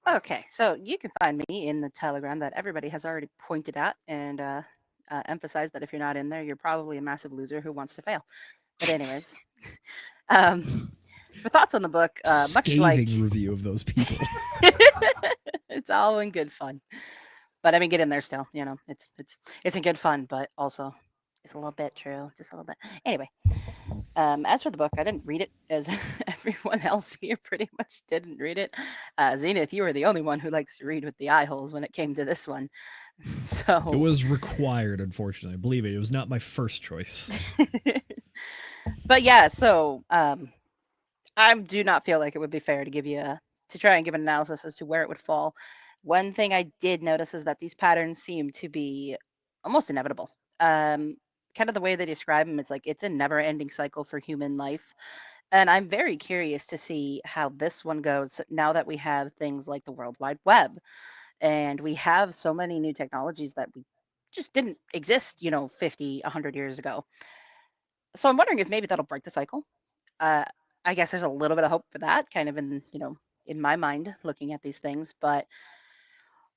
Okay, so you can find me in the Telegram that everybody has already pointed at and emphasized that if you're not in there, you're probably a massive loser who wants to fail. But anyways, for thoughts on the book, much like review of those people. It's all in good fun. But I mean, get in there still. It's in good fun, but also it's a little bit true, just a little bit. Anyway, as for the book, I didn't read it, as everyone else here pretty much didn't read it. Zenith, you were the only one who likes to read with the eye holes when it came to this one. So it was required, unfortunately. I believe it. It was not my first choice. But so I do not feel like it would be fair to give you to try and give an analysis as to where it would fall. One thing I did notice is that these patterns seem to be almost inevitable. Kind of the way they describe them, it's like it's a never-ending cycle for human life. And I'm very curious to see how this one goes now that we have things like the World Wide Web. And we have so many new technologies that we just didn't exist, 50, 100 years ago. So I'm wondering if maybe that'll break the cycle. I guess there's a little bit of hope for that, kind of in my mind, looking at these things. But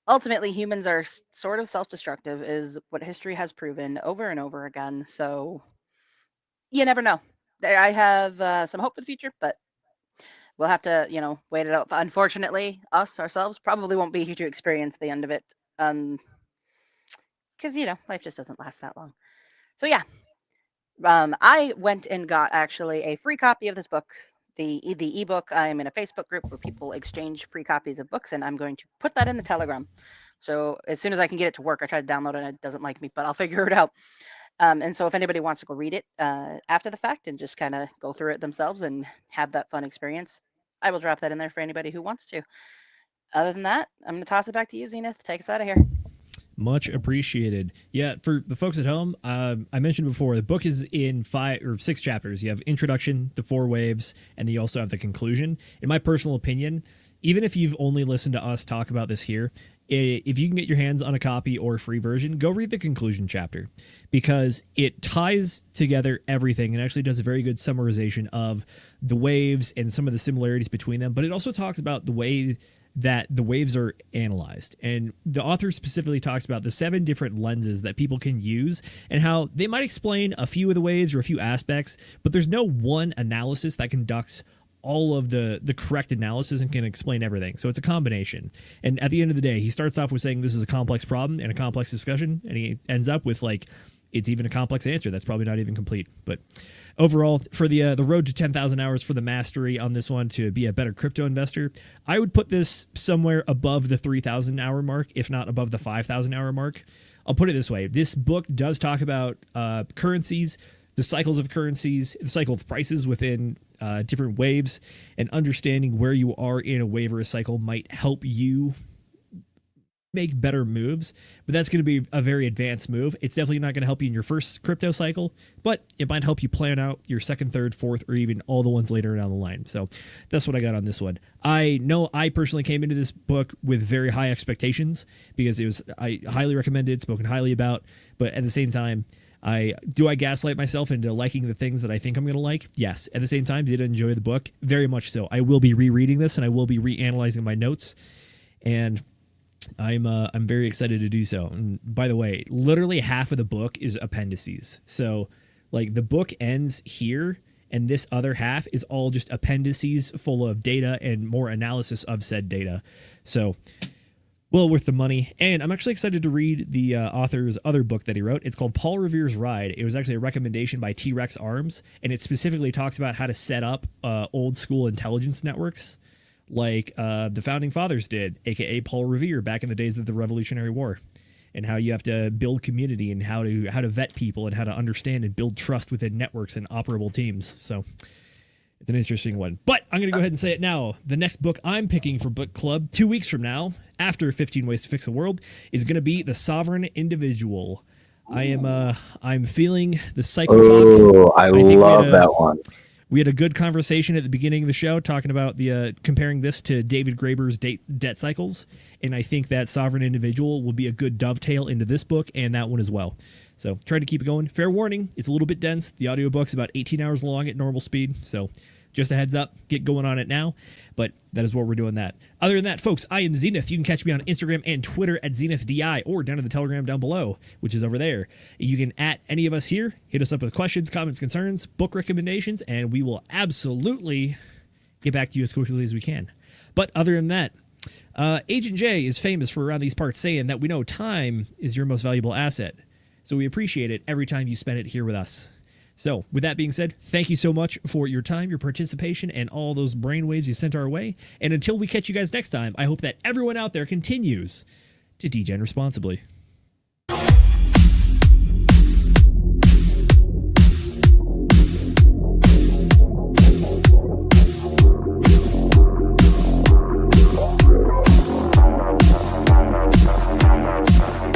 ultimately, humans are sort of self-destructive, is what history has proven over and over again. So you never know. I have some hope for the future, but we'll have to, wait it out. Unfortunately, us ourselves probably won't be here to experience the end of it, because life just doesn't last that long. So I went and got actually a free copy of this book, the ebook. I'm in a Facebook group where people exchange free copies of books, and I'm going to put that in the Telegram. So as soon as I can get it to work, I tried to download it and it doesn't like me, but I'll figure it out. And so if anybody wants to go read it after the fact and just kind of go through it themselves and have that fun experience, I will drop that in there for anybody who wants to. Other than that, I'm going to toss it back to you, Zenith. Take us out of here. Much appreciated. Yeah, for the folks at home, I mentioned before, the book is in 5 or 6 chapters. You have introduction, the 4 waves, and then you also have the conclusion. In my personal opinion, even if you've only listened to us talk about this here, if you can get your hands on a copy or a free version, go read the conclusion chapter, because it ties together everything and actually does a very good summarization of the waves and some of the similarities between them. But it also talks about the way that the waves are analyzed. And the author specifically talks about the 7 different lenses that people can use and how they might explain a few of the waves or a few aspects, but there's no one analysis that conducts all of the correct analysis and can explain everything. So it's a combination. And at the end of the day, he starts off with saying this is a complex problem and a complex discussion, and he ends up with like, it's even a complex answer that's probably not even complete. But overall, for the road to 10,000 hours for the mastery on this one to be a better crypto investor, I would put this somewhere above the 3,000 hour mark, if not above the 5,000 hour mark. I'll put it this way. This book does talk about currencies, the cycles of currencies, the cycle of prices within different waves, and understanding where you are in a wave or a cycle might help you make better moves, but that's going to be a very advanced move. It's definitely not going to help you in your first crypto cycle, but it might help you plan out your second, third, fourth, or even all the ones later down the line. So that's what I got on this one. I know I personally came into this book with very high expectations because I highly recommended, spoken highly about, but at the same time, I gaslight myself into liking the things that I think I'm going to like? Yes. At the same time, did I enjoy the book? Very much so. I will be rereading this and I will be reanalyzing my notes, and I'm very excited to do so. And by the way, literally half of the book is appendices. So like the book ends here and this other half is all just appendices full of data and more analysis of said data. So well worth the money. And I'm actually excited to read the author's other book that he wrote. It's called Paul Revere's Ride. It was actually a recommendation by T-Rex Arms, and it specifically talks about how to set up old school intelligence networks like the Founding Fathers did, aka Paul Revere back in the days of the Revolutionary War, and how you have to build community and how to vet people and how to understand and build trust within networks and operable teams. So it's an interesting one. But I'm going to go ahead and say it now. The next book I'm picking for book club 2 weeks from now, after 15 Ways to Fix the World, is going to be The Sovereign Individual. I'm feeling the cycle talk. Oh, I love that one. We had a good conversation at the beginning of the show talking about the comparing this to David Graeber's debt cycles, and I think that Sovereign Individual will be a good dovetail into this book and that one as well. So try to keep it going. Fair warning, it's a little bit dense. The audiobook's about 18 hours long at normal speed, so just a heads up, get going on it now. But that is what we're doing that. Other than that, folks, I am Zenith. You can catch me on Instagram and Twitter at ZenithDI, or down in the Telegram down below, which is over there. You can at any of us here, hit us up with questions, comments, concerns, book recommendations, and we will absolutely get back to you as quickly as we can. But other than that, Agent J is famous for around these parts saying that we know time is your most valuable asset. So we appreciate it every time you spend it here with us. So, with that being said, thank you so much for your time, your participation, and all those brainwaves you sent our way. And until we catch you guys next time, I hope that everyone out there continues to degen responsibly.